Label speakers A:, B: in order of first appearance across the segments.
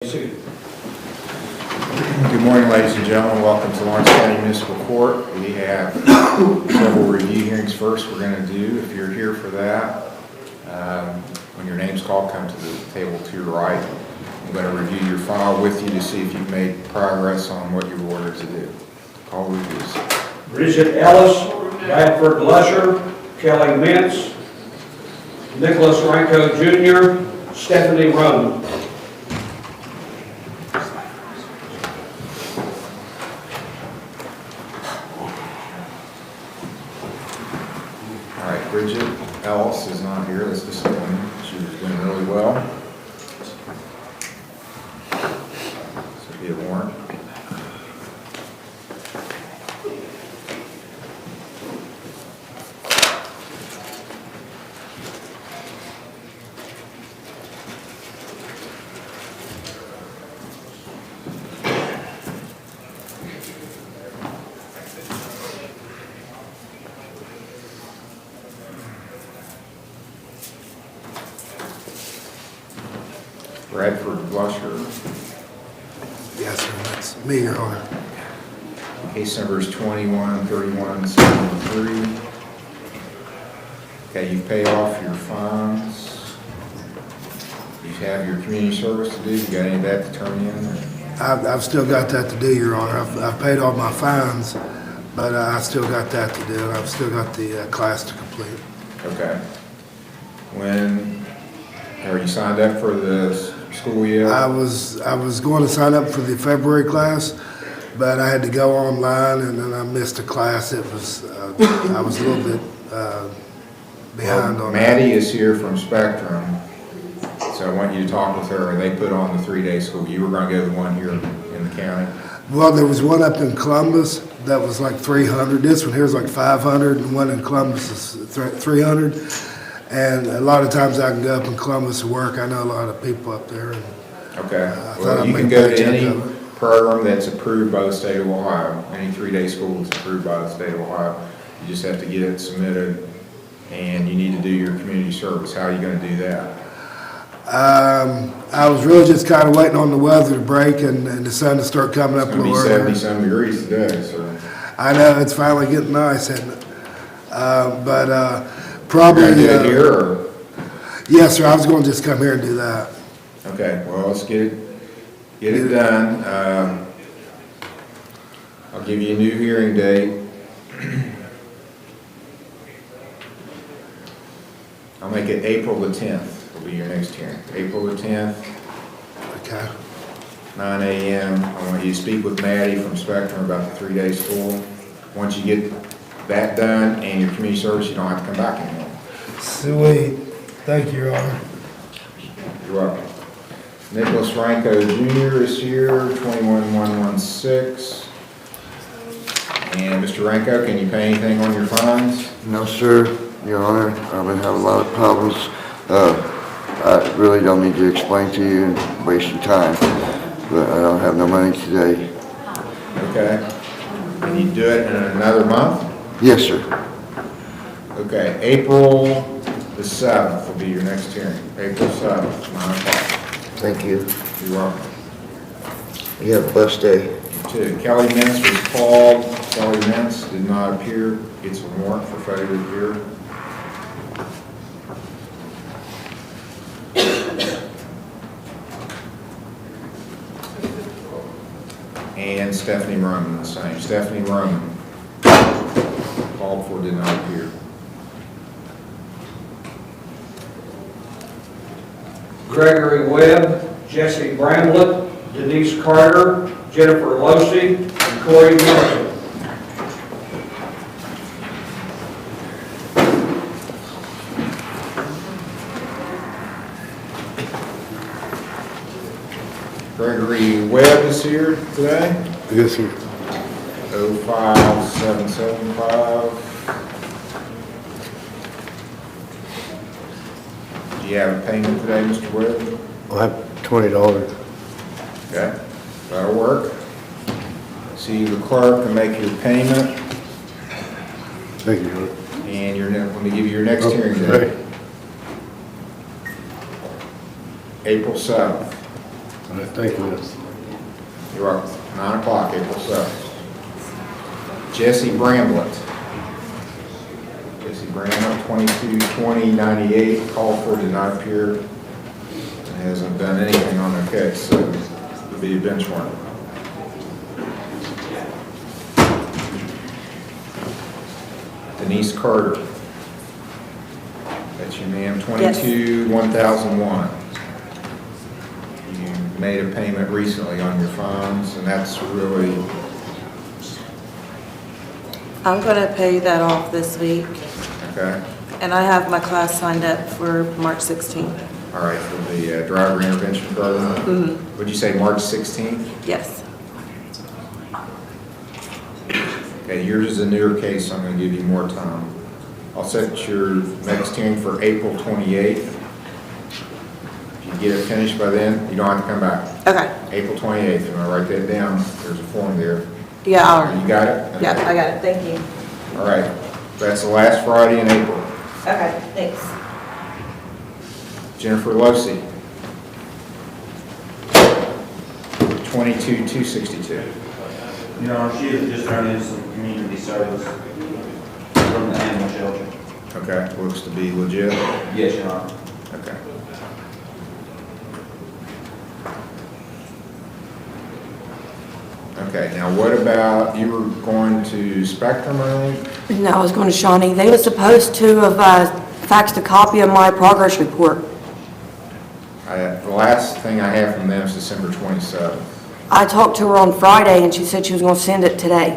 A: Good
B: morning, ladies and gentlemen. Welcome to Lawrence County Municipal Court. We have several review hearings first we're going to do. If you're here for that, when your name's called, come to the table to your right. I'm going to review your file with you to see if you've made progress on what you were ordered to do. Call reviews.
A: Bridget Ellis, Bradford Lusher, Kelly Mintz, Nicholas Ranko Jr., Stephanie Roman.
B: All right, Bridget Ellis is not here. That's disappointing. She was doing really well. This would be a warrant. Bradford Lusher.
C: Yes, sir, that's me, Your Honor.
B: Case number is 21-31-73. Okay, you pay off your fines. You have your community service to do. You got any of that to turn in?
C: I've still got that to do, Your Honor. I've paid all my fines, but I still got that to do. I've still got the class to complete.
B: Okay. When are you signed up for the school yet?
C: I was going to sign up for the February class, but I had to go online, and then I missed a class. It was I was a little bit behind on that.
B: Maddie is here from Spectrum, so I want you to talk with her. They put on the 3-day school. You were going to go to the one here in the county?
C: Well, there was one up in Columbus that was like 300. This one here is like 500, and one in Columbus is 300. And a lot of times I can go up in Columbus to work. I know a lot of people up there. And
B: Okay. Well, you can go to any program that's approved by the state of Ohio. Any 3-day school that's approved by the state of Ohio. You just have to get it submitted, and you need to do your community service. How are you going to do that?
C: I was really just kind of waiting on the weather to break and the sun to start coming up a
B: It's going
C: little
B: to be
C: earlier.
B: 70-some degrees today, so.
C: I know, it's finally getting nice, isn't it? Probably.
B: You're going to do it here, or?
C: Yes, sir. I was going to just come here and do that.
B: Okay, well, let's get it done. I'll give you a new hearing date. I'll make it April the 10th will be your next hearing. April the 10th,
C: Okay.
B: 9 a.m. I want you to speak with Maddie from Spectrum about the 3-day school. Once you get that done and your community service, you don't have to come back anymore.
C: Sweet. Thank you, Your Honor.
B: You're welcome. Nicholas Ranko Jr. is here, 21116. And Mr. Ranko, can you pay anything on your fines?
D: No, sir, Your Honor. I've been having a lot of problems. I really don't need to explain to you and waste your time, but I don't have no money today.
B: Okay. Can you do it in another month?
D: Yes, sir.
B: Okay, April the 7th will be your next hearing. April 7th, 9 o'clock.
D: Thank you.
B: You're welcome.
D: You have a blessed day.
B: You too. Kelly Mintz was called. Kelly Mintz did not appear. Gets a warrant for failure to appear. And Stephanie Roman, the same. Stephanie Roman, called for, did not appear.
A: Gregory Webb, Jesse Bramlett, Denise Carter, Jennifer Losey, and Corey Morrison.
B: Gregory Webb is here today.
C: Yes, sir.
B: 05775. Do you have a payment today, Mr. Webb?
C: I have $20.
B: Okay, that'll work. See the clerk can make your payment,
C: Thank you, Your Honor.
B: and let me give you your next hearing date. April 7th.
E: All right, thank you, miss.
B: You're welcome. 9 o'clock, April 7th. Jesse Bramlett. Jesse Bramlett, 22-20-98, called for, did not appear, and hasn't done anything on the case, so it'll be a bench warrant. Denise Carter. That's you, ma'am. 22-1001. You made a payment recently on your funds, and that's really,
F: I'm going to pay that off this week,
B: okay?
F: and I have my class signed up for March 16th.
B: All right, for the driver intervention program? Would you say March 16th?
F: Yes.
B: Okay, yours is a newer case, so I'm going to give you more time. I'll set your next hearing for April 28th. If you get it finished by then, you don't have to come back.
F: Okay.
B: April 28th, I'm going to write that down. There's a form there.
F: Yeah,
B: You got it?
F: yeah, I got it. Thank you.
B: All right, that's the last Friday in April.
F: Okay, thanks.
B: Jennifer Losey. 22-262.
G: You know, she is just earning some community service from the animal shelter.
B: Okay, looks to be legit.
G: Yes, Your Honor.
B: Okay. Okay, now what about, you were going to Spectrum, I think?
H: No, I was going to Shawnee. They were supposed to have faxed a copy of my progress report.
B: The last thing I have from them is December 27th.
H: I talked to her on Friday, and she said she was going to send it today.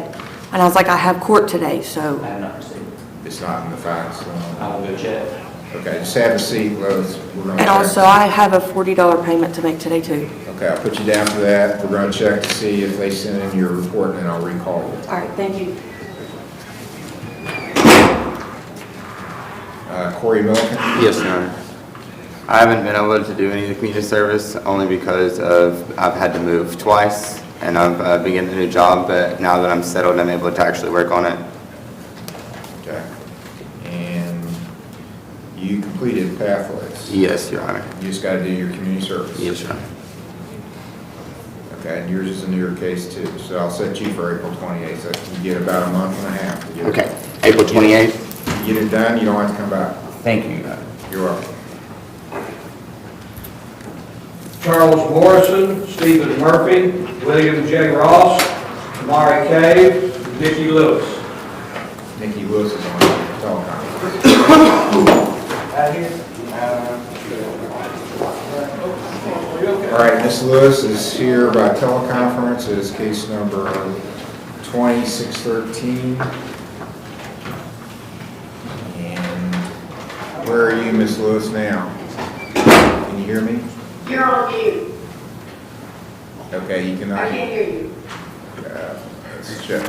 H: And I was like, I have court today,
G: I
H: so.
G: have not received it.
B: It's not in the fax. So.
G: I will go check.
B: Okay, just have a seat, Lois. We're going to
H: And also, I have a $40 payment to make today, too.
B: Okay, I'll put you down for that. We're going to check to see if they send in your report, and then I'll recall you.
H: All right, thank you.
B: Corey Milliken?
I: Yes, Your Honor. I haven't been able to do any of the community service only because I've had to move twice and I've been getting a new job, but now that I'm settled, I'm able to actually work on it.
B: Okay. And you completed Pathways?
I: Yes, Your Honor.
B: You just got to do your community service?
I: Yes, Your Honor.
B: Okay, and yours is a newer case too, so I'll set you for April 28th, so you get about a month and a half to get it.
I: Okay, April 28th?
B: You get it done, you don't have to come back.
I: Thank you, Your Honor.
B: You're welcome.
A: Charles Morrison, Stephen Murphy, William J. Ross, Tamari Cave, Vicki Lewis.
B: Nikki Lewis is on teleconference. All right, Ms. Lewis is here by teleconference. It is case number 2613. And where are you, Ms. Lewis, now? Can you hear me?
J: You're on mute.
B: Okay, you cannot.
J: I can't hear you.
B: Let's check.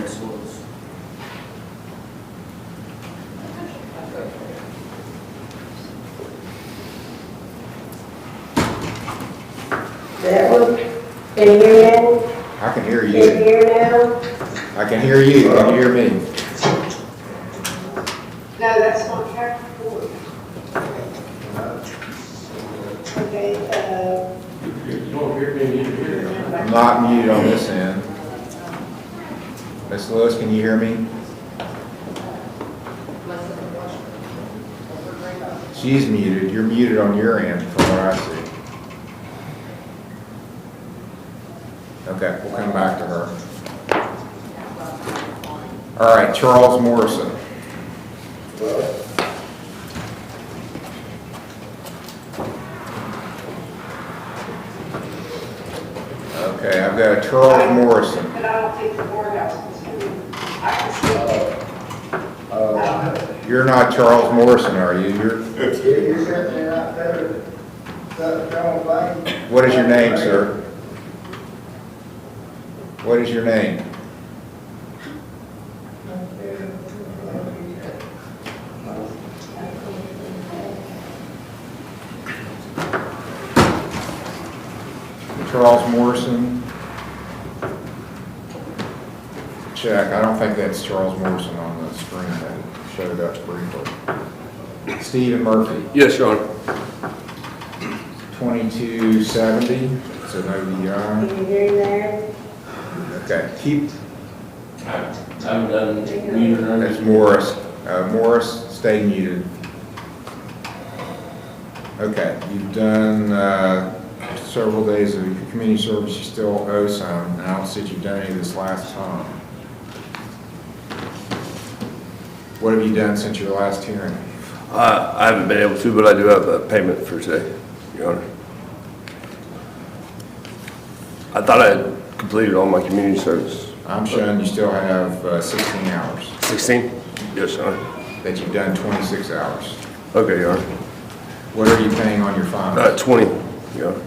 J: That one? Can you hear me?
B: I can hear
J: Can you
B: you.
J: hear now?
B: I can hear you. Can you hear me?
J: No, that's not Captain Ford. Okay,
B: I'm not muted on this end. Ms. Lewis, can you hear me? She's muted. You're muted on your end from what I see. Okay, we'll come back to her. All right, Charles Morrison. Okay, I've got Charles Morrison.
J: but I don't think the courthouse was doing. I can see.
B: You're not Charles Morrison, are you? You're,
C: You're sitting right there.
B: what is your name, sir? What is your name? Charles Morrison. Check. I don't think that's Charles Morrison on the screen that showed up briefly. Stephen Murphy,
E: Yes, Your Honor.
B: 2270. so no VI.
J: Can you hear me there?
B: Okay, keep,
E: I haven't done muted or
B: that's
E: anything.
B: Morris. Morris, stay muted. Okay, you've done several days of your community service, you still owe some, and I don't see that you've done any of this last time. What have you done since your last hearing?
E: I haven't been able to, but I do have a payment for today, Your Honor. I thought I had completed all my community service.
B: I'm showing you still have 16 hours,
E: 16? Yes, Your Honor.
B: that you've done 26 hours.
E: Okay, Your Honor.
B: What are you paying on your fines?
E: 20, Your Honor.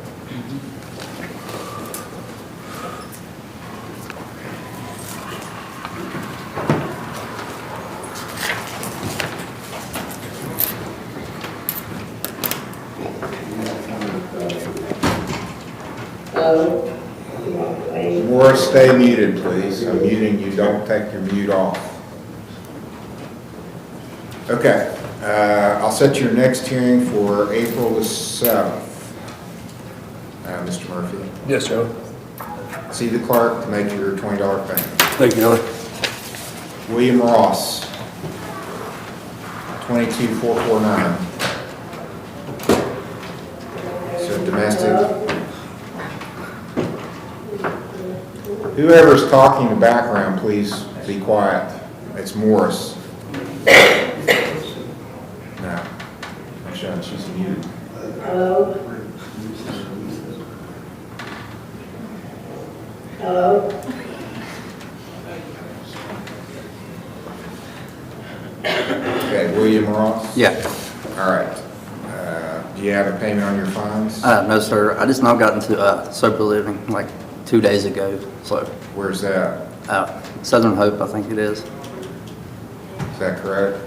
B: Morris, stay muted, please. I'm muting you. Don't take your mute off. Okay, I'll set your next hearing for April the 7th. Mr. Murphy,
E: Yes, Your Honor.
B: see the clerk to make your $20 payment.
E: Thank you, Your Honor.
B: William Ross, 22449. So domestic. Whoever's talking in the background, please be quiet. It's Morris. No, I'm showing she's muted.
J: Hello? Hello?
B: Okay, William Ross?
K: Yeah,
B: All right. Do you have a payment on your fines?
K: no, sir. I just now got into sober living like 2 days ago. So,
B: Where's that?
K: Southern Hope, I think it is.
B: Is that correct?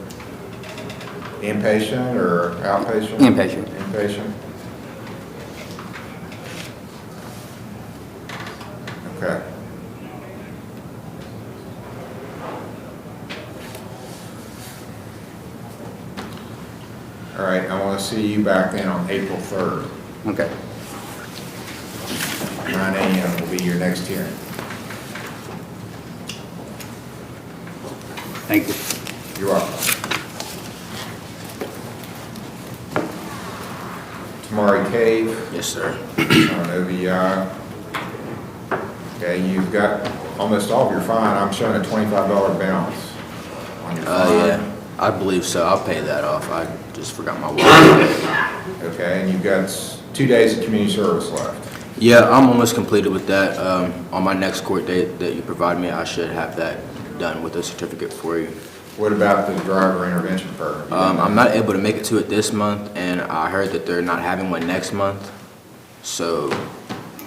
B: Inpatient or outpatient?
K: Inpatient.
B: Inpatient? Okay. All right, I want to see you back in on April 3rd.
K: Okay.
B: 9 a.m. will be your next hearing.
K: Thank you.
B: You're welcome. Tamari Cave,
K: Yes, sir.
B: on OVI. Okay, you've got almost all of your fine. I'm showing a $25 balance on your fine.
K: Yeah, I believe so. I'll pay that off. I just forgot my wallet.
B: Okay, and you've got 2 days of community service left.
K: Yeah, I'm almost completed with that. On my next court date that you provide me, I should have that done with a certificate for you.
B: What about the driver intervention program?
K: I'm not able to make it to it this month, and I heard that they're not having one next month. So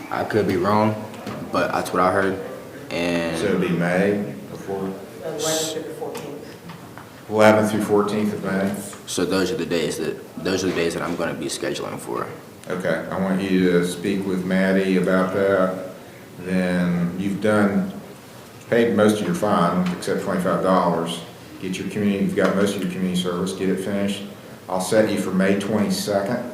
K: I could be wrong, but that's what I heard. And
B: So it'll be May before,
F: 11th through the 14th.
B: 11th through 14th of May?
K: so those are the days that I'm going to be scheduling for.
B: Okay, I want you to speak with Maddie about that. Then you've paid most of your fine, except $25. Get your community, you've got most of your community service, get it finished. I'll set you for May 22nd.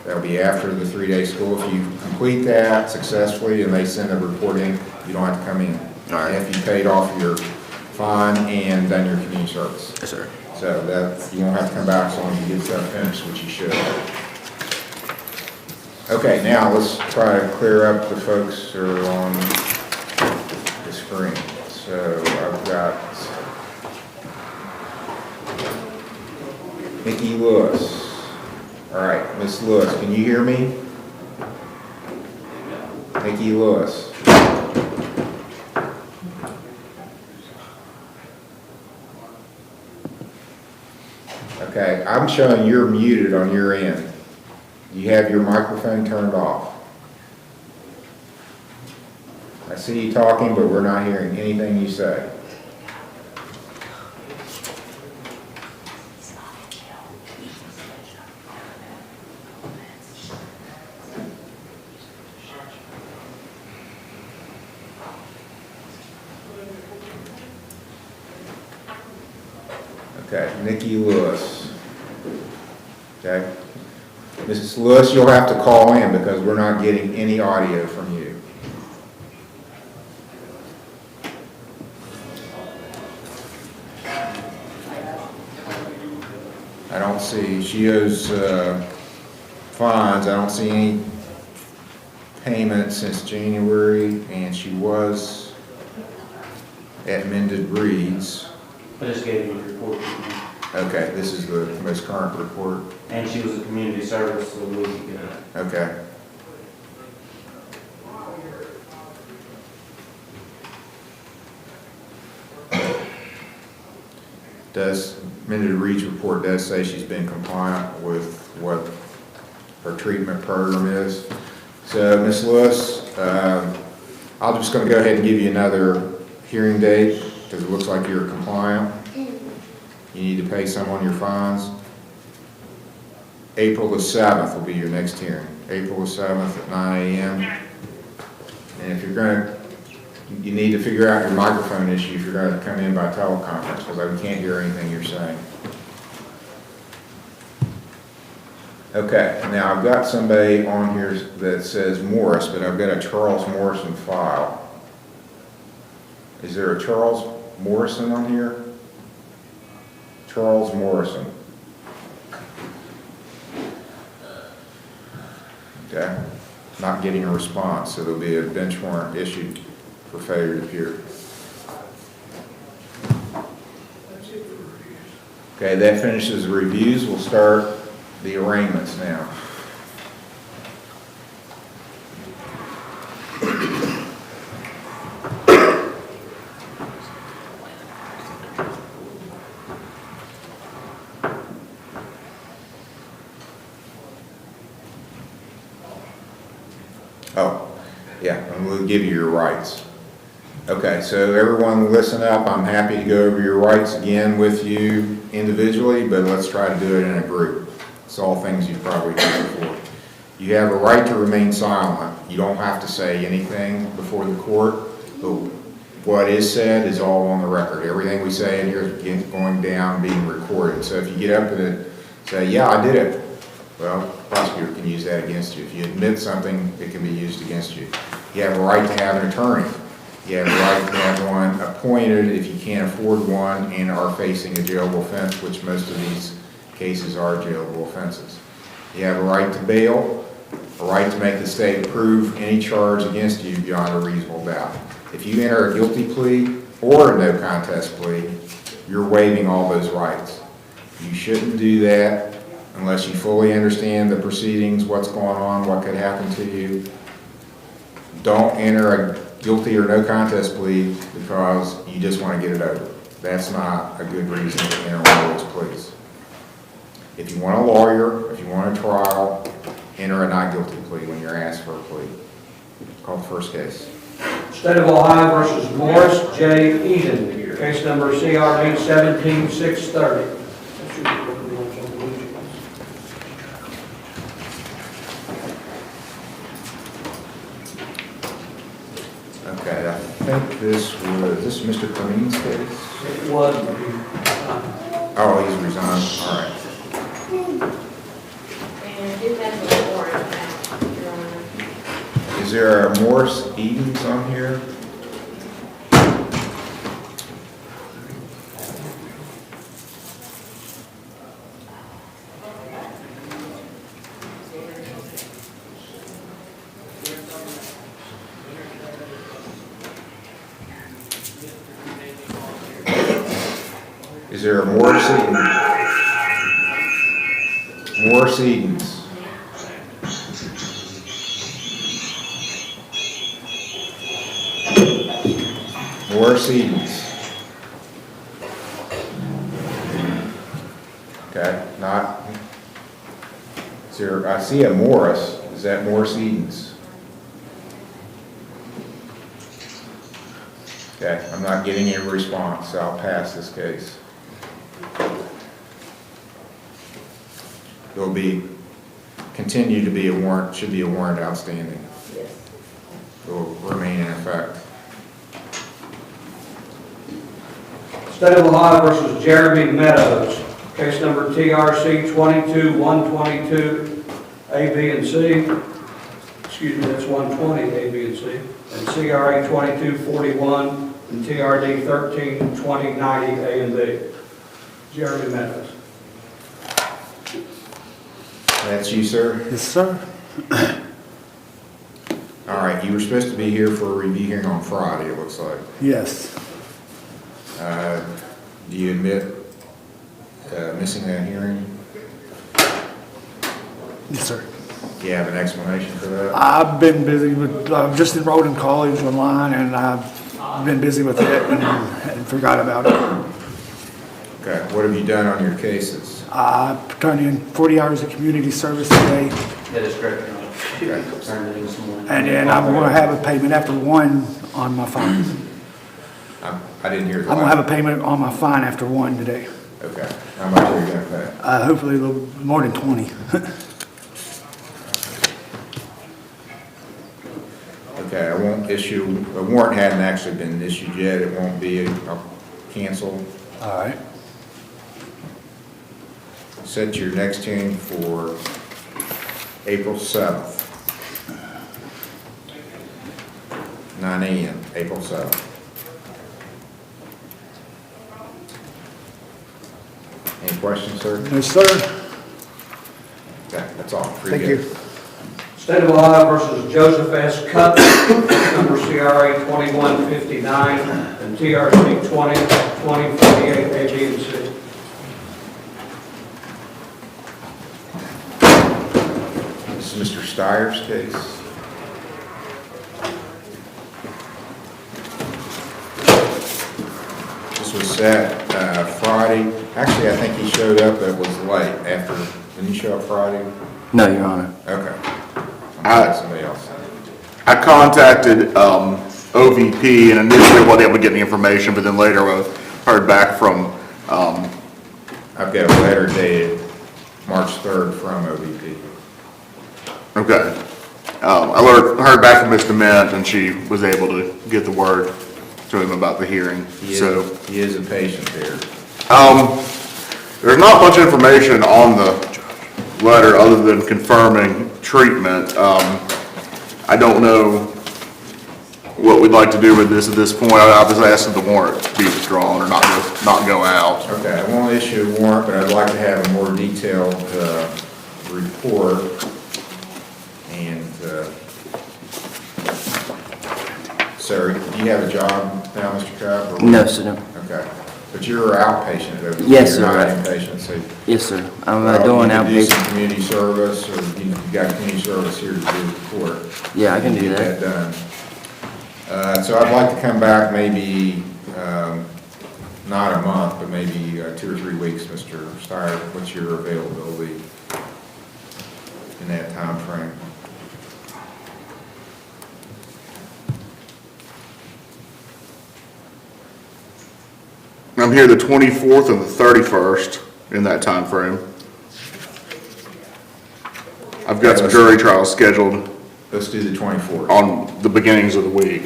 B: That'll be after the 3-day school. If you complete that successfully and they send a report in, you don't have to come in.
K: All right.
B: If you paid off your fine and done your community service.
K: Yes, sir.
B: So that, you won't have to come back as long as you get stuff finished, which you should. Okay, now let's try to clear up the folks who are on the screen. So I've got Nikki Lewis. All right, Miss Lewis, can you hear me? Nikki Lewis. Okay, I'm showing you're muted on your end. You have your microphone turned off. I see you talking, but we're not hearing anything you say. Okay, Nikki Lewis. Okay. Mrs. Lewis, you'll have to call in because we're not getting any audio from you. I don't see, she owes fines, I don't see any payments since January, and she was at Mended Reeds.
G: I just gave you the report.
B: Okay, this is the most current report.
G: And she was a community service a week ago.
B: Okay. Does, Mended Reeds report does say she's been compliant with what her treatment program is. So, Ms. Lewis, I'm just going to go ahead and give you another hearing date because it looks like you're compliant. You need to pay some on your fines. April the 7th will be your next hearing. April the 7th at 9 a.m. And if you're going to, you need to figure out your microphone issue if you're going to come in by teleconference because we can't hear anything you're saying. Okay, now I've got somebody on here that says Morris, but I've got a Charles Morrison file. Is there a Charles Morrison on here? Charles Morrison. Okay, not getting a response, so there'll be a bench warrant issued for failure to appear. Okay, that finishes the reviews. We'll start the arraignments now. Oh, yeah, and we'll give you your rights. Okay, so everyone listen up. I'm happy to go over your rights again with you individually, but let's try to do it in a group. It's all things you've probably heard before. You have a right to remain silent. You don't have to say anything before the court, but what is said is all on the record. Everything we say in here is going down, being recorded. So if you get up and say, yeah, I did it, well, the prosecutor can use that against you. If you admit something, it can be used against you. You have a right to have an attorney. You have a right to have one appointed if you can't afford one and are facing a jailable offense, which most of these cases are jailable offenses. You have a right to bail, a right to make the state prove any charge against you beyond a reasonable doubt. If you enter a guilty plea or a no contest plea, you're waiving all those rights. You shouldn't do that unless you fully understand the proceedings, what's going on, what could happen to you. Don't enter a guilty or no contest plea because you just want to get it over. That's not a good reason to enter one of those pleas. If you want a lawyer, if you want a trial, enter a not guilty plea when you're asked for a plea. Call the first case.
A: State of Ohio versus Morris J. Eden, case number CRB 17630.
B: Okay, I think this Mr. Correen's case?
A: It was.
B: Oh, he's resigned, all right.
J: And this has a warrant, Your Honor.
B: Is there a Morris Edens on here? Is there a Morris Edens? Morris Edens. Morris Edens. Okay, not, is there, I see a Morris, is that Morris Edens? Okay, I'm not getting any response, so I'll pass this case. There'll be, continue to be a warrant, should be a warrant outstanding.
J: Yes.
B: It will remain in effect.
A: State of Ohio versus Jeremy Meadows, case number TRC 22122, A, B, and C. Excuse me, that's 120, A, B, and C. And CRA 2241 and TRD 132090, A and B. Jeremy Meadows.
B: That's you, sir?
C: Yes, sir.
B: All right, you were supposed to be here for a review hearing on Friday, it looks like.
C: Yes.
B: Do you admit missing that hearing?
C: Yes, sir.
B: Do you have an explanation for that?
C: I've been busy with, I've just enrolled in college online, and I've been busy with it and forgot about it.
B: Okay, what have you done on your cases?
C: I turned in 40 hours of community service today,
G: That is correct, Your Honor. Turned it in this morning.
C: and then I'm going to have a payment after 1 on my fine.
B: I didn't hear the
C: I'm going to have
B: last.
C: a payment on my fine after 1 today.
B: Okay, how much are you gonna pay?
C: Hopefully a little more than 20.
B: Okay, I won't issue, a warrant hadn't actually been issued yet, it won't be, I'll cancel.
C: All right.
B: Set your next hearing for April 7th. 9 a.m., April 7th. Any questions, sir?
C: No, sir.
B: Okay, that's all. Free
C: Thank
B: to
C: you.
B: go.
A: State of Ohio versus Joseph S. Cup, number CRA 2159 and TRC 2048, A, B, and C.
B: This is Mr. Steyer's case. This was set Friday. Actually, I think he showed up, but it was late after. Didn't you show up Friday?
K: No, Your Honor.
B: Okay. I'm sorry, somebody else.
L: I contacted OVP and initially wasn't able to get any information, but then later I heard back from,
B: I've got a letter dated March 3rd from OVP.
L: okay. I heard back from Ms. Dement and she was able to get the word to him about the hearing, so.
B: He is a patient there.
L: There's not much information on the letter other than confirming treatment. I don't know what we'd like to do with this at this point. I was asked if the warrant be withdrawn or not go out.
B: Okay, I won't issue a warrant, but I'd like to have a more detailed report. And, sir, do you have a job now, Mr. Cobb? or-
K: No, sir.
B: Okay, but you're outpatient over there?
K: Yes,
B: You're
K: sir.
B: not inpatient, so.
K: Yes, sir. I'm
B: Well,
K: doing
B: you can do some
K: outpatient.
B: community service, or you got community service here to do the court.
K: Yeah, I can do
B: Get
K: that.
B: done. So I'd like to come back maybe, not a month, but maybe 2 or 3 weeks, Mr. Steyer. What's your availability in that time frame?
L: I'm here the 24th and the 31st in that time frame. I've got some jury trials scheduled
B: Let's do the 24th.
L: on the beginnings of the week.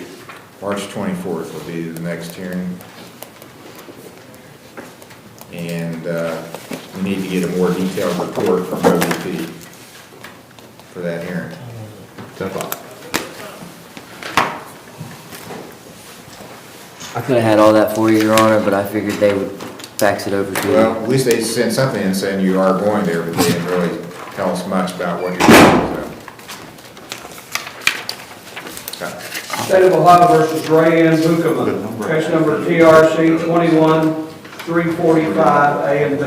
B: March 24th will be the next hearing. And we need to get a more detailed report from OVP for that hearing.
L: 10 o'clock.
K: I could have had all that for you, Your Honor, but I figured they would fax it over to
B: Well,
K: you.
B: at least they sent something in saying you are going there, but they didn't really tell us much about what you're doing, so.
A: State of Ohio versus Ray Ann Buchanan, case number TRC 21345, A and B.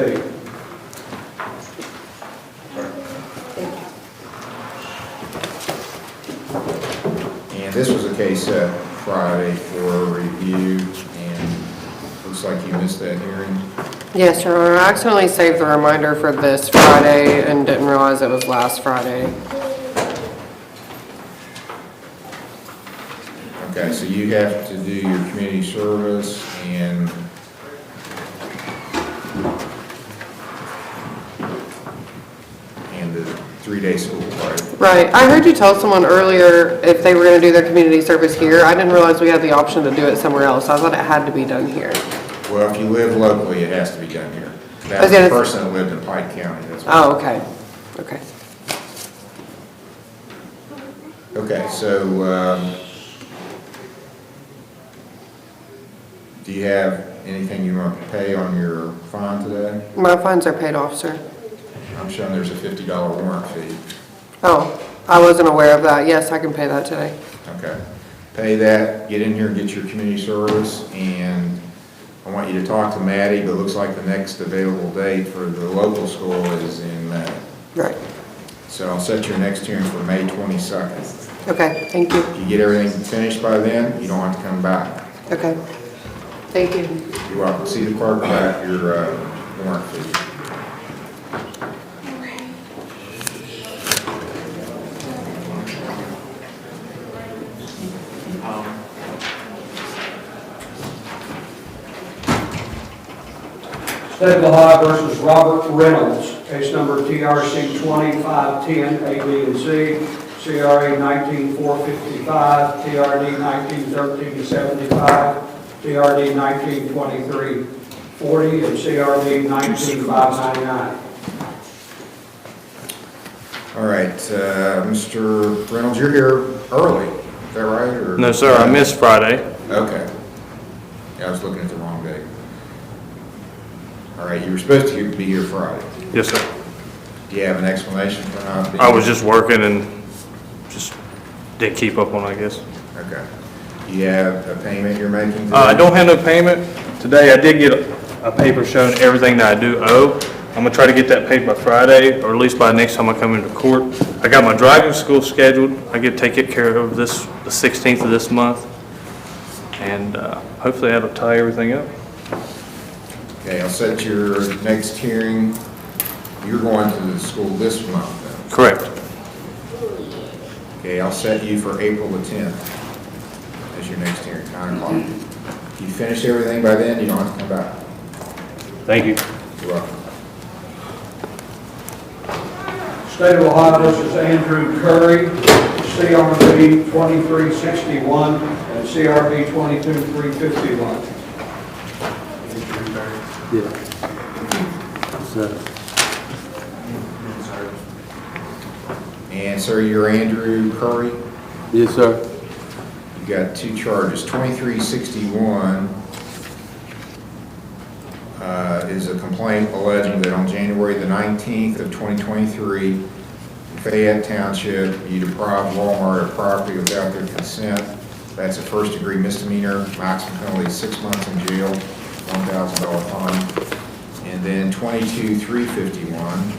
B: And this was a case set Friday for review, and looks like you missed that hearing.
M: Yes, Your Honor, I accidentally saved the reminder for this Friday and didn't realize it was last Friday.
B: Okay, so you have to do your community service and the 3-day school, right?
M: Right, I heard you tell someone earlier if they were gonna do their community service here. I didn't realize we had the option to do it somewhere else. I thought it had to be done here.
B: Well, if you live locally, it has to be done here. That was
M: Okay,
B: the
M: that's-
B: person that lived in Pike County, that's why.
M: Oh, okay, okay.
B: Okay, so, do you have anything you want to pay on your fine today?
M: My fines are paid off, sir.
B: I'm showing there's a $50 warrant fee.
M: Oh, I wasn't aware of that. Yes, I can pay that today.
B: Okay. Pay that, get in here and get your community service, and I want you to talk to Maddie, but it looks like the next available date for the local school is in May.
M: Right.
B: So I'll set your next hearing for May 22nd.
M: Okay, thank you.
B: If you get everything finished by then, you don't have to come back.
M: Okay. Thank you.
B: You're welcome. See the clerk about your warrant fee.
A: State of Ohio versus Robert Reynolds, case number TRC 2510, A, B, and C, CRA 19455, TRD 1913-75, TRD 1923-40, and CRD 19599.
B: All right, Mr. Reynolds, you're here early, is that right? Or-
N: No, sir, I missed Friday.
B: Okay. Yeah, I was looking at the wrong date. All right, you were supposed to be here Friday.
N: Yes, sir.
B: Do you have an explanation for not being?
N: I was just working and just didn't keep up on it, I guess.
B: Okay. Do you have a payment you're making today?
N: I don't have no payment today. I did get a paper showing everything that I do owe. I'm gonna try to get that paid by Friday, or at least by next time I come into court. I got my driving school scheduled. I get to take it care of the 16th of this month. And hopefully that'll tie everything up.
B: Okay, I'll set your next hearing. You're going to the school this month then?
N: Correct.
B: Okay, I'll set you for April the 10th as your next hearing, 9 o'clock. If you finish everything by then, you don't have to come back.
N: Thank you.
B: You're welcome.
A: State of Ohio versus Andrew Curry, CRB 2361 and CRB 22351.
B: And sir, you're Andrew Curry?
O: Yes, sir.
B: You got 2 charges. 2361 is a complaint alleging that on January the 19th of 2023, in Fayette Township, you deprived Walmart of property without their consent. That's a first-degree misdemeanor, maximum penalty is 6 months in jail, $1,000 fine. And then 22351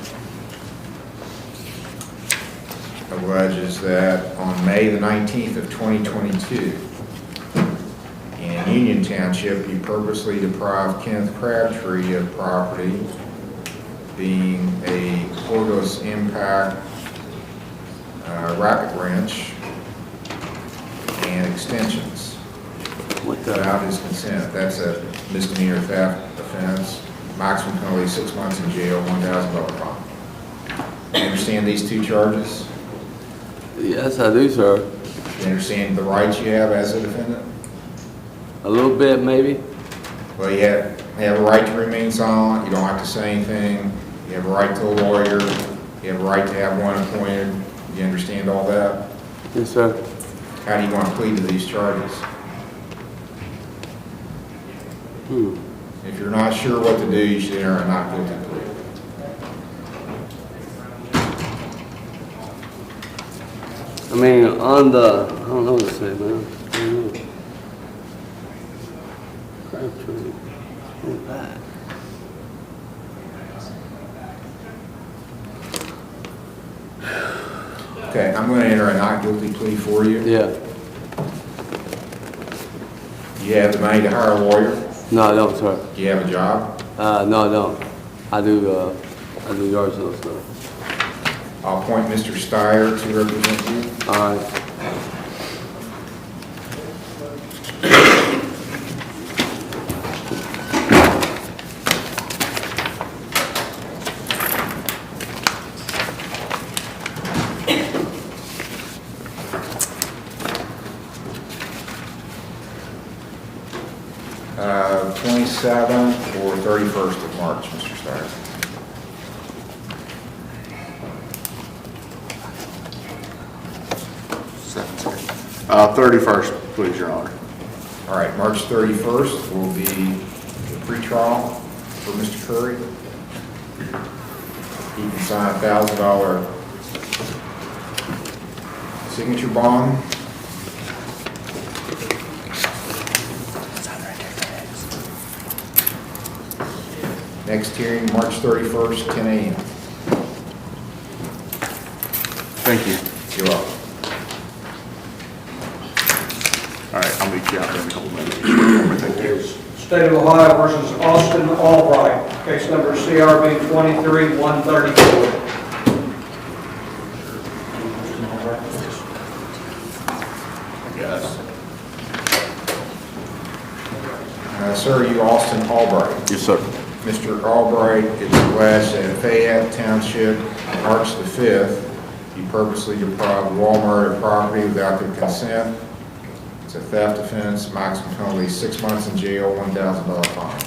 B: alleges that on May the 19th of 2022, in Union Township, you purposely deprived Kenneth Crabtree of property, being a cordless impact racket wrench and extensions without his consent. That's a misdemeanor theft offense. Maximum penalty 6 months in jail, $1,000 fine. You understand these 2 charges?
O: Yes, I do, sir.
B: You understand the rights you have as a defendant?
O: A little bit, maybe.
B: Well, you have a right to remain silent, you don't have to say anything, you have a right to a lawyer, you have a right to have one appointed. You understand all that?
O: Yes, sir.
B: How do you want to plead to these charges? If you're not sure what to do, you should enter a not guilty plea.
O: I mean, on the, I don't know what to say, man. I don't know. Crabtree. What's that?
B: Okay, I'm going to enter a not guilty plea for you.
O: Yeah.
B: You have the money to hire a lawyer?
O: No, I don't, sir.
B: Do you have a job?
O: No, I don't. I do yard sales stuff.
B: I'll appoint Mr. Steyer to represent you.
O: All right.
B: Uh, 27th or 31st of March, Mr. Steyer.
L: 31st, please, Your Honor.
B: All right, March 31st will be the pretrial for Mr. Curry. He can sign a $1,000 signature bond. Next hearing, March 31st, 10 a.m.
L: Thank you.
B: You're welcome.
L: All right, I'll meet you out there in a couple minutes. Thank you.
A: State of Ohio versus Austin Albright, case number CRB 23-134.
L: Yes.
B: Sir, are you Austin Albright?
L: Yes, sir.
B: Mr. Albright, it's alleged that in Fayette Township, on March the 5th, you purposely deprived Walmart of property without their consent. It's a theft offense, maximum penalty 6 months in jail, $1,000 fine.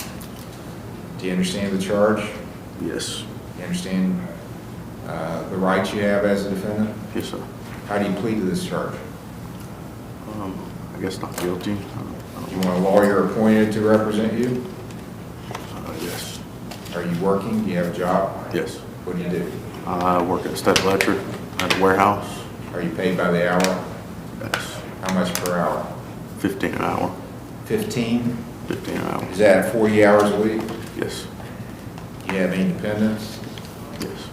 B: Do you understand the charge?
L: Yes.
B: You understand the rights you have as a defendant?
L: Yes, sir.
B: How do you plead to this charge?
L: I guess not guilty.
B: You want a lawyer appointed to represent you?
L: Yes.
B: Are you working? Do you have a job?
L: Yes.
B: What do you do?
L: I work at State Electric at a warehouse.
B: Are you paid by the hour?
L: Yes.
B: How much per hour?
L: 15 an hour.
B: 15?
L: 15 an hour.
B: Is that 40 hours a week?
L: Yes.
B: Do you have any dependents?
L: Yes.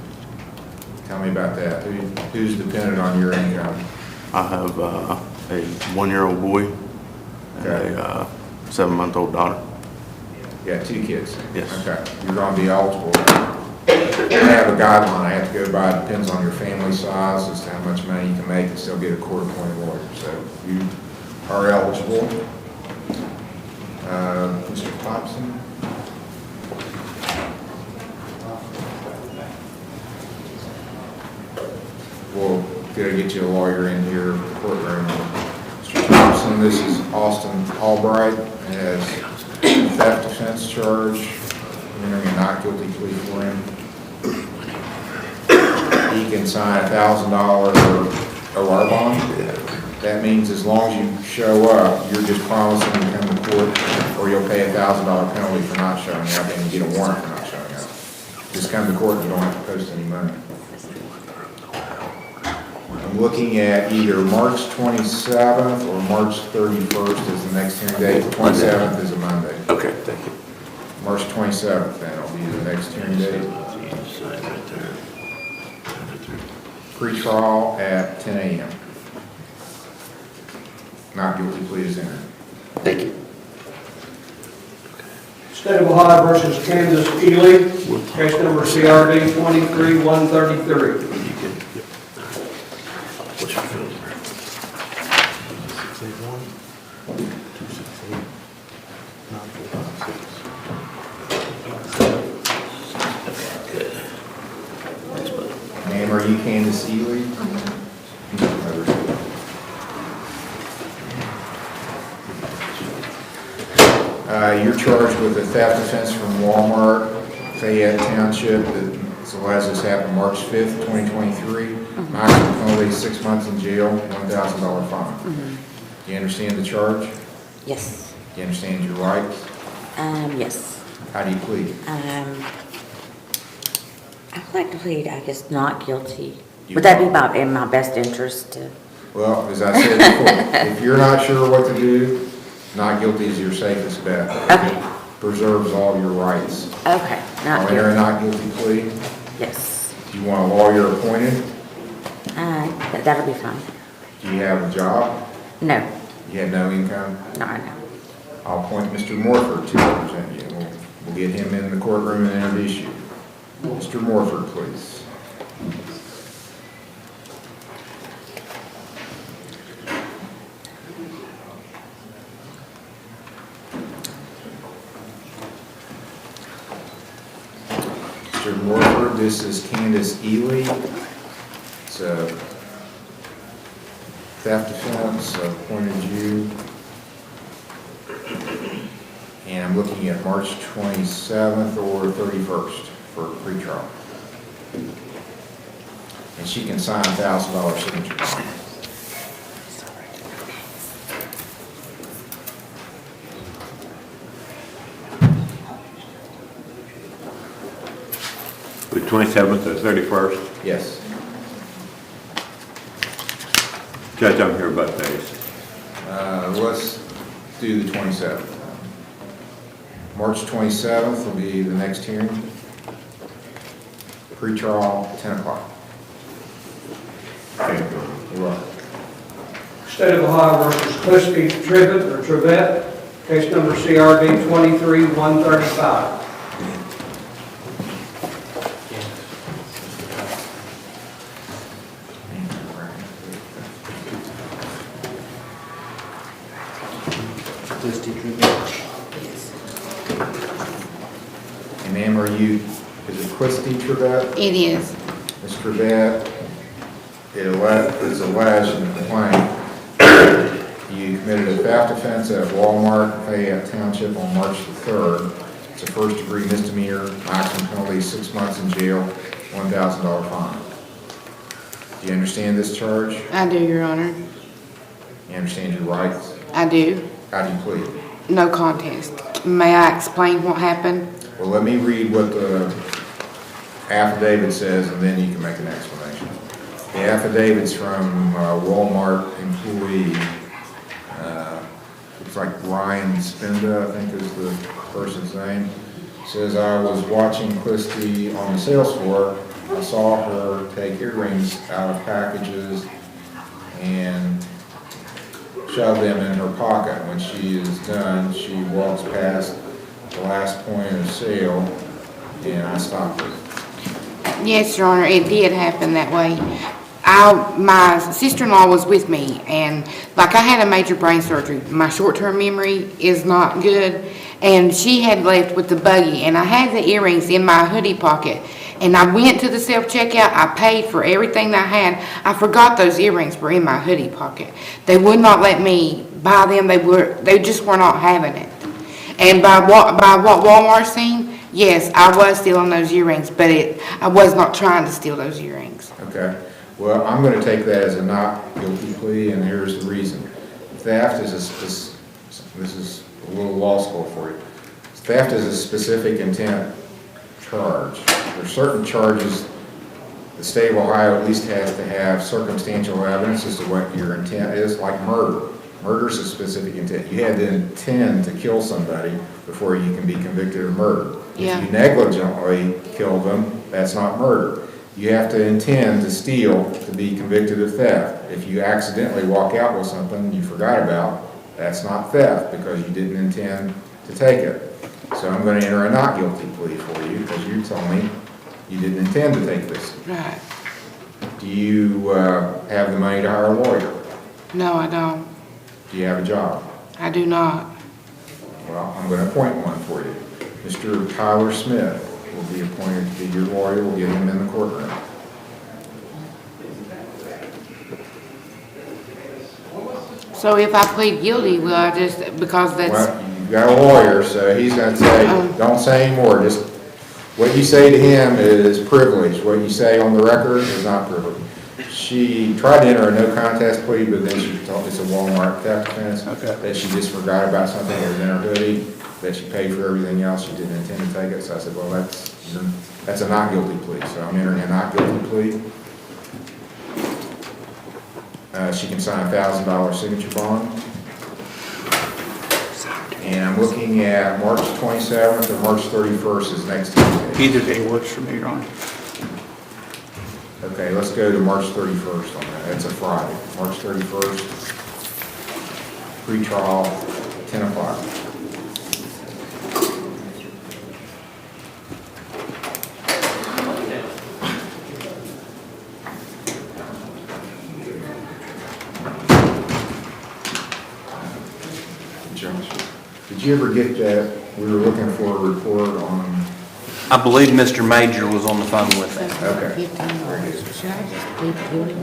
B: Tell me about that. Who's dependent on your income?
L: I have a 1-year-old boy and
B: Okay.
L: a 7-month-old daughter.
B: You got 2 kids?
L: Yes.
B: Okay. You're going to be eligible. I have a guideline I have to go by. It depends on your family size as to how much money you can make and still get a court-appointed lawyer. So you are eligible. Mr. Thompson? We'll go get you a lawyer in here in the courtroom. Mr. Thompson, this is Austin Albright, has a theft offense charge, entering a not guilty plea for him. He can sign a $1,000 OR bond. That means as long as you show up, you're just promising to come to court, or you'll pay a $1,000 penalty for not showing up, and you get a warrant for not showing up. Just come to court and you don't have to post any money. I'm looking at either March 27th or March 31st as the next hearing date. The 27th is a Monday.
L: Okay, thank you.
B: March 27th, then, will be the next hearing date. Pre-trial at 10 a.m. Not guilty plea is entered.
L: Thank you.
A: State of Ohio versus Kansas Ely, case number CRD 23-133.
L: What's your phone number? 681-268-945.
B: Ma'am, are you Candace Ely? You're charged with a theft offense from Walmart, Fayette Township, that alleged this happened March 5th, 2023. Maximum penalty 6 months in jail, $1,000 fine. Do you understand the charge?
P: Yes.
B: Do you understand your rights?
P: Yes.
B: How do you plead?
P: I'd like to plead, I guess, not guilty.
B: You
P: Would that be
B: are.
P: in my best interest to?
B: Well, as I said before, if you're not sure what to do, not guilty is your safest bet.
P: Okay.
B: It preserves all your rights.
P: Okay,
B: I'll
P: not
B: enter a
P: guilty.
B: not guilty plea.
P: Yes.
B: Do you want a lawyer appointed?
P: That'll be fine.
B: Do you have a job?
P: No,
B: You have no income?
P: no, I know.
B: I'll appoint Mr. Morford to represent you. We'll get him in the courtroom and introduce you. Mr. Morford, please. Mr. Morford, this is Candace Ely. It's a theft offense, appointed you. And I'm looking at March 27th or 31st for pretrial. And she can sign a $1,000 signature bond.
Q: 27th or 31st?
B: Yes.
Q: Judge, I'm here about days.
B: Let's do the 27th. March 27th will be the next hearing. Pre-trial, 10 o'clock.
Q: Thank you.
B: You're welcome.
A: State of Ohio versus Cliskey Trivette, case number CRD 23-135.
B: And ma'am, is it Christy Trevette?
H: It is.
B: Ms. Trevette, it is alleged in the complaint you committed a theft offense at Walmart, Fayette Township on March the 3rd. It's a first-degree misdemeanor, maximum penalty 6 months in jail, $1,000 fine. Do you understand this charge?
H: I do, Your Honor.
B: You understand your rights?
H: I do.
B: How do you plead?
H: No contest. May I explain what happened?
B: Well, let me read what the affidavit says, and then you can make an explanation. The affidavit's from Walmart employee, looks like Ryan Spenda, I think is the person's name. Says, I was watching Christy on the sales floor. I saw her take earrings out of packages and shove them in her pocket. When she is done, she walks past the last point of sale, and I stopped her.
H: Yes, Your Honor, it did happen that way. My sister-in-law was with me, and like I had a major brain surgery. My short-term memory is not good, and she had left with the buggy, and I had the earrings in my hoodie pocket. And I went to the self-checkout, I paid for everything that I had. I forgot those earrings were in my hoodie pocket. They would not let me buy them, they just were not having it. And by what Walmart seen, yes, I was stealing those earrings, but I was not trying to steal those earrings.
B: Okay. Well, I'm going to take that as a not guilty plea, and here's the reason. Theft is this is a little law school for you. Theft is a specific intent charge. There are certain charges the state of Ohio at least has to have circumstantial evidence as to what your intent is, like murder. Murder is a specific intent. You had to intend to kill somebody before you can be convicted of murder.
H: Yeah.
B: If you negligently kill them, that's not murder. You have to intend to steal to be convicted of theft. If you accidentally walk out with something you forgot about, that's not theft because you didn't intend to take it. So I'm going to enter a not guilty plea for you because you told me you didn't intend to take this.
H: Right.
B: Do you have the money to hire a lawyer?
H: No, I don't.
B: Do you have a job?
H: I do not.
B: Well, I'm going to appoint one for you. Mr. Tyler Smith will be appointed to be your lawyer. We'll get him in the courtroom.
H: So if I plead guilty, will I just, because that's...
B: Well, you've got a lawyer, so he's going to say, don't say any more. Just what you say to him is privilege. What you say on the record is not privilege. She tried to enter a no contest plea, but then she told it's a Walmart theft offense. Okay. That she just forgot about something that was in her hoodie, that she paid for everything else. She didn't intend to take it. So I said, well, that's a not guilty plea. So I'm entering a not guilty plea. She can sign a $1,000 signature bond. And I'm looking at March 27th or March 31st is next Tuesday. Either day works for me, Your Honor. Okay, let's go to March 31st on that. That's a Friday. March 31st, pre-trial, 10 o'clock. Did you ever get that? We were looking for a report on...
G: I believe Mr. Major was on the phone with me.
B: Okay.
P: Should I just plead guilty?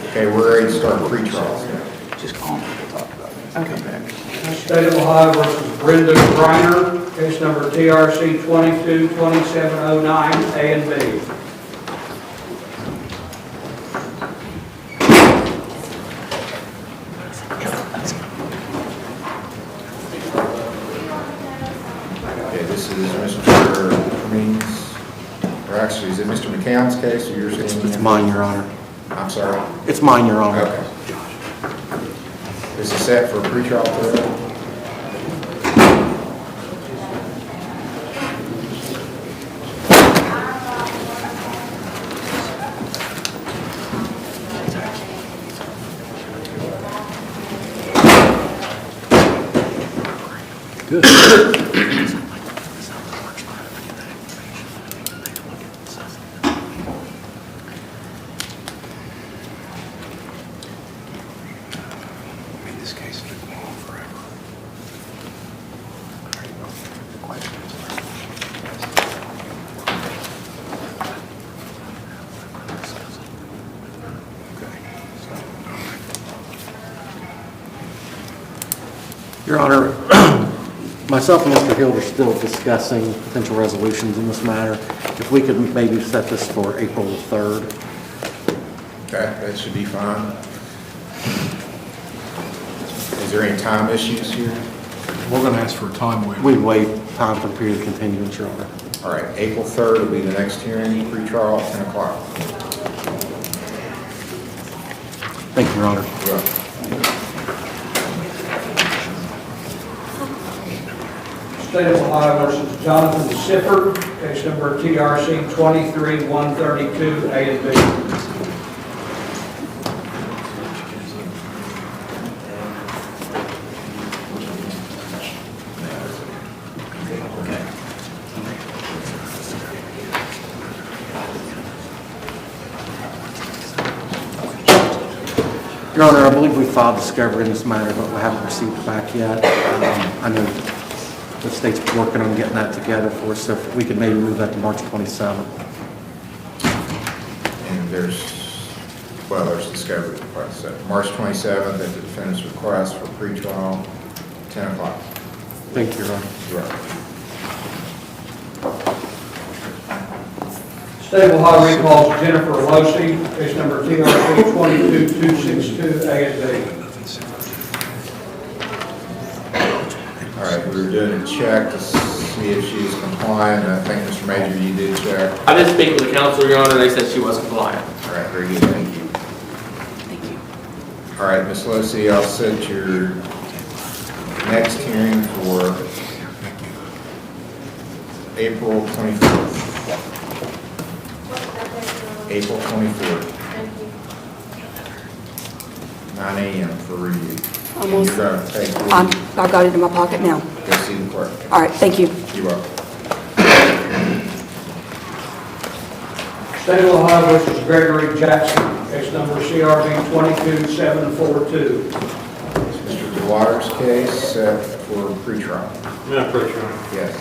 B: Okay, we're ready to start pre-trials now.
G: Just call me, we'll talk about it. Okay.
A: State of Ohio versus Brenda Griner, case number TRC 222709, A and B.
B: Okay, this is Mr. Cummings, right? actually, is it Mr. McCown's case or yours?
R: It's mine, Your Honor.
B: I'm sorry?
R: It's mine, Your Honor.
B: Okay. Is it set for a pretrial today?
R: Your Honor, myself and Mr. Hill are still discussing potential resolutions in this matter. If we could maybe set this for April the 3rd.
B: Okay, that should be fine. Is there any time issues here?
R: We're going to ask for a time waiver. We'd waive time for the period of continuance, Your Honor.
B: All right, April 3rd will be the next hearing, pretrial, 10 o'clock.
R: Thank you, Your Honor.
B: You're welcome.
A: State of Ohio versus Jonathan Sifford, case number TRC 23-132, A and B.
R: Your Honor, I believe we filed discovery in this matter, but we haven't received it back yet. I know the state's working on getting that together for us, so if we could maybe move that to March 27th.
B: And there's discovery request set. March 27th at the defendant's request for pretrial, 10 o'clock.
R: Thank you, Your Honor.
B: You're welcome.
A: State of Ohio recalls Jennifer Losi, case number TRC 22-262, A and B.
B: All right, we were doing a check to see if she was compliant. I think, Mr. Major, you did check.
S: I did speak with the council, Your Honor, they said she was compliant.
B: All right, very good, thank you.
F: Thank you.
B: All right, Ms. Losi, I'll set your next hearing for April 24th. April 24th. 9 a.m. for review.
T: Almost.
B: You're going to take,
T: I've got it in my pocket now.
B: go see the clerk.
T: All right, thank you.
B: You're welcome.
A: State of Ohio versus Gregory Jackson, case number CRB 22742.
B: Mr. DeWater's case set for pretrial.
U: Yeah, pretrial.
B: Yes.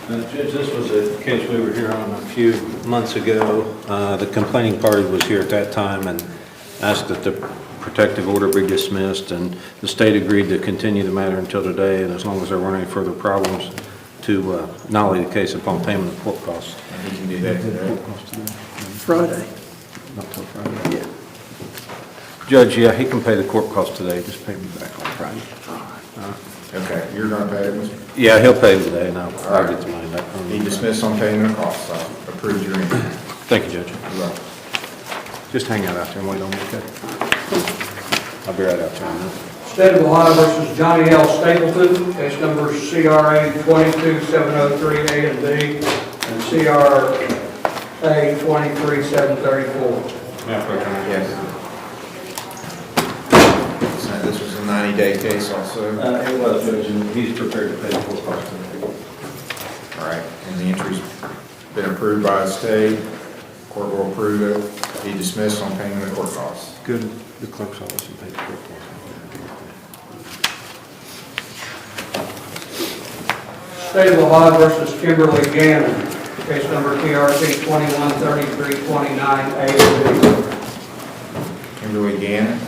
U: Judge, this was a case we were here on a few months ago. The complaining party was here at that time and asked that the protective order be dismissed, and the state agreed to continue the matter until today, and as long as there weren't any further problems, to nolly the case upon payment of court costs.
B: And he can do that today.
U: Friday. Not till Friday. Yeah. Judge, yeah, he can pay the court costs today, just pay me back on Friday.
B: Okay, you're going to pay it, Mr.
U: Yeah, he'll pay today, and I'll
B: right.
U: get the money back.
B: He dismissed on payment of costs. I'll approve your entry.
U: Thank you, Judge.
B: You're welcome.
U: Just hang out there and wait on me, okay? I'll be right out there in a minute.
A: State of Ohio versus Johnny L. Stapleton, case number CRA 22703, A and B, and CRA 23734.
B: Yes. So this was a 90-day case also?
G: It was, Judge, and he's prepared to pay the court costs.
B: All right, and the entry's been approved by the state. Court will approve it. Be dismissed on payment of court costs.
U: Good. The clerk's office will pay the court costs.
A: State of Ohio versus Kimberly Gannon, case number TRC 213329, A and B.
B: Kimberly Gannon?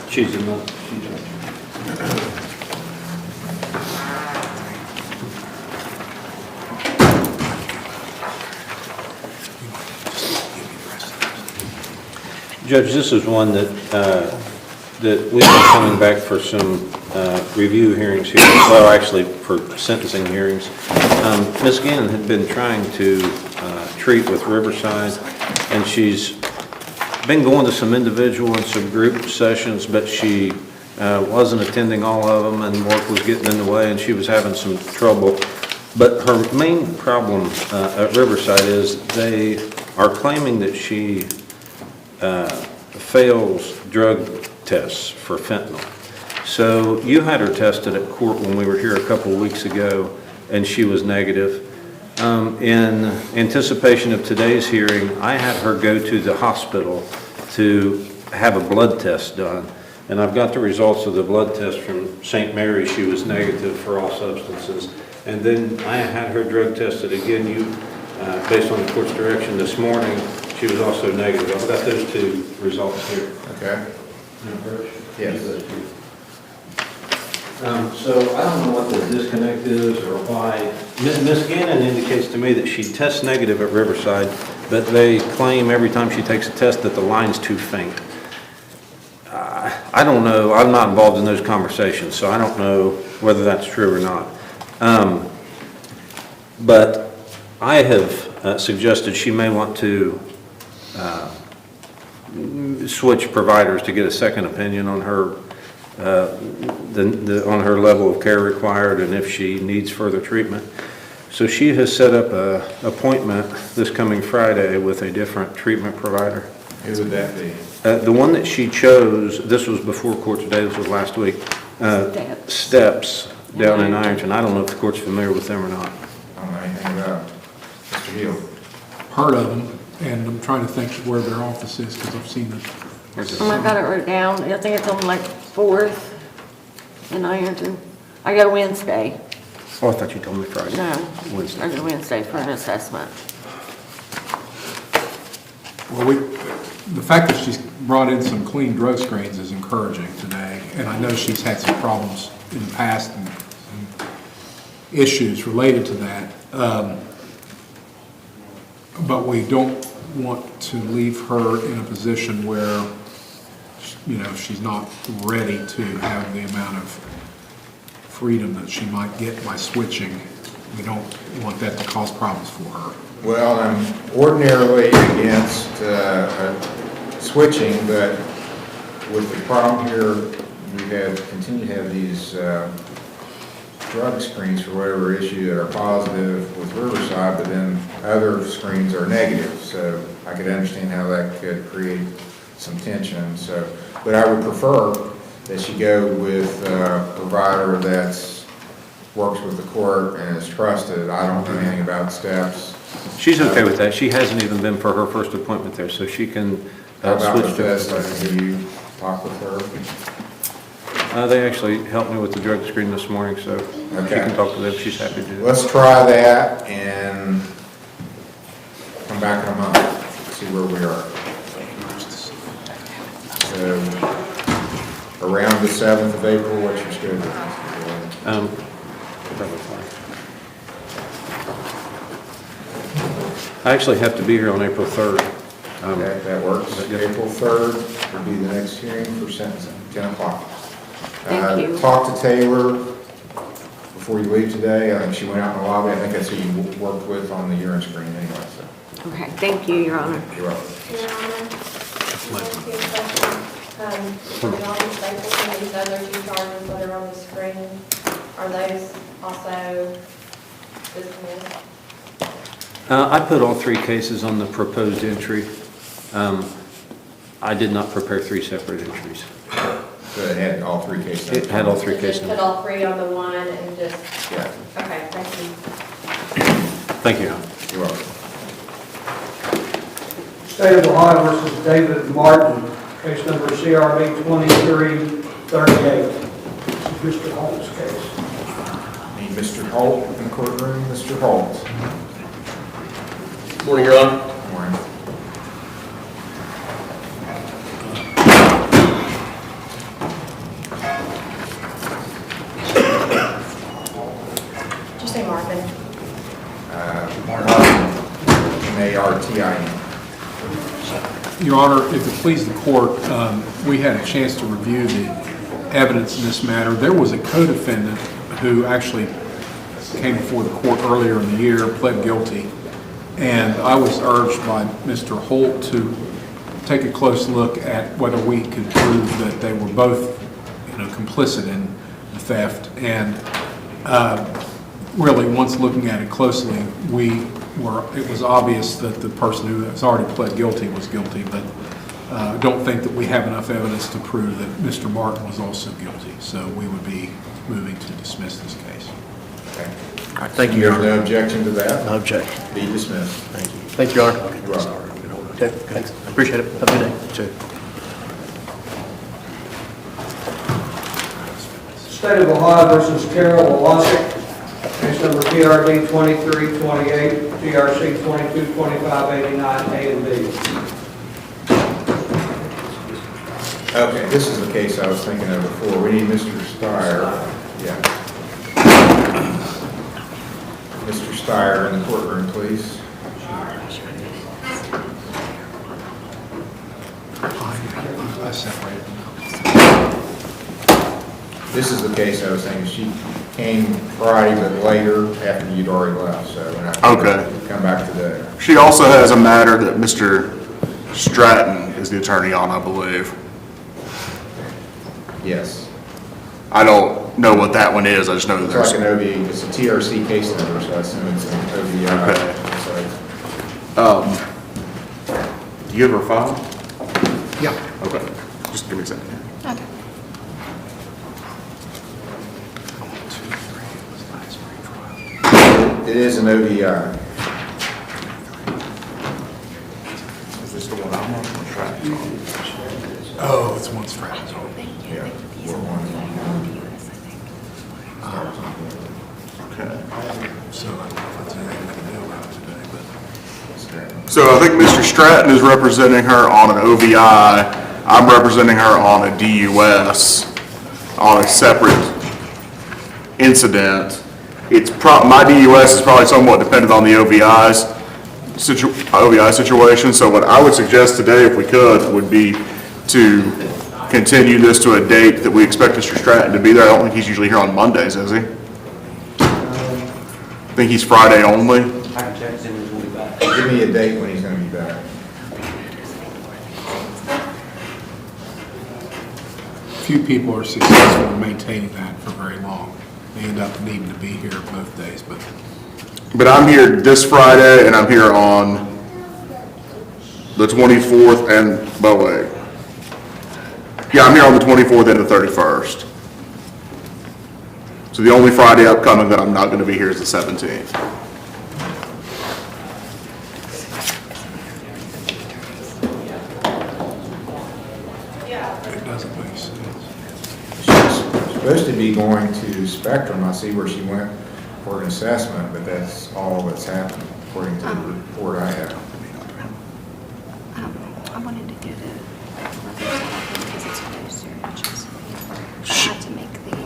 U: She's in the, Judge, this is one that we've been coming back for some review hearings here, well, actually for sentencing hearings. Ms. Gannon had been trying to treat with Riverside, and she's been going to some individual and some group sessions, but she wasn't attending all of them, and work was getting in the way, and she was having some trouble. But her main problem at Riverside is they are claiming that she fails drug tests for fentanyl. So you had her tested at court when we were here a couple of weeks ago, and she was negative. In anticipation of today's hearing, I had her go to the hospital to have a blood test done. And I've got the results of the blood test from St. Mary's. She was negative for all substances. And then I had her drug tested again. Based on the court's direction this morning, she was also negative. I've got those two results here.
B: Okay. Yes.
U: So I don't know what the disconnect is or why. Ms. Gannon indicates to me that she tests negative at Riverside, but they claim every time she takes a test that the line's too faint. I don't know. I'm not involved in those conversations, so I don't know whether that's true or not. But I have suggested she may want to switch providers to get a second opinion on her on her level of care required and if she needs further treatment. So she has set up an appointment this coming Friday with a different treatment provider.
B: Who would that be?
U: The one that she chose, this was before court today, this was last week, Steps down in Ironton. I don't know if the court's familiar with them or not.
B: I don't know anything about it. Mr. Hill.
D: Heard of them, and I'm trying to think where their office is because I've seen it.
P: Oh, I got it wrote down. I think it's on like 4th in Ironton. I go Wednesday.
U: Oh, I thought you told me Friday.
P: No,
U: Wednesday.
P: I go Wednesday for an assessment.
D: Well, the fact that she's brought in some clean drug screens is encouraging today, and I know she's had some problems in the past and issues related to that. But we don't want to leave her in a position where, you know, she's not ready to have the amount of freedom that she might get by switching. We don't want that to cause problems for her.
B: Well, I'm ordinarily against switching, but with the problem here, we continue to have these drug screens for whatever issue that are positive with Riverside, but then other screens are negative. So I could understand how that could create some tension. So, but I would prefer that she go with a provider that's works with the court and is trusted. I don't know anything about Steps.
U: She's okay with that. She hasn't even been for her first appointment there, so she can
B: How about
U: switch to.
B: Bethesda? Have you talked with her?
U: They actually helped me with the drug screen this morning, so she can talk to them. She's happy to do that.
B: Let's try that and come back in a month, see where we are. So, around the 7th of April, what's your schedule?
U: Probably fine. I actually have to be here on April 3rd.
B: Okay, that works. April 3rd will be the next hearing for sentencing, 10 o'clock.
P: Thank you.
B: Talk to Taylor before you leave today. I think she went out in the lobby. I think that's who you worked with on the urine screen anyway, so.
P: Okay, thank you, Your Honor.
B: You're welcome.
J: Your Honor, for all the staples and these other two charges that are on the screen, are those also dismissed?
U: I put all 3 cases on the proposed entry. I did not prepare 3 separate entries.
B: So it had all 3 cases?
U: It had all 3
J: So
U: cases.
J: just put all 3 on the one and just,
B: Yeah.
J: okay, thank you.
U: Thank you.
B: You're welcome.
A: State of Ohio versus David Martin, case number CRB 2338. This is Mr. Holt's case.
B: Need Mr. Holt in the courtroom. Mr. Holt.
S: Morning, Your Honor.
B: Morning.
J: Did you say Marvin?
B: Martin, M-A-R-T-I-N.
D: Your Honor, if it pleases the court, we had a chance to review the evidence in this matter. There was a co-defendant who actually came before the court earlier in the year, pled guilty, and I was urged by Mr. Holt to take a close look at whether we could prove that they were both, complicit in the theft. And really, once looking at it closely, it was obvious that the person who has already pled guilty was guilty, but I don't think that we have enough evidence to prove that Mr. Martin was also guilty. So we would be moving to dismiss this case.
B: Okay.
S: All right, thank you, Your
B: There's
S: Honor.
B: no objection to that?
S: No objection.
B: Be dismissed.
S: Thank you. Thank you, Your Honor.
B: You're welcome.
S: Okay, thanks. Appreciate it. Have a good day.
B: Too.
A: State of Ohio versus Carol Wolosik, case number TRD 2328, TRC 222589, A and B.
B: Okay, this is the case I was thinking of before. We need Mr. Steyer. Yeah. Mr. Steyer in the courtroom, please.
D: I separated them out.
B: This is the case I was thinking. She came Friday, but later after you'd already left, so.
L: Okay.
B: Come back today.
L: She also has a matter that Mr. Stratton is the attorney on, I believe.
B: Yes.
L: I don't know what that one is, I just know that
B: It's
L: there's.
B: like an OV, it's a TRC case number, so I assume it's an OVI.
L: Okay. Do you have her file?
D: Yeah.
L: Okay, just give me a second here.
H: Okay.
B: It is an OVI.
L: Is this the one I'm on? Or Stratton's on?
D: Oh, it's one Stratton's on.
B: Yeah.
L: Okay.
D: So I don't know if that's anything we can do about it today, but.
L: So I think Mr. Stratton is representing her on an OVI. I'm representing her on a DUS, on a separate incident. My DUS is probably somewhat dependent on the OVI situation. So what I would suggest today, if we could, would be to continue this to a date that we expect Mr. Stratton to be there. I don't think he's usually here on Mondays, is he? I think he's Friday only.
G: I can check and see when he's going to be back.
B: Give me a date when he's going to be back.
D: Few people are successful in maintaining that for very long. They end up needing to be here both days, but.
L: But I'm here this Friday, and I'm here on the 24th and, wait. Yeah, I'm here on the 24th and the 31st. So the only Friday upcoming that I'm not going to be here is the 17th.
D: It doesn't make sense.
B: She's supposed to be going to Spectrum. I see where she went for an assessment, but that's all that's happened according to the report I have.
J: I wanted to get it because it's closer.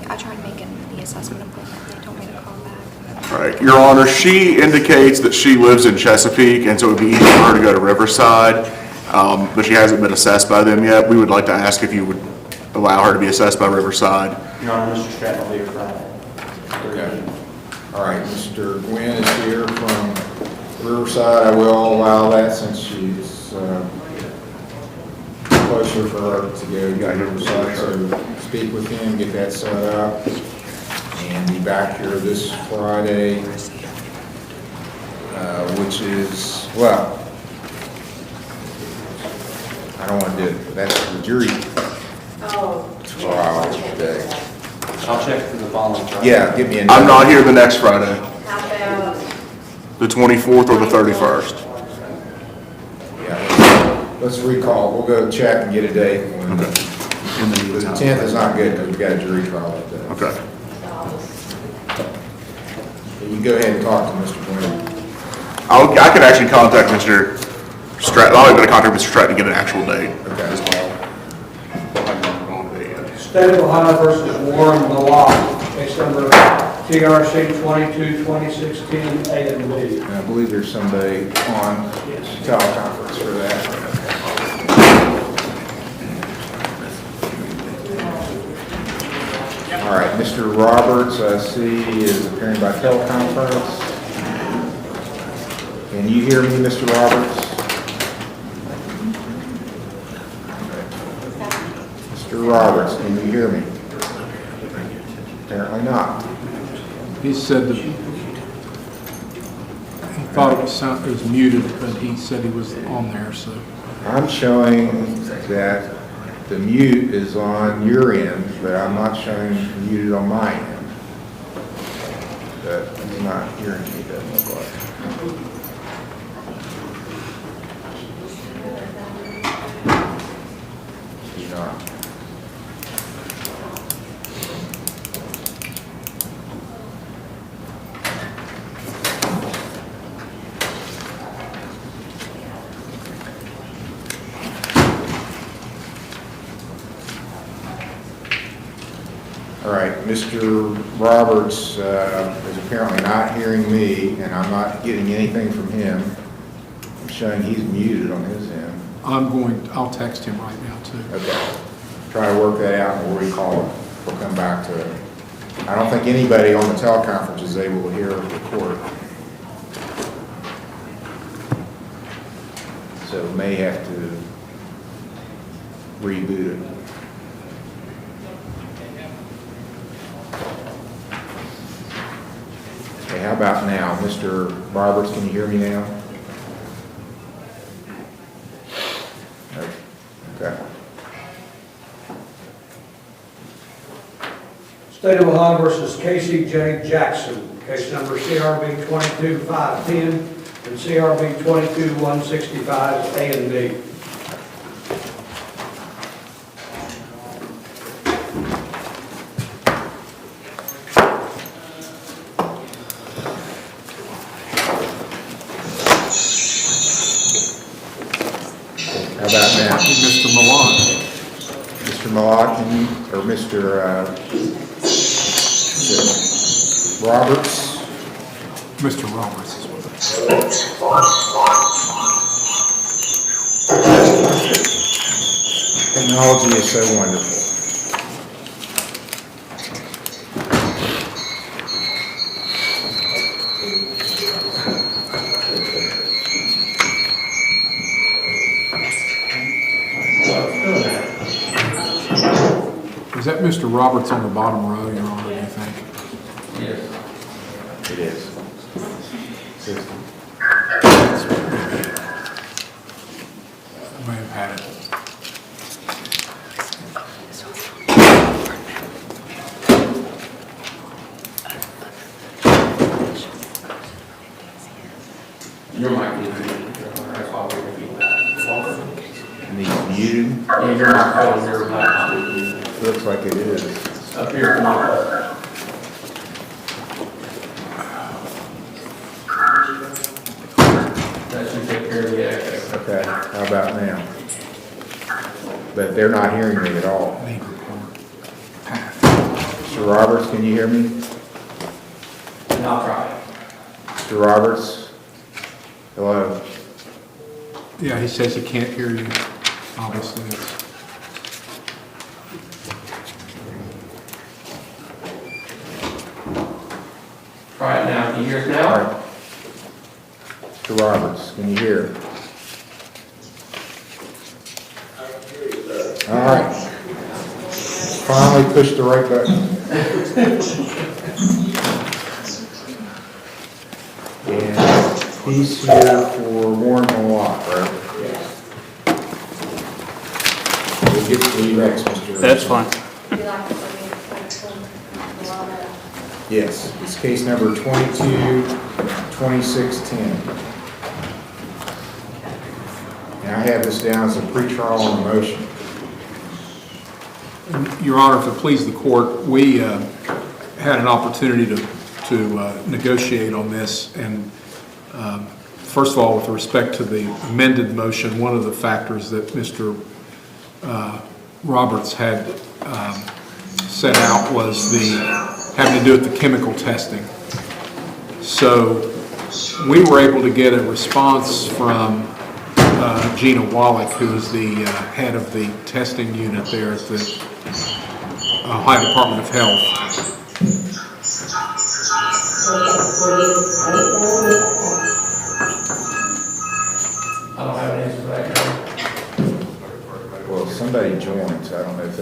J: I tried making the assessment appointment. They told me to call back.
L: Right, Your Honor, she indicates that she lives in Chesapeake, and so it would be easy for her to go to Riverside, but she hasn't been assessed by them yet. We would like to ask if you would allow her to be assessed by Riverside.
G: Your Honor, Mr. Stratton will be here Friday.
B: Okay. All right, Mr. Gwynn is here from Riverside. I will allow that since she's closer for her to go to Riverside. So speak with him, get that set up, and be back here this Friday, which is, well, I don't want to do it. That's the jury trial today.
G: I'll check for the following Friday.
B: Yeah, give me a.
L: I'm not here the next Friday,
J: How about
L: the 24th or the 31st.
B: Yeah, let's recall. We'll go check and get a date. The 10th is not good because we've got a jury trial that day.
L: Okay.
B: You can go ahead and talk to Mr. Gwynn.
L: I can actually contact Mr. Stratton. I'll even contact Mr. Stratton to get an actual date as well.
A: State of Ohio versus Warren Malak, case number TRC 22-2016, A and B.
B: And I believe there's somebody on teleconference for that. All right, Mr. Roberts, I see is appearing by teleconference. Can you hear me, Mr. Roberts? Mr. Roberts, can you hear me? Apparently not.
D: He said that he thought it was muted, but he said he was on there, so.
B: I'm showing that the mute is on your end, but I'm not showing muted on my end. But he's not hearing me, doesn't look like. He's not. All right, Mr. Roberts is apparently not hearing me, and I'm not getting anything from him. I'm showing he's muted on his end.
D: I'll text him right now too.
B: Okay. Try to work that out, and we'll recall it. We'll come back to it. I don't think anybody on the teleconference is able to hear or record. So we may have to reboot it. Okay, how about now? Mr. Roberts, can you hear me now? Okay.
A: State of Ohio versus Casey J. Jackson, case number CRB 22-510 and CRB 22-165, A and B.
B: How about now?
D: Mr. Malott.
B: Mr. Malott, can you, or Mr. Roberts?
D: Mr. Roberts is with us.
B: Technology is so wonderful.
D: Is that Mr. Roberts on the bottom row, Your Honor, do you think?
B: Yes. It is.
D: I may have had it.
S: Your mic is muted, that's why we're repeating that.
B: And he's muted.
S: Yeah, your microphone, your mic is
B: Looks like it is.
S: up here at my That should take care of the echo.
B: Okay, how about now? But they're not hearing me at all. Mr. Roberts, can you hear me?
S: And I'll try.
B: Mr. Roberts? Hello?
D: Yeah, he says he can't hear you, obviously.
S: Try it now. Can you hear us now?
B: All right. Mr. Roberts, can you hear? All right. Finally pushed the right button. And he's here for Warren Malott, right? Yes. We'll get to you next, Mr.
S: That's fine.
B: Yes, it's case number 22-2610. And I have this down as a pretrial on the motion.
D: Your Honor, if it please the court, we had an opportunity to negotiate on this, and first of all, with respect to the amended motion, one of the factors that Mr. Roberts had set out was having to do with the chemical testing. So we were able to get a response from Gina Wallach, who is the head of the testing unit there at the Ohio Department of Health.
A: I don't have an answer for that.
B: Well, somebody joined, so I don't know if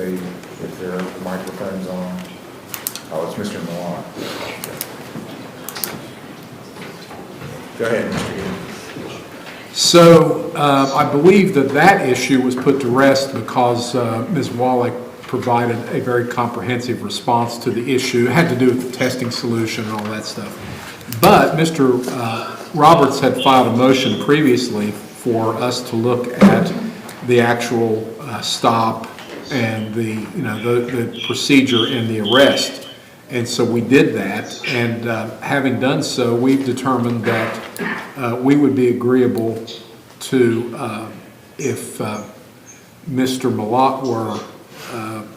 B: their microphone's on. Oh, it's Mr. Milan. Go ahead, Mr. Gill.
D: So I believe that issue was put to rest because Ms. Wallach provided a very comprehensive response to the issue. It had to do with the testing solution and all that stuff. But Mr. Roberts had filed a motion previously for us to look at the actual stop and the procedure in the arrest. And so we did that, and having done so, we've determined that we would be agreeable to, if Mr. Malott were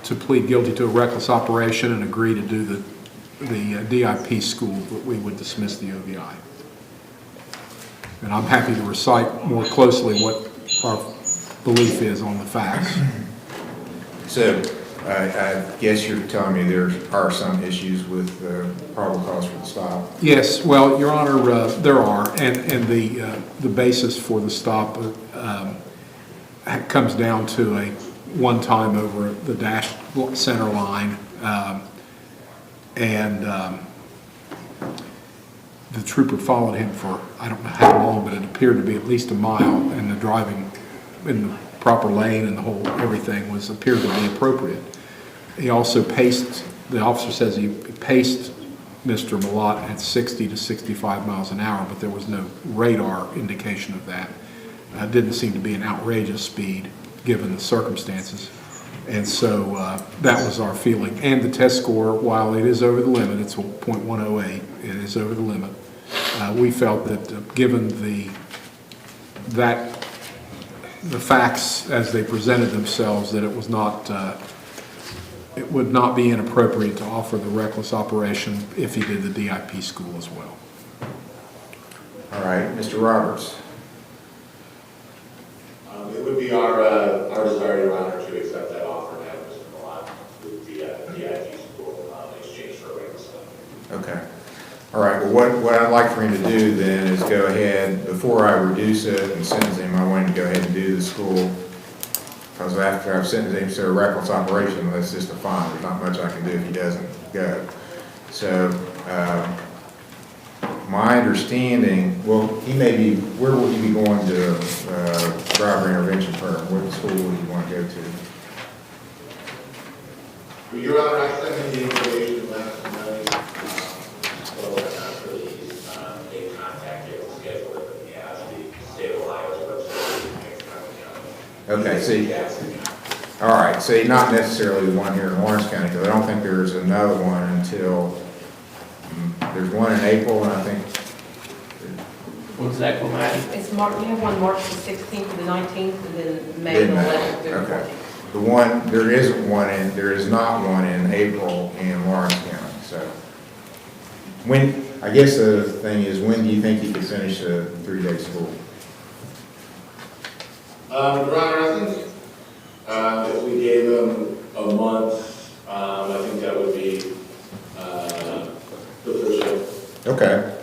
D: to plead guilty to a reckless operation and agree to do the DIP school, that we would dismiss the OVI. And I'm happy to recite more closely what our belief is on the facts.
B: So I guess you're telling me there are some issues with probable cause for the stop?
D: Yes, well, Your Honor, there are, and the basis for the stop comes down to a one time over the dash center line, and the trooper followed him for, I don't know how long, but it appeared to be at least a mile, and the driving in the proper lane and the whole everything appeared to be appropriate. He also paced, the officer says he paced Mr. Malott at 60 to 65 miles an hour, but there was no radar indication of that. It didn't seem to be an outrageous speed given the circumstances. And so that was our feeling. And the test score, while it is over the limit, it's 0.108, it is over the limit. We felt that given the facts as they presented themselves, that it was not, it would not be inappropriate to offer the reckless operation if he did the DIP school as well.
B: All right, Mr. Roberts.
I: It would be our desire, Your Honor, to accept that offer and have Mr. Malott do the DIP school in exchange for a reckless stop.
B: Okay. All right, well, what I'd like for him to do then is go ahead, before I reduce it and sentence him, I want him to go ahead and do the school, because after I've sentenced him to a reckless operation, that's just a fine. There's not much I can do if he doesn't go. So, my understanding, well, he may be, where will he be going to driver intervention firm? What school would he want to go to?
I: Your Honor, I sent him the information last night. So I'm not sure he's made contact yet with schedule it, but he has the state of Ohio's website.
B: Okay, see, all right, see, not necessarily the one here in Lawrence County, because I don't think there's another one until, there's one in April, and I think.
A: What's that one, Matt?
J: It's March, we have one March the 16th to the 19th, and then May the 11th through the 14th.
B: The one, there is not one in April in Lawrence County, so. When, I guess the thing is, when do you think you could finish a 3-day school?
I: Your Honor, I think if we gave him a month, I think that would be sufficient.
B: Okay.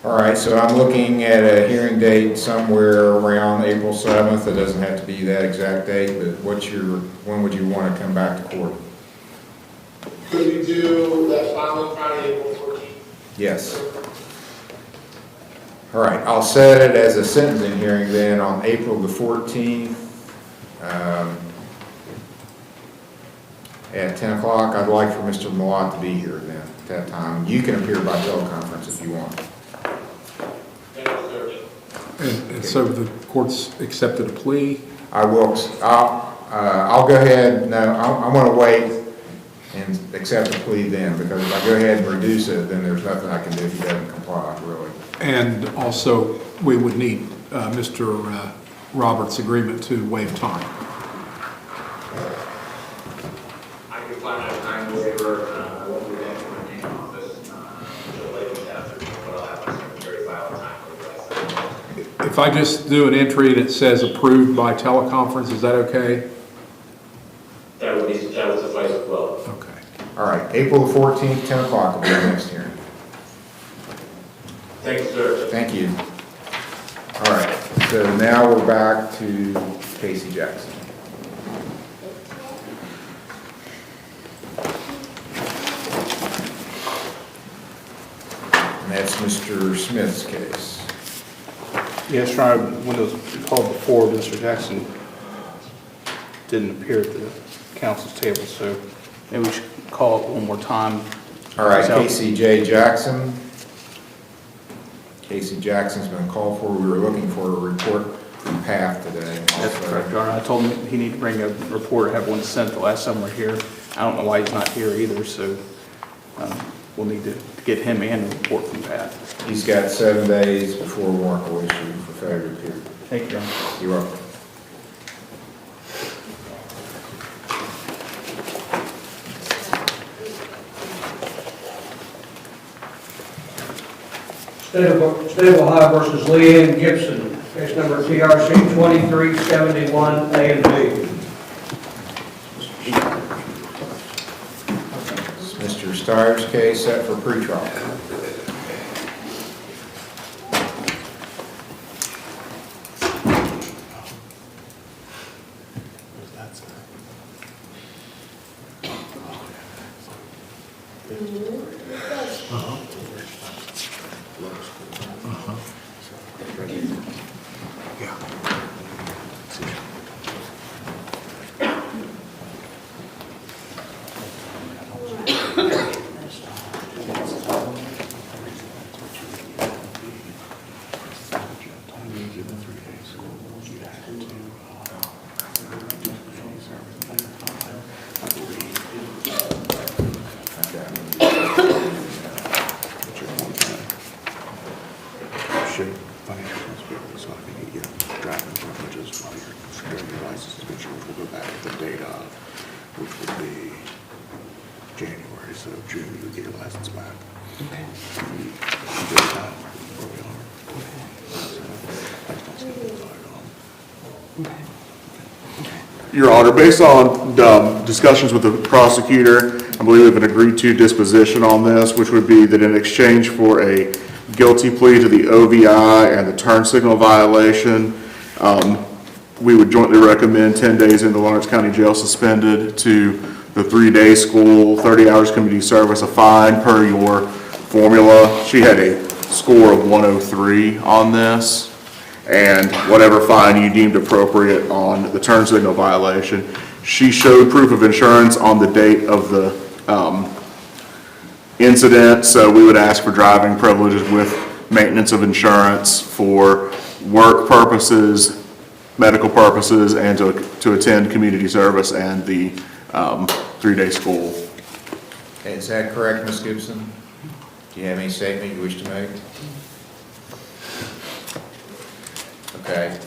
B: All right, so I'm looking at a hearing date somewhere around April 7th. It doesn't have to be that exact date, but when would you want to come back to court?
I: Could we do that following Friday, April 14th?
B: Yes. All right, I'll set it as a sentencing hearing then on April the 14th at 10 o'clock. I'd like for Mr. Malott to be here then at that time. You can appear by teleconference if you want.
D: And so the court's accepted a plea?
B: I will, I'll go ahead, no, I'm going to wait and accept the plea then, because if I go ahead and reduce it, then there's nothing I can do if he doesn't comply, really.
D: And also, we would need Mr. Roberts' agreement to waive time.
I: I could find out time waiver, I won't do that in my main office until late this afternoon, but I'll have my secretary file a time waiver.
D: If I just do an entry that says approved by teleconference, is that okay?
I: That would suffice as well.
B: All right, April the 14th, 10 o'clock will be the next hearing.
I: Thank you, sir.
B: Thank you. All right, so now we're back to Casey Jackson. And that's Mr. Smith's case.
E: Yes, Your Honor, when it was called before, Mr. Jackson didn't appear at the council's table, so maybe we should call it one more time.
B: All right, Casey J. Jackson. Casey Jackson's been called for. We were looking for a report from PATH today.
E: That's correct, Your Honor. I told him he needed to bring a report, have one sent the last time we were here. I don't know why he's not here either, so we'll need to get him and a report from PATH.
B: He's got 7 days before warrant will issue for failure to appear.
E: Thank you, Your Honor.
B: You're welcome.
A: State of Ohio versus Leanne Gibson, case number TRC 2371 A and B.
B: Mr. Steyer's case set for pretrial.
L: Your Honor, based on discussions with the prosecutor, I believe we have an agreed to disposition on this, which would be that in exchange for a guilty plea to the OVI and the turn signal violation, we would jointly recommend 10 days in the Lawrence County Jail suspended to the 3-day school, 30 hours community service, a fine per your formula. She had a score of 103 on this, and whatever fine you deemed appropriate on the turn signal violation. She showed proof of insurance on the date of the incident, so we would ask for driving privileges with maintenance of insurance for work purposes, medical purposes, and to attend community service and the 3-day school.
B: Okay, is that correct, Ms. Gibson? Do you have any statement you wish to make? Okay.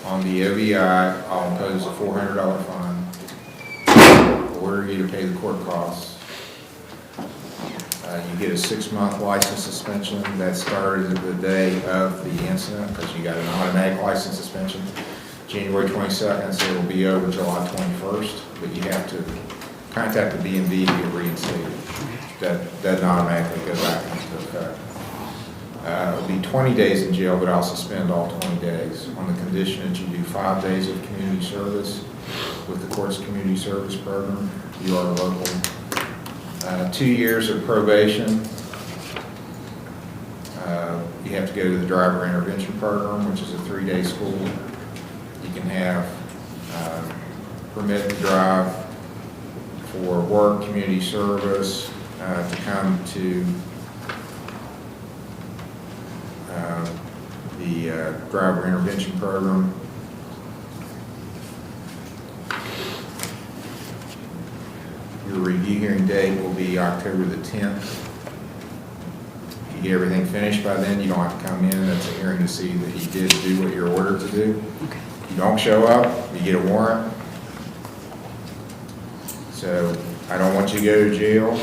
B: On the OVI, I'll impose a $400 fine. Order you to pay the court costs. You get a 6-month license suspension that started the day of the incident because you got an automatic license suspension January 22nd, so it'll be over July 21st, but you have to contact the B&B to get reinstated. That doesn't automatically go back into effect. It'll be 20 days in jail, but I'll suspend all 20 days on the condition that you do 5 days of community service with the court's community service program. You are local. 2 years of probation. You have to go to the driver intervention program, which is a 3-day school. You can have permit to drive for work, community service, to come to the driver intervention program. Your review hearing date will be October the 10th. If you get everything finished by then, you don't have to come in. That's a hearing to see that you did do what you're ordered to do.
T: Okay.
B: If you don't show up, you get a warrant. So I don't want you to go to jail.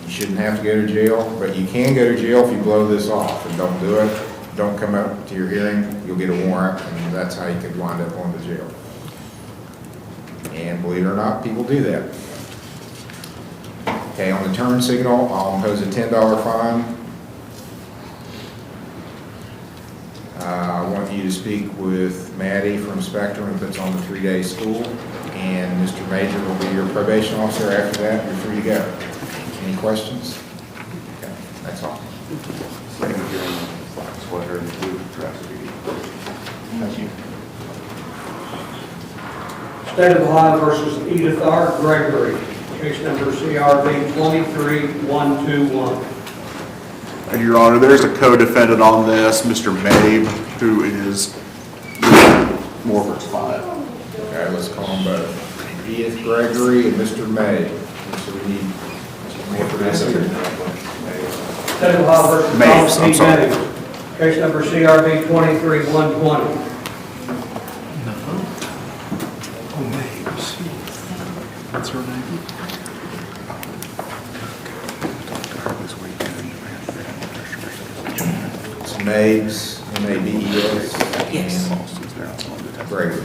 B: You shouldn't have to go to jail, but you can go to jail if you blow this off and don't do it. Don't come up to your hearing, you'll get a warrant, and that's how you could wind up going to jail. And believe it or not, people do that. Okay, on the turn signal, I'll impose a $10 fine. I want you to speak with Maddie from Spectrum, who puts on the 3-day school, and Mr. Major will be your probation officer. After that, you're free to go. Any questions? Okay, that's all.
L: Thank you.
A: State of Ohio versus Edith R. Gregory, case number CRV 23121.
L: And Your Honor, there's a co-defendant on this, Mr. Mabe, who is Morford's client.
B: Okay, let's call them both. Edith Gregory and Mr. May. So we need more for this.
A: State of Ohio versus
L: Mapes, I'm
A: Thomas P.
L: sorry.
A: Mapes, case number CRV 23120.
D: What's her name?
B: It's Mabes, M-A-B-E-S.
T: Yes.
B: And Gregory.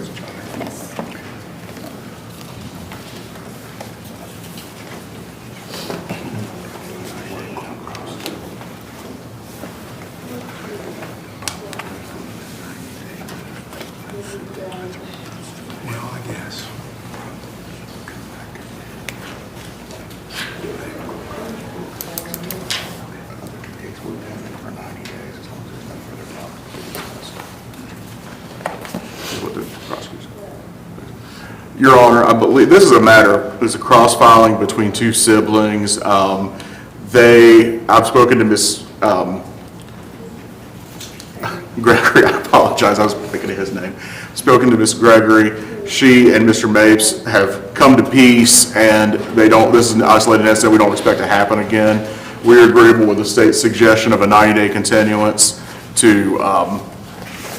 D: Well, I guess.
L: Your Honor, I believe, this is a matter, there's a cross-filing between two siblings. I've spoken to Ms. Gregory, I apologize, I was thinking of his name. Spoken to Ms. Gregory. She and Mr. Mapes have come to peace, and this is an isolated incident we don't expect to happen again. We're agreeable with the state's suggestion of a 90-day continuance to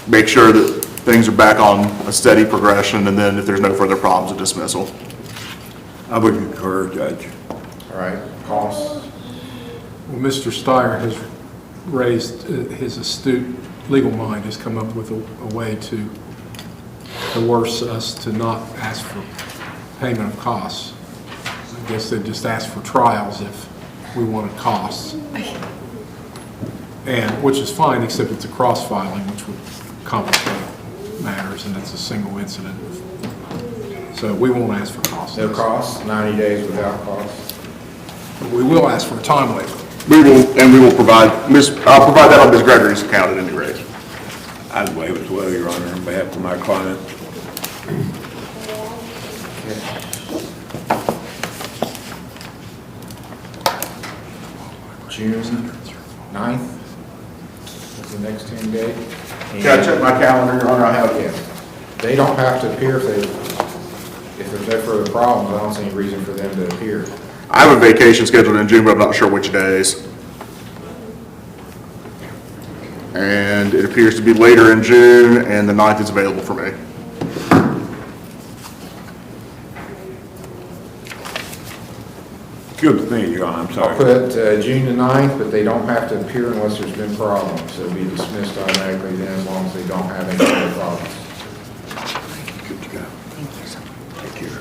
L: make sure that things are back on a steady progression, and then if there's no further problems, a dismissal.
Q: I would concur, Judge.
B: All right, costs.
D: Well, Mr. Steyer has raised, his astute legal mind has come up with a way to coerce us to not ask for payment of costs. I guess they just ask for trials if we wanted costs. And, which is fine, except it's a cross-filing, which would complicate matters, and it's a single incident. So we won't ask for costs.
B: No costs, 90 days without costs.
D: We will ask for a time waiver.
L: We will provide, I'll provide that on Ms. Gregory's account at any rate.
Q: I'd waive as well, Your Honor, on behalf of my client.
B: June 9th is the next 10 date.
L: Can I check my calendar, Your Honor? I have it.
B: Yeah. They don't have to appear if there's no further problems. I don't see any reason for them to appear.
L: I have a vacation scheduled in June, but I'm not sure which days. And it appears to be later in June, and the 9th is available for me.
Q: Good thing, Your Honor, I'm sorry.
B: I'll put June the 9th, but they don't have to appear unless there's been problems. So it'll be dismissed automatically then as long as they don't have any other problems.
Q: Good to go. Take care.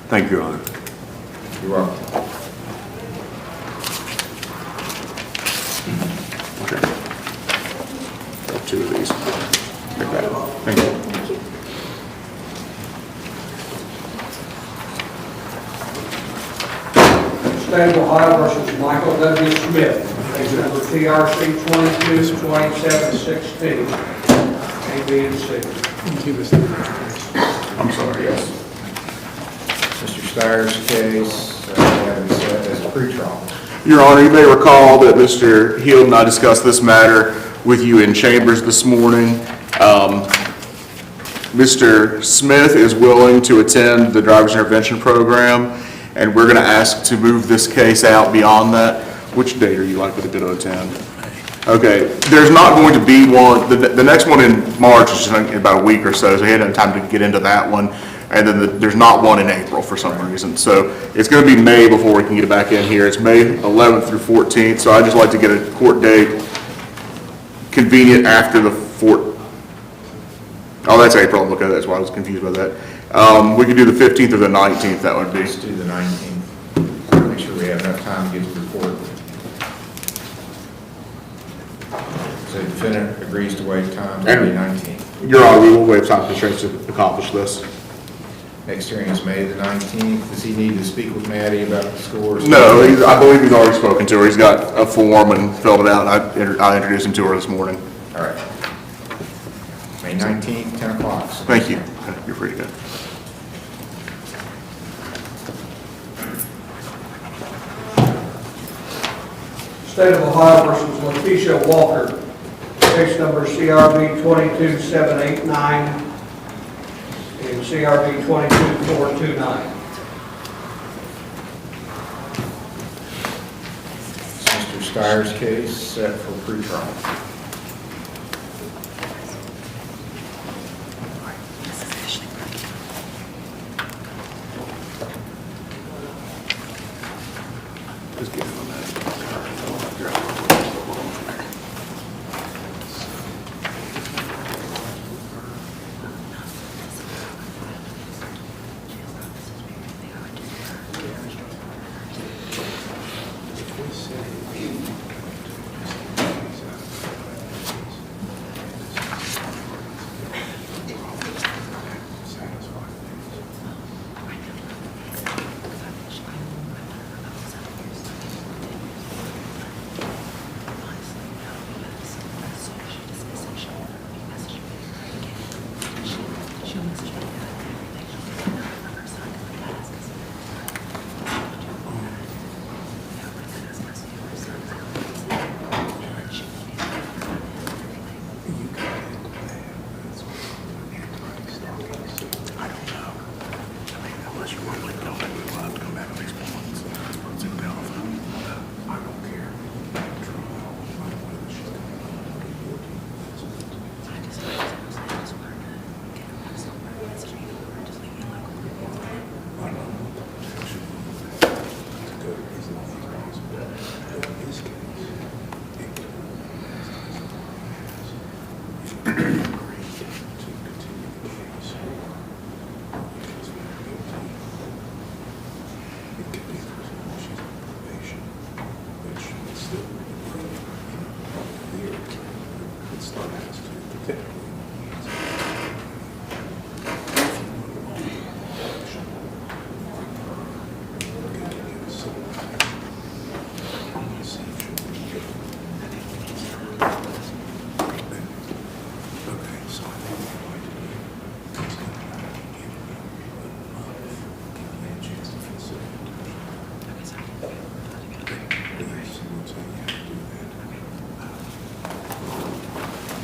Q: Thank you, Your Honor.
B: You're welcome.
L: Okay. Two of these. Take that. Thank you.
A: State of Ohio versus Michael W. Smith, case number TRC 222716, A, B, and C.
D: Give us the
L: I'm sorry, yes.
B: Mr. Steyer's case, we have it set as a pretrial.
L: Your Honor, you may recall that Mr. Hill and I discussed this matter with you in chambers this morning. Mr. Smith is willing to attend the driver's intervention program, and we're going to ask to move this case out beyond that. Which date are you likely to go to attend? Okay, there's not going to be one, the next one in March is just in about a week or so he hadn't had time to get into that one. And then there's not one in April for some reason. So it's going to be May before we can get it back in here. It's May 11th through 14th. So I'd just like to get a court date convenient after the Oh, that's April, okay, that's why I was confused by that. We could do the 15th or the 19th, that would be.
B: Let's do the 19th. Make sure we have enough time to get the report. So the defendant agrees to waive time to the 19th.
L: Your Honor, we will waive time constraints to accomplish this.
B: Next hearing is May the 19th. Does he need to speak with Maddie about the scores?
L: No, I believe he's already spoken to her. He's got a form and filled it out. I introduced him to her this morning.
B: All right. May 19th, 10 o'clock.
L: Thank you. You're free to go.
A: State of Ohio versus Letitia Walker, case number CRB 22789 and CRB 22429.
B: Mr. Steyer's case set for pretrial.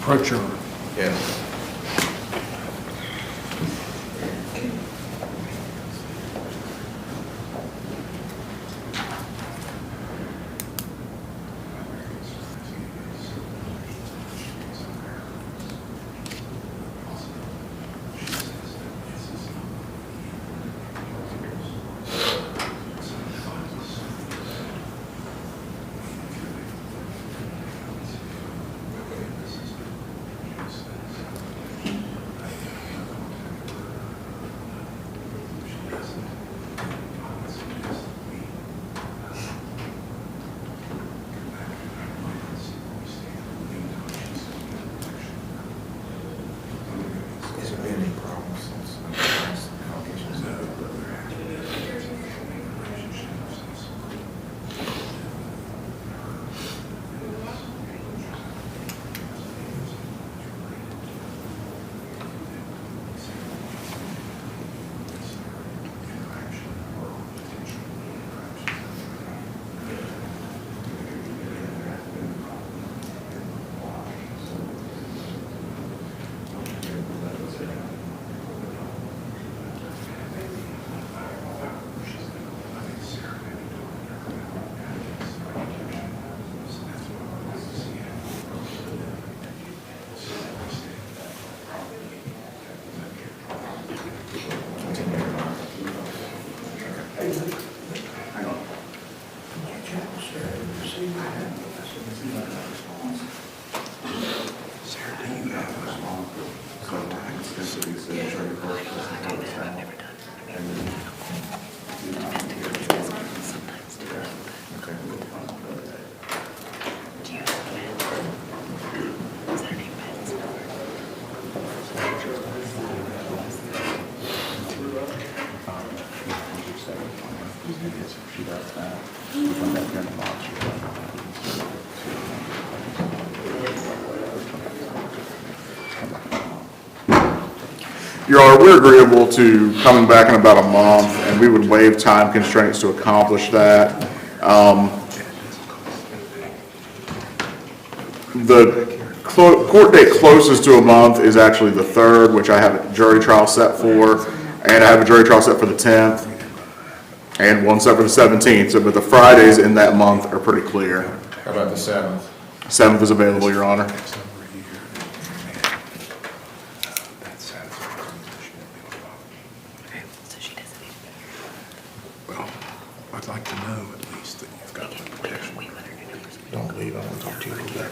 D: Approach, Your Honor.
B: Yes.
L: Your Honor, we're agreeable to coming back in about a month, and we would waive time constraints to accomplish that. The court date closest to a month is actually the 3rd, which I have a jury trial set for, and I have a jury trial set for the 10th, and one set for the 17th, so, but the Fridays in that month are pretty clear.
B: How about the 7th?
L: 7th is available, Your Honor.
D: Well, I'd like to know at least that you've got the protection.
L: Don't leave, I want to talk to you a little bit.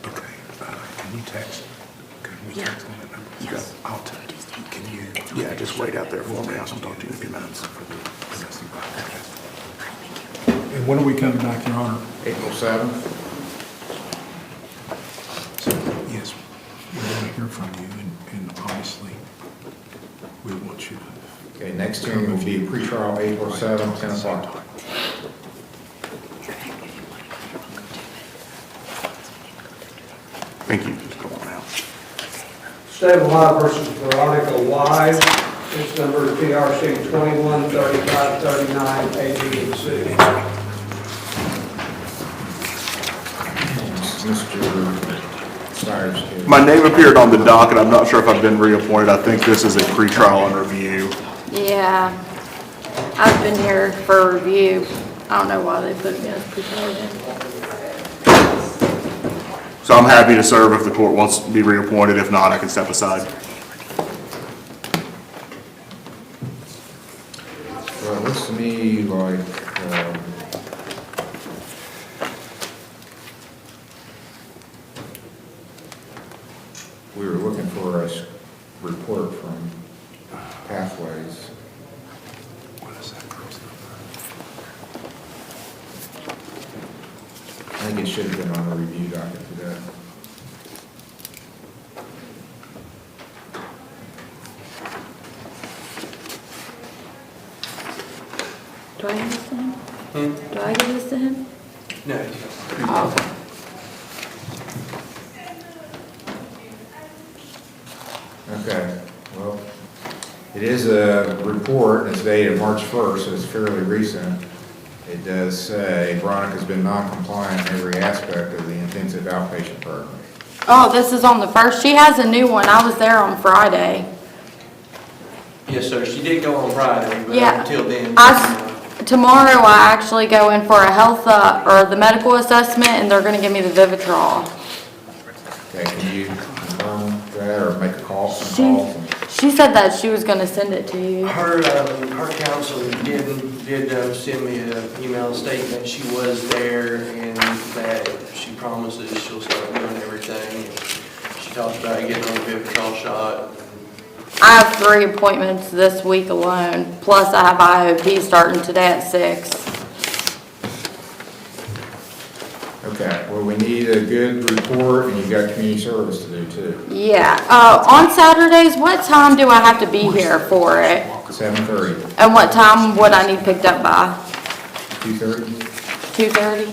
D: Okay, can you text? Can we text on that number? Yes. I'll text. Can you?
L: Yeah, just wait out there for me, I'll talk to you in a few minutes.
D: And when are we coming back, Your Honor?
B: April 7th?
D: So, yes, we want to hear from you, and obviously, we want you to.
B: Okay, next hearing will be pretrial April 7th, 10 o'clock.
L: Thank you. Come on now.
A: State of Ohio versus Veronica Wise, it's number TRC 213539, A, B, and C.
B: Mr. Stires.
L: My name appeared on the docket, I'm not sure if I've been reappointed, I think this is a pretrial and review.
P: Yeah, I've been here for review. I don't know why they put me as president.
L: So I'm happy to serve if the court wants to be reappointed, if not, I can step aside.
B: Well, it looks to me like, we were looking for a report from Pathways.
D: What is that girl's number?
B: I think it should have been on a review docket today.
P: Do I give this to him? Do I give this to him?
S: No.
P: Oh, okay.
B: Okay, well, it is a report, and it's dated March 1st, so it's fairly recent. It does say Veronica's been non-compliant in every aspect of the intensive outpatient program.
P: Oh, this is on the first. She has a new one. I was there on Friday.
S: Yes, sir, she did go on Friday, but
P: Yeah.
S: until then.
P: Tomorrow I actually go in for a health, or the medical assessment, and they're gonna give me the Vivitrol.
B: Okay, can you confirm that, or make a call, some calls?
P: She said that she was gonna send it to you.
S: Her counselor did send me an email stating that she was there and that she promises she'll start doing everything. She talked about getting on the Vivitrol shot.
P: I have 3 appointments this week alone, plus I have IOP starting today at 6.
B: Okay, well, we need a good report, and you've got community service to do too.
P: Yeah, on Saturdays, what time do I have to be here for it?
B: 7:30,
P: And what time would I need picked up by?
B: 2:30?
P: 2:30?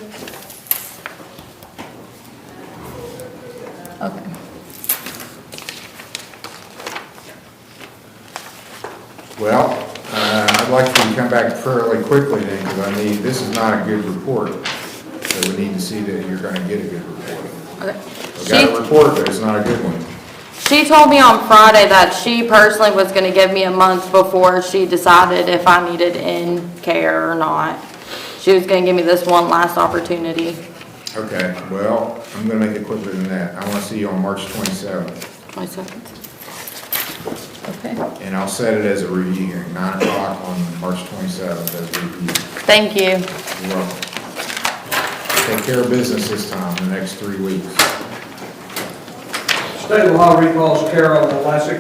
P: Okay.
B: Well, I'd like for you to come back fairly quickly then, because this is not a good report. So we need to see that you're going to get a good report.
P: Okay.
B: We got a report, but it's not a good one.
P: She told me on Friday that she personally was gonna give me a month before she decided if I needed in care or not. She was gonna give me this one last opportunity.
B: Okay, well, I'm going to make it quicker than that. I want to see you on March 27th.
P: 22nd. Okay.
B: And I'll set it as a review hearing, 9 o'clock on March 27th as a review.
P: Thank you.
B: You're welcome. Take care of business this time, the next 3 weeks.
A: State of Ohio recalls Carol Lessick,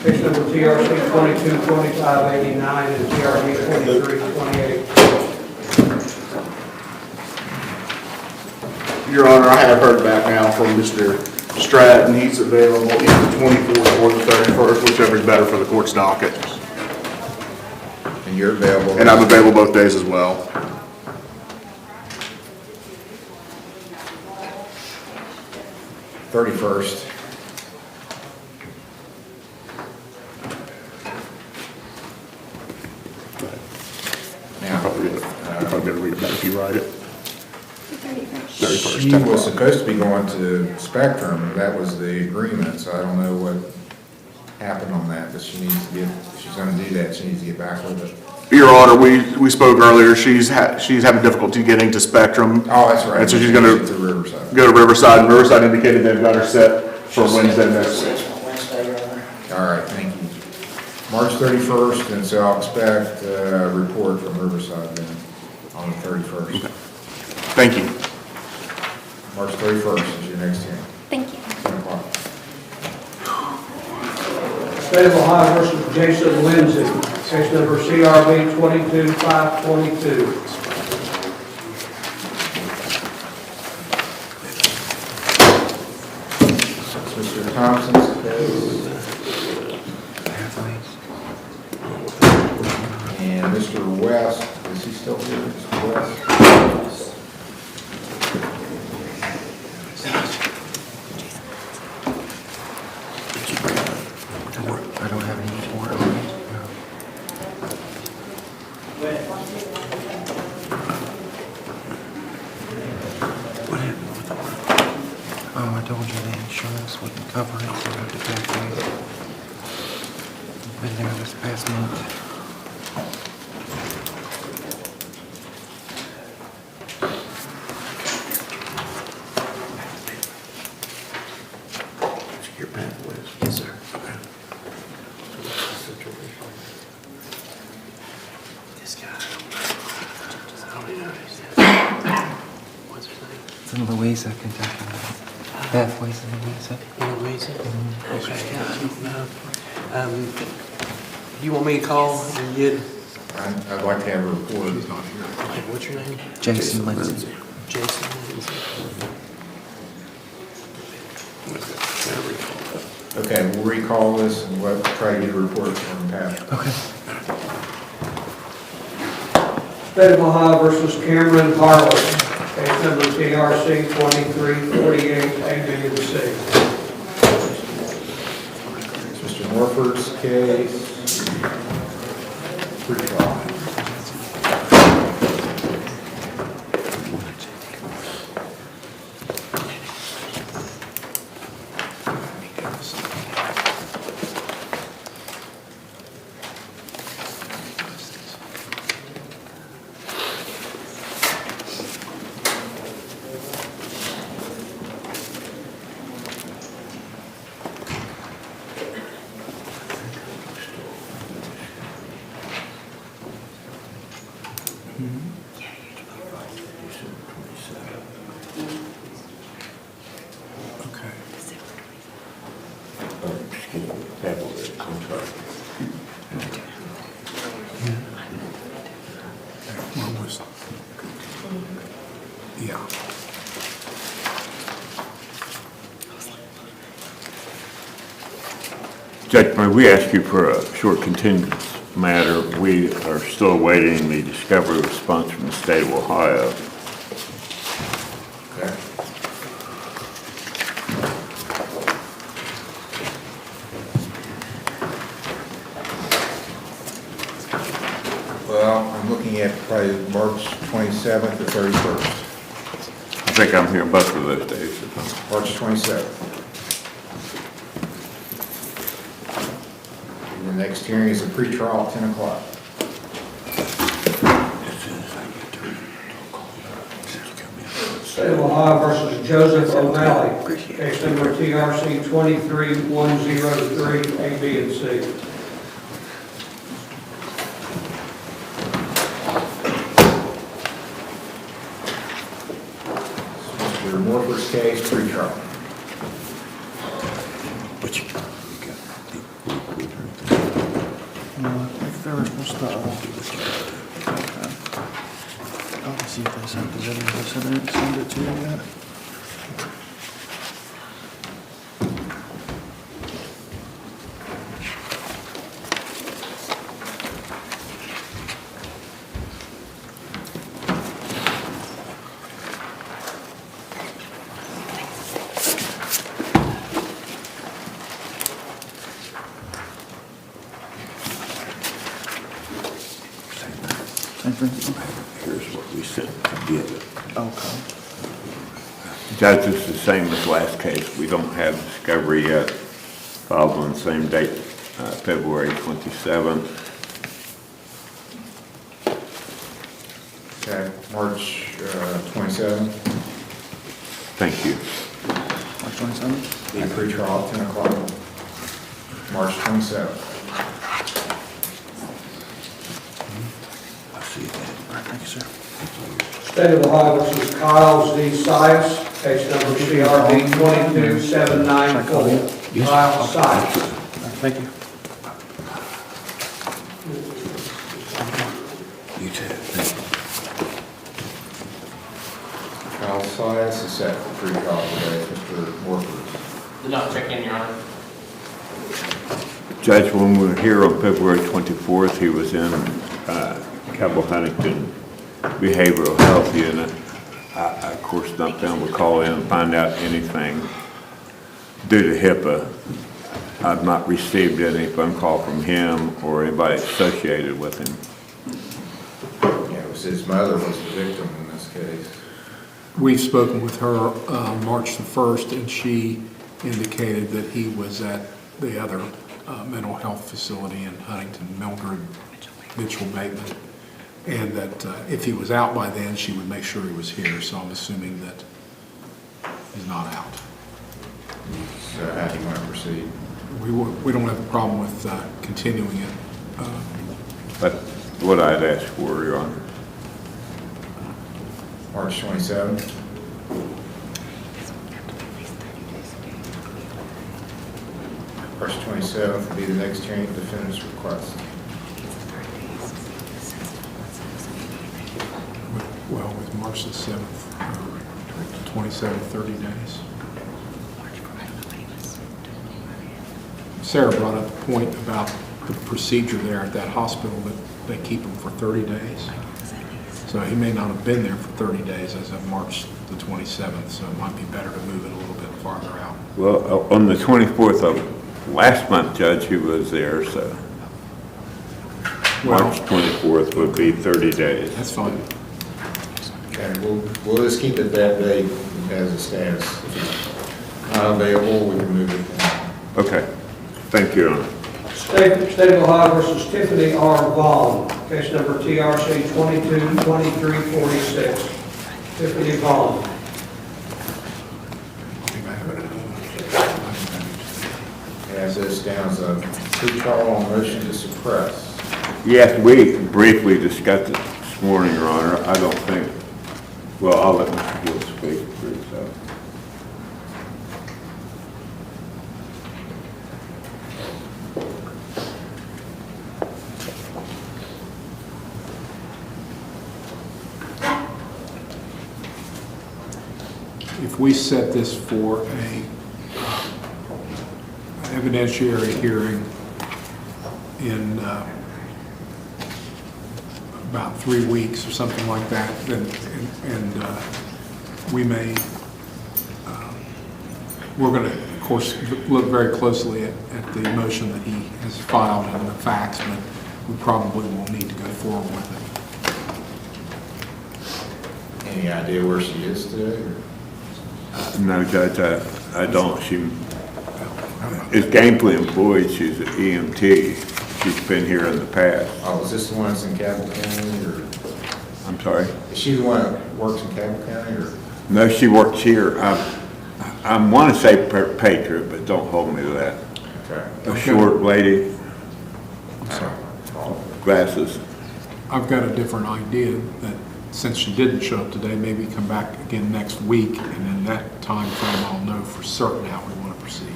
A: case number TRC 222589 and TRD 2328.
L: Your Honor, I have heard back now from Mr. Stratton. He's available either the 24th or the 31st, whichever is better for the court's docket.
B: And you're available?
L: And I'm available both days as well.
B: Thirty-first. Now,
L: Probably better read it back if you write it. 31st,
B: she
L: 10
B: was
L: o'clock.
B: supposed to be going to Spectrum, that was the agreement, so I don't know what happened on that, but she needs to get, if she's gonna do that, she needs to get back with it.
L: Your Honor, we spoke earlier, she's having difficulty getting to Spectrum.
B: Oh, that's right.
L: And so she's gonna
B: To Riverside.
L: go to Riverside, and Riverside indicated they've got her set for Wednesday next week.
B: All right, thank you. March 31st, and so I'll expect a report from Riverside then on the 31st.
L: Thank you.
B: March 31st is your next hearing.
J: Thank you.
B: 10 o'clock.
A: State of Ohio versus Jason Lindsay, case number CRB 22522.
B: Mr. Thompson's case. And Mr. West, is he still here, Mr. West?
K: I don't have any more.
R: What happened with the work? Oh, I told you the insurance wouldn't cover it, so I have to back it. Been there this past month.
U: Your pathways. Yes, sir. Okay.
R: This guy, I don't even know who this is. What's his name? It's in Louisa, Kentucky. Pathways in Louisa.
S: In Louisa? Okay, I don't know. You want me to call and get,
B: I'd like to have a report. He's not here.
S: what's your name?
R: Jason Lindsay.
S: Jason Lindsay.
B: Okay, we'll recall this and we'll try to get a report from Pat.
R: Okay.
A: State of Ohio versus Cameron Harley, case number TRC 2348, A, B, and C.
B: Mr. Morford's case. Pre-trial.
D: Yeah.
Q: Judge, may we ask you for a short continuance matter? We are still awaiting the discovery response from the state of Ohio.
B: Okay. Well, I'm looking at probably March 27th or 31st.
Q: I think I'm here both of those days.
B: March 27th. And the next hearing is a pretrial at 10 o'clock.
A: State of Ohio versus Joseph O'Malley, case number TRC 23103, A, B, and C.
B: Mr. Morford's case, pretrial.
E: I'll see if they sent it, I didn't send it to you yet.
Q: Here's what we sent to get it.
E: Okay.
Q: Judge, it's the same as last case. We don't have discovery yet, filed on the same date, February 27th.
B: Okay, March 27th,
Q: Thank you.
E: March 27th?
B: the pre-trial, 10 o'clock. March 27th.
E: I see that. All right, thank you, sir.
A: State of Ohio versus Kyles D. Sias, case number CRB 22794. Kyle Sias.
E: Thank you.
Q: You too. Thank you.
B: Kyle Sias is set for pre-trial today. Mr. Morford.
I: Did not check in, Your Honor.
Q: Judge, when we were here on February 24th, he was in Cabell Huntington Behavioral Health Unit. I, of course, not been able to call in and find out anything due to HIPAA. I've not received any phone call from him or anybody associated with him.
B: Yeah, it was his mother was the victim in this case.
D: We've spoken with her March the 1st, and she indicated that he was at the other mental health facility in Huntington, Mildred Mitchell Bateman, and that if he was out by then, she would make sure he was here. So I'm assuming that he's not out.
B: So how do you want to proceed?
D: We don't have a problem with continuing it.
Q: But what I'd ask for, Your Honor.
B: March 27th. March 27th will be the next hearing of defendant's request.
D: Well, with March the 7th, 27, 30 days. Sarah brought up a point about the procedure there at that hospital that they keep him for 30 days. So he may not have been there for 30 days as of March the 27th, so it might be better to move it a little bit farther out.
Q: Well, on the 24th of last month, Judge, he was there, so
D: Well,
Q: March 24th would be 30 days.
D: That's fine.
B: Okay, we'll just keep it that date as a status. If it's not available, we can move it down.
Q: Okay. Thank you, Your Honor.
A: State of Ohio versus Tiffany R. Vaughn, case number TRC 222346. Tiffany Vaughn.
B: As this down as a pre-trial on motion to suppress.
Q: Yes, we briefly discussed it this morning, Your Honor. I don't think, well, I'll let Mr. Hill speak for himself.
D: If we set this for a evidentiary hearing in about 3 weeks or something like that, then, and we may, we're going to, of course, look very closely at the motion that he has filed and the facts, but we probably won't need to go forward with it.
B: Any idea where she is today? Or?
Q: No, Judge, I don't. She is gainfully employed. She's an EMT. She's been here in the past.
B: Oh, is this the one that's in Cabell County, or?
Q: I'm sorry?
B: Is she the one that works in Cabell County, or?
Q: No, she works here. I want to say Patriot, but don't hold me to that.
B: Okay.
Q: A short lady, glasses.
D: I've got a different idea that since she didn't show up today, maybe come back again next week, and in that time frame, I'll know for certain how we want to proceed.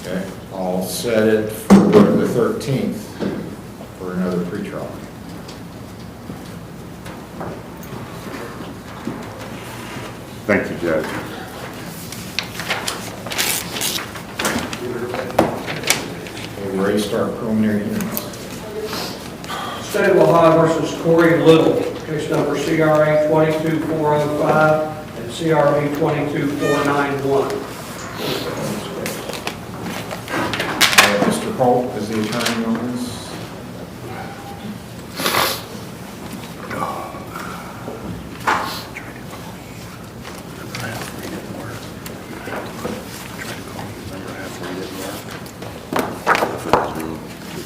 B: Okay, I'll set it for the 13th for another pretrial.
L: Thank you, Judge.
B: Okay, we're ready to start preliminary hearings.
A: State of Ohio versus Corey Little, case number CRA 22405 and CRA 22491.
B: Mr. Holt is the attorney on this.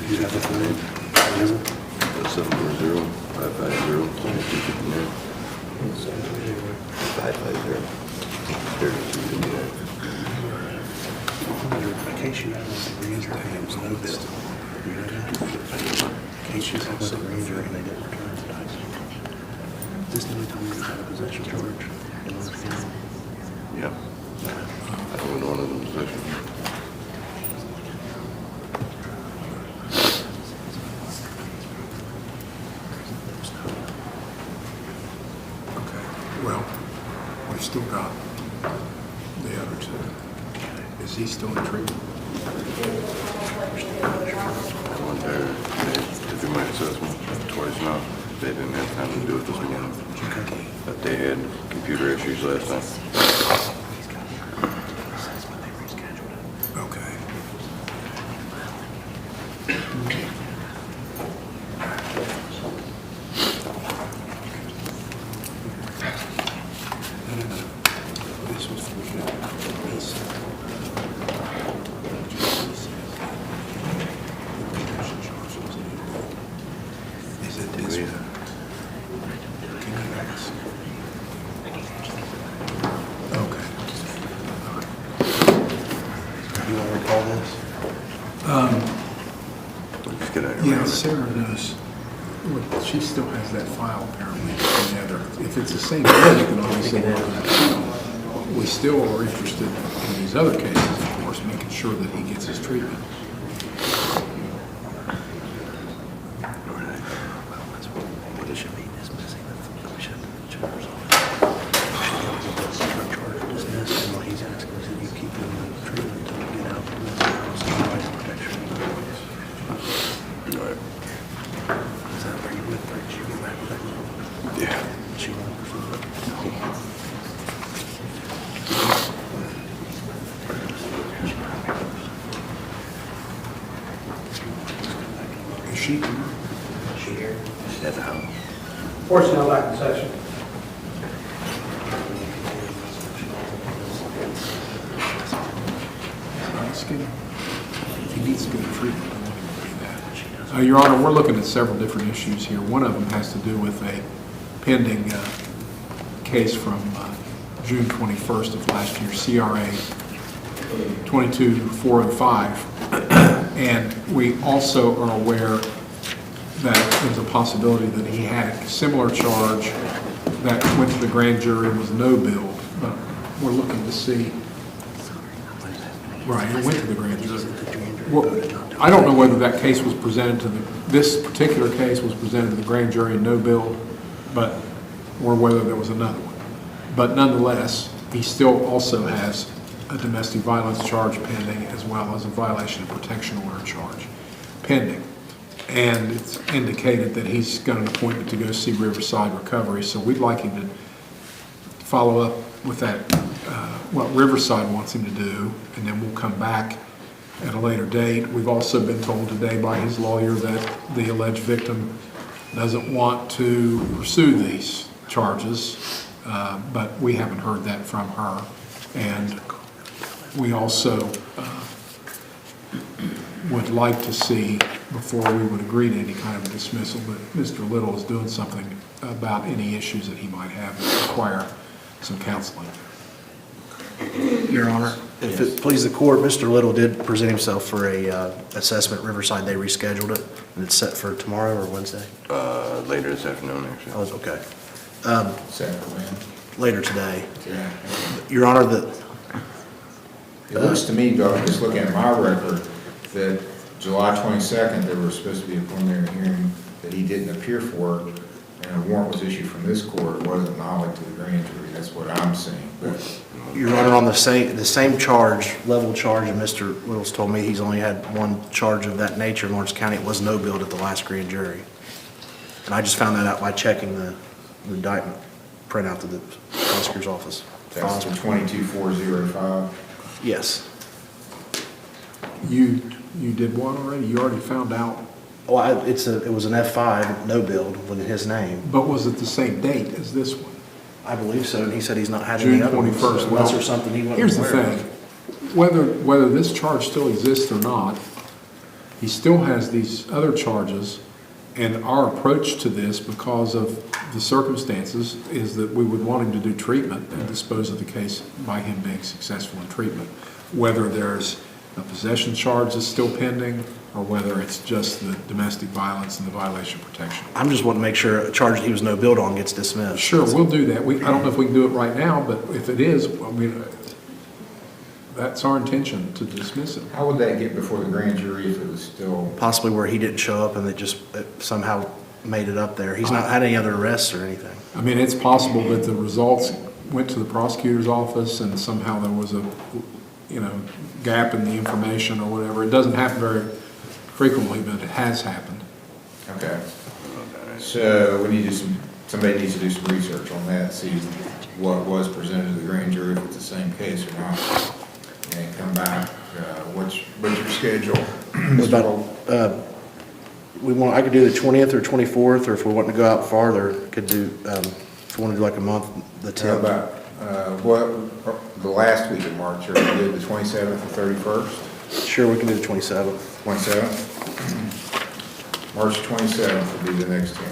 C: You have the phone? 740-550-550. In case you have a grand jury, it was no bill. You know that? In case you have a grand jury and they didn't return the tax. This the only time you had a possession charge in Orange County?
L: Yeah. I don't know another position.
D: Okay, well, we've still got the other two. Is he still in treatment?
L: I went there, they did my assessment twice now. They didn't have time to do it this morning. But they had computer issues last night.
D: Okay. This was for Is it this one? Can you ask? Okay.
C: You want to recall this?
L: Just get out of
D: Yeah, Sarah knows. Look, she still has that file apparently together. If it's the same thing, you can obviously look at it. We still are interested in these other cases, of course, making sure that he gets his treatment.
C: What it should be is missing the charge. Dismissed, and what he's asking is that you keep him in treatment until we get out from this house and provide protection.
L: Right.
C: Is that where you with her? Did you get back with that?
L: Yeah.
C: She won't pursue it.
D: Is she?
C: She here? She's at the house.
A: Personnel back in session.
D: Let's get him. If he needs to go to treatment, I want him to do that. Your Honor, we're looking at several different issues here. One of them has to do with a pending case from June 21st of last year, CRA 22405. And we also are aware that there's a possibility that he had a similar charge that went to the grand jury and was no bill. But we're looking to see. Right, it went to the grand jury. Well, I don't know whether that case was presented to this particular case was presented to the grand jury and no bill, but, or whether there was another one. But nonetheless, he still also has a domestic violence charge pending as well as a violation of protection order charge pending. And it's indicated that he's got an appointment to go see Riverside Recovery, so we'd like him to follow up with that, what Riverside wants him to do, and then we'll come back at a later date. We've also been told today by his lawyer that the alleged victim doesn't want to pursue these charges, but we haven't heard that from her. And we also would like to see, before we would agree to any kind of a dismissal, that Mr. Little is doing something about any issues that he might have that require some counseling.
C: Your Honor, if it pleases the court, Mr. Little did present himself for a assessment at Riverside. They rescheduled it, and it's set for tomorrow or Wednesday?
L: Later this afternoon, actually.
C: Oh, it's okay.
B: Saturday.
C: Later today. Your Honor,
B: It looks to me, though, just looking at my record, that July 22nd, there was supposed to be a preliminary hearing that he didn't appear for, and a warrant was issued from this court. It wasn't nodded to the grand jury. That's what I'm seeing. But
C: Your Honor, on the same charge, level charge, and Mr. Littles told me he's only had one charge of that nature in Lawrence County. It was no billed at the last grand jury. And I just found that out by checking the indictment printout to the prosecutor's office.
B: that's the 22405.
C: Yes.
D: You did what already? You already found out?
C: Well, it was an F5, no billed, with his name.
D: But was it the same date as this one?
C: I believe so, and he said he's not had any
D: June
C: other ones.
D: 21st.
C: Unless there's something he wasn't
D: Here's the
C: aware of.
D: thing, whether this charge still exists or not, he still has these other charges, and our approach to this, because of the circumstances, is that we would want him to do treatment and dispose of the case by him being successful in treatment. Whether there's a possession charge that's still pending, or whether it's just the domestic violence and the violation of protection.
C: I'm just wanting to make sure a charge that he was no billed on gets dismissed.
D: Sure, we'll do that. I don't know if we can do it right now, but if it is, I mean, that's our intention, to dismiss it.
B: How would that get before the grand jury if it was still?
C: Possibly where he didn't show up and it somehow made it up there. He's not had any other arrests or anything.
D: I mean, it's possible that the results went to the prosecutor's office and somehow there was a, gap in the information or whatever. It doesn't happen very frequently, but it has happened.
B: Okay. So we need somebody needs to do some research on that, see what was presented to the grand jury, if it's the same case or not, and come back. What's your schedule?
C: I could do the 20th or 24th, or if we want to go out farther, could do, if we want to do like a month, the 10th.
B: How about, the last week of March, or we do the 27th or 31st?
C: Sure, we can do the 27th.
B: 27th? March 27th would be the next one.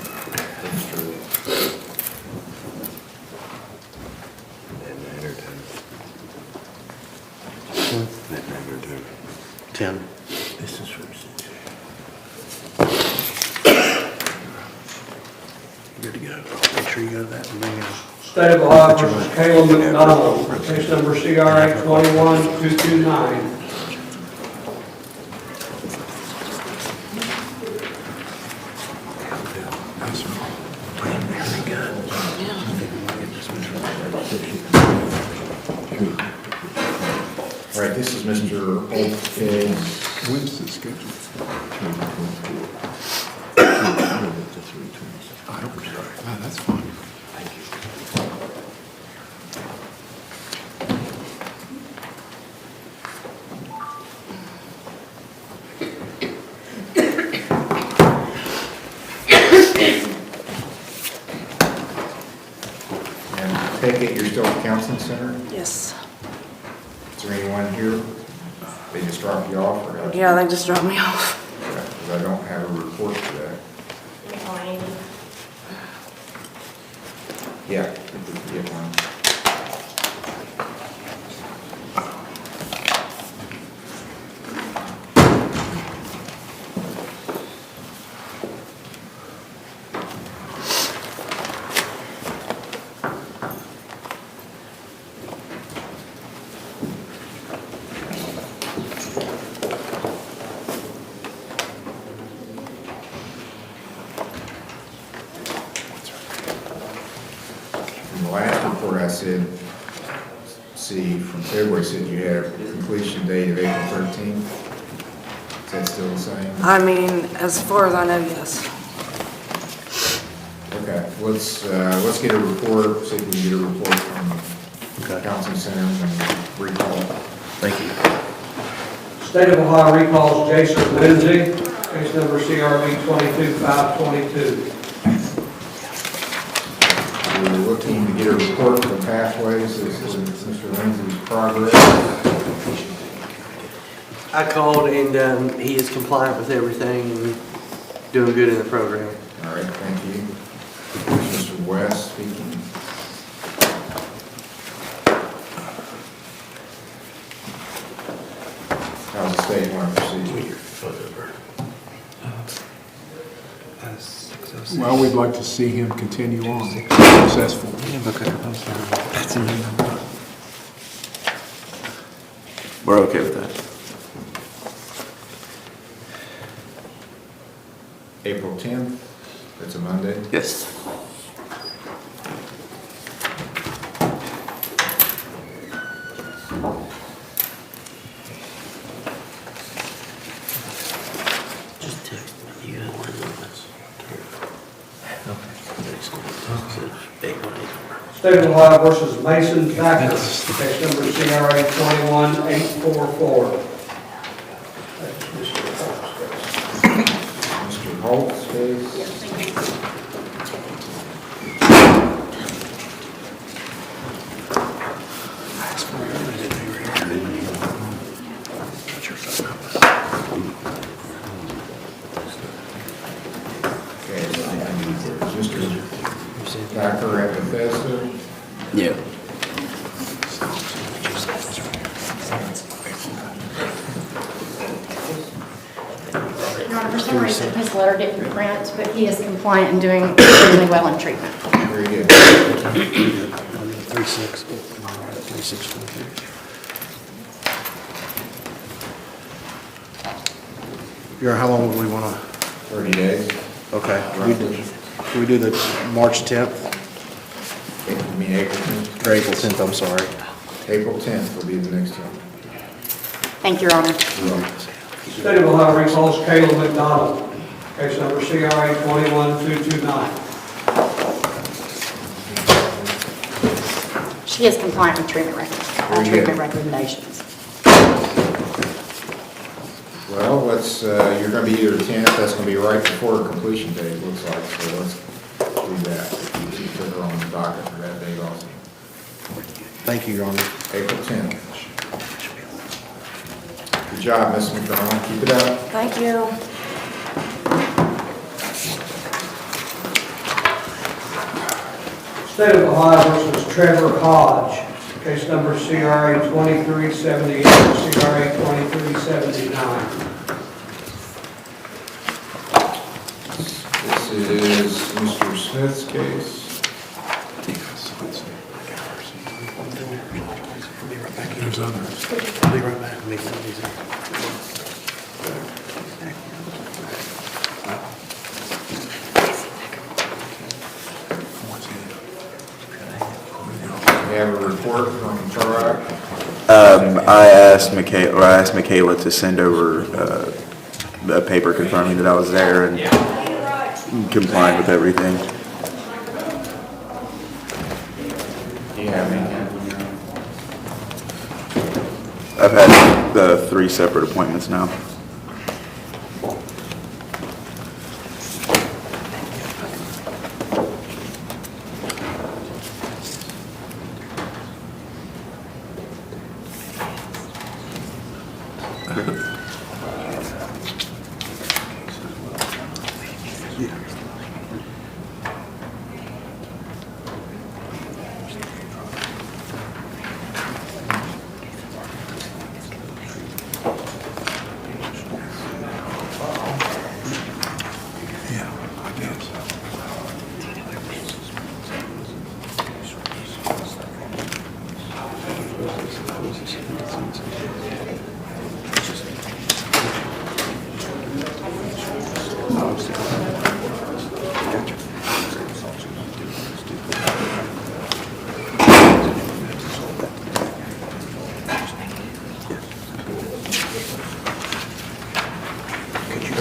C: 10.
U: This is from
C: Good to go. Make sure you go to that and bring it.
A: State of Ohio versus Caleb McDonald, case number CRA 21229.
B: All right, this is Mr. Oldfield.
D: When's the schedule? I don't know. That's fine.
B: And take it you're still at the counseling center?
F: Yes.
B: Is there anyone here? They just dropped you off? Or how'd you-
F: Yeah, they just dropped me off.
B: Because I don't have a report for that. Yeah, if we could get one. In the last report I said, from February, said you had a completion date of April 13th. Is that still the same?
F: I mean, as far as I know, yes.
B: Okay, let's get a report, see if we can get a report from the counseling centers and recall.
C: Thank you.
A: State of Ohio recalls Jason Lindsay, case number CRB 22522.
B: We're looking to get a report from Pathways. This is Mr. Lindsay's progress.
S: I called and he is compliant with everything and doing good in the program.
B: All right, thank you. Mr. West speaking. How's the state want to proceed?
D: Well, we'd like to see him continue on successful.
O: That's a new number. We're okay with that.
B: April 10th, that's a Monday.
E: Yes.
C: Just text me. You got one of those. Okay.
A: State of Ohio versus Mason Thacker, case number CRA 21844.
B: Mr. Holt's case. Okay, Mr. Thacker at Bethesda.
E: Yeah.
M: Your Honor, for some reason, his letter didn't print, but he is compliant and doing extremely well in treatment.
B: Very good.
C: 3-6. 3-6. Your, how long would we want to?
B: 30 days.
C: Okay. Can we do the March 10th?
B: You mean April 10th?
C: Or April 10th, I'm sorry.
B: April 10th will be the next one.
M: Thank you, Your Honor.
A: State of Ohio recalls Kayla McDonald, case number CRA 21229.
M: She is compliant with treatment recommendations.
B: Well, let's, you're going to be either 10th, that's going to be right before her completion date, it looks like, so let's do that. You put her on the docket for that date also.
C: Thank you, Your Honor.
B: April 10th. Good job, Ms. McDonald, keep it up.
M: Thank you.
A: State of Ohio versus Trevor Hodge, case number CRA 2378, CRA 2379.
B: This is Mr. Smith's case.
D: There's others.
C: I'll be right back.
B: We have a report from Turok.
V: I asked Michaela to send over a paper confirming that I was there and compliant with everything.
B: Do you have any?
V: I've had 3 separate appointments now.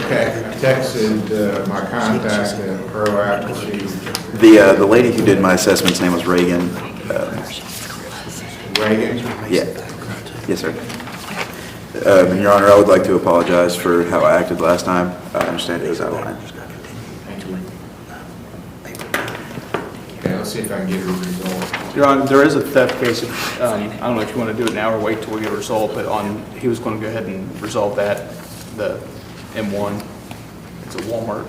B: Okay, I texted my contact at ProAct.
V: The lady who did my assessment's name was Reagan.
B: Reagan?
V: Yeah. Yes, sir. Your Honor, I would like to apologize for how I acted last time. I understand it was out of line.
B: Okay, let's see if I can get a result.
E: Your Honor, there is a theft case. I don't know if you want to do it now or wait till we get a result, but he was going to go ahead and resolve that, the M1. It's a Walmart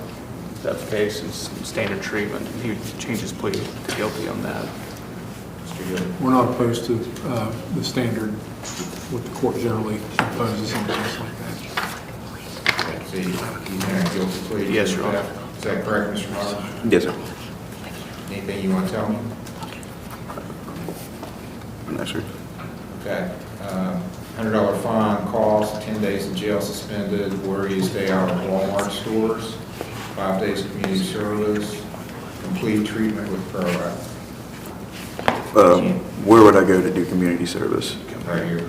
E: theft case, it's standard treatment. He would change his plea to guilty on that.
D: We're not opposed to the standard, what the court generally imposes on a case like that.
B: See, you had a guilty plea.
E: Yes, Your Honor.
B: Is that correct, Mr. Hodge?
V: Yes, sir.
B: Anything you want to tell me?
V: No, sir.
B: Okay. $100 fine, cost, 10 days in jail suspended, where you stay out of Walmart stores. 5 days community service, complete treatment with ProAct.
V: Where would I go to do community service?
B: Right here.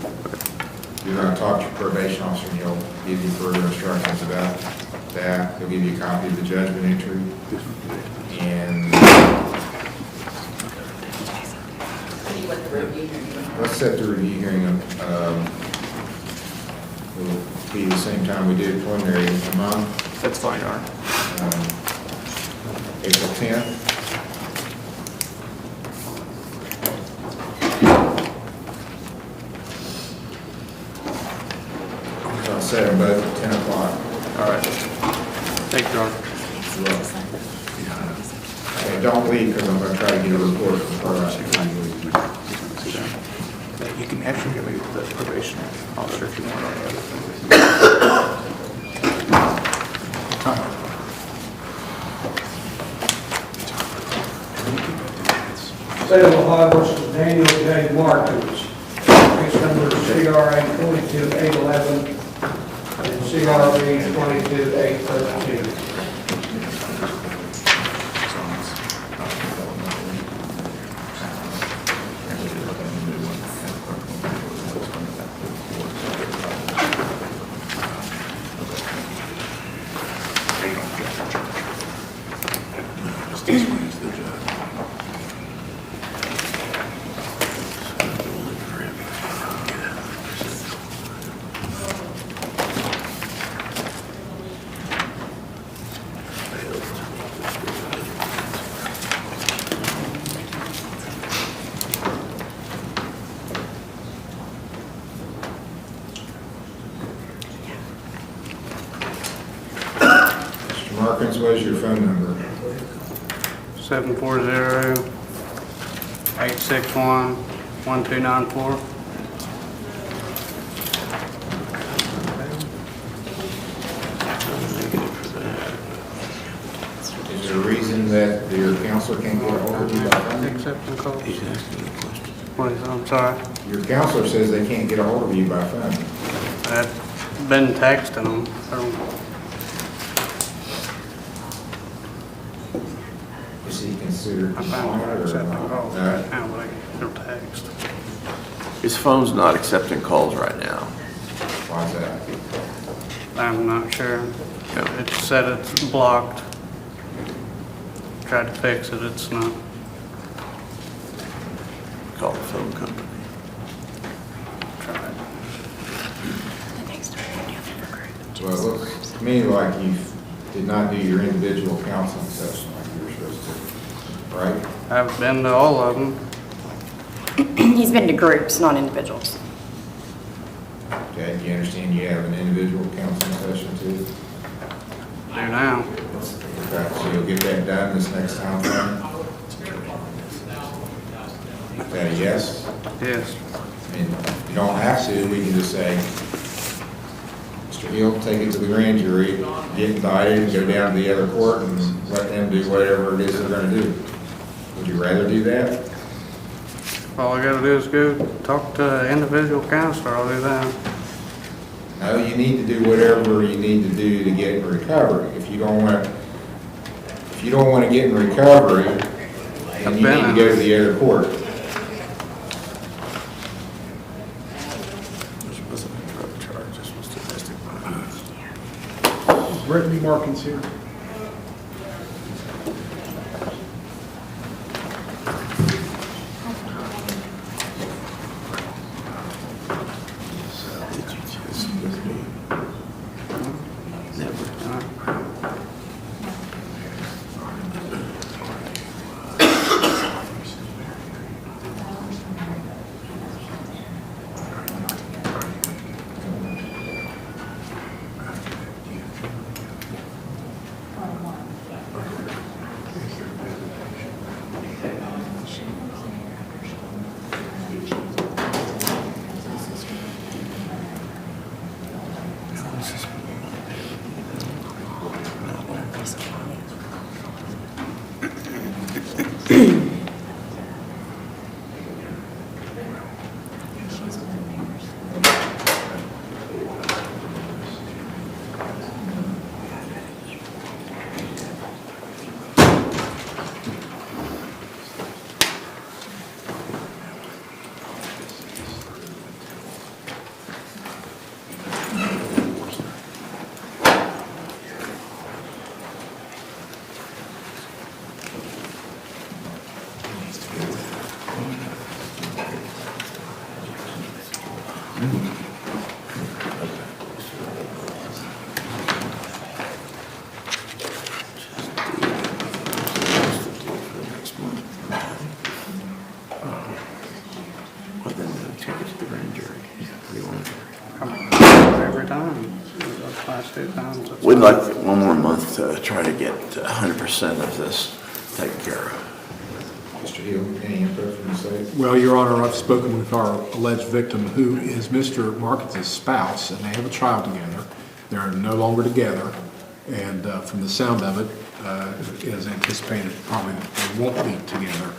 B: You're going to talk to your probation officer, and he'll give you further instructions about that. He'll give you a copy of the judgment entry. And let's set the review hearing up. It'll be the same time we did preliminary, a month.
E: That's fine, Your Honor.
B: April 10th. So I'll set them both at 10 o'clock.
E: All right. Thank you, Your Honor.
B: Okay, don't leave because I'm going to try to get a report from ProAct.
E: You can actually give me the probation officer if you want on the other thing.
A: State of Ohio versus Daniel J. Martins. Case number CRA 22811 and CRA 22813.
B: Mr. Markins, what is your phone number?
H: 740-861-1294.
B: Is there a reason that your counselor can't get a hold of you by phone?
H: Accepting calls. What is it? I'm sorry.
B: Your counselor says they can't get a hold of you by phone.
H: I've been texting them. I don't.
B: Is he considered
H: I found out
B: compliant or
H: accepting
B: not?
H: calls right now, but they're text.
N: His phone's not accepting calls right now.
B: Why is that?
H: I'm not sure. It said it's blocked. Tried to fix it, it's not.
N: Call the phone company.
H: Tried.
B: Well, it looks to me like you did not do your individual counseling session like you were supposed to, right?
H: I've been to all of them.
M: He's been to groups, not individuals.
B: Okay, do you understand you have an individual counseling session too?
H: Do now.
B: Okay, so you'll get that done this next time frame? Is that a yes?
H: Yes.
B: I mean, you don't have to, we can just say, Mr. Hill, take it to the grand jury, get indicted, and go down to the other court and let them do whatever it is they're gonna do. Would you rather do that?
H: All I gotta do is go talk to an individual counselor, I'll do that.
B: No, you need to do whatever you need to do to get in recovery. If you don't want to get in recovery, then you need to go to the other court.
D: Is Brittany Markins here?
H: Every time, those last 2 times. it's
N: We'd
H: fine.
N: like one more month to try to get 100% of this taken care of.
B: Mr. Hill, any input from the state?
D: Well, Your Honor, I've spoken with our alleged victim, who is Mr. Markins' spouse, and they have a child together. They're no longer together, and from the sound of it, as anticipated, probably they won't be together.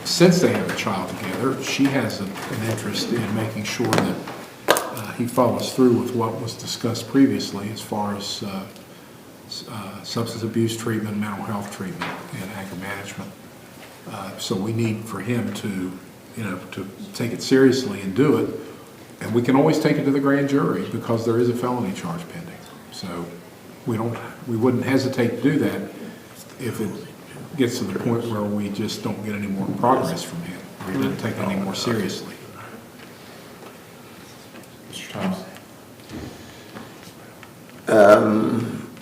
D: Since they have a child together, she has an interest in making sure that he follows through with what was discussed previously as far as substance abuse treatment, mental health treatment, and anger management. So we need for him to, to take it seriously and do it. And we can always take it to the grand jury because there is a felony charge pending. So we wouldn't hesitate to do that if it gets to the point where we just don't get any more progress from him. We didn't take it any more seriously.
B: Mr. Thompson?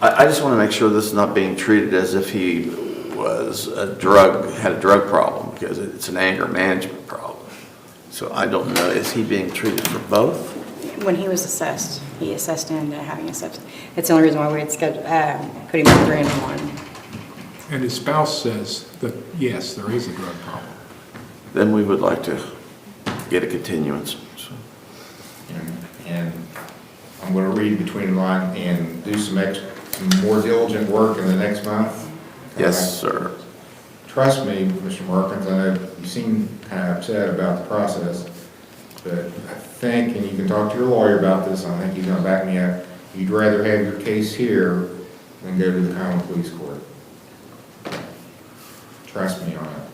N: I just want to make sure this is not being treated as if he was had a drug problem, because it's an anger management problem. So I don't know, is he being treated for both?
M: When he was assessed, he assessed him to having a substance. It's the only reason why we had scheduled, put him on 3 and 1.
D: And his spouse says that, yes, there is a drug problem.
N: Then we would like to get a continuance. So.
B: And I'm going to read between the lines and do some more diligent work in the next month.
N: Yes, sir.
B: Trust me, Mr. Markins, I know you seem kind of upset about the process, but I think, and you can talk to your lawyer about this, I think he's going to back me up, you'd rather have your case here than go to the common police court. Trust me on it.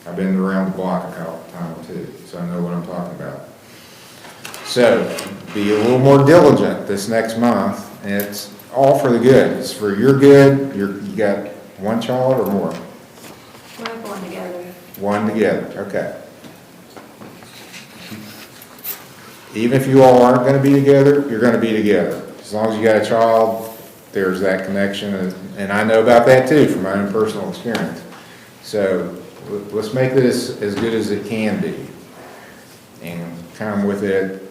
B: I've been around the block a couple times too, so I know what I'm talking about. So, be a little more diligent this next month, and it's all for the good. It's for your good. You got one child or more?
J: We're going together.
B: One together, okay. Even if you all aren't going to be together, you're going to be together. As long as you got a child, there's that connection, and I know about that too from my own personal experience. So let's make this as good as it can be and come with it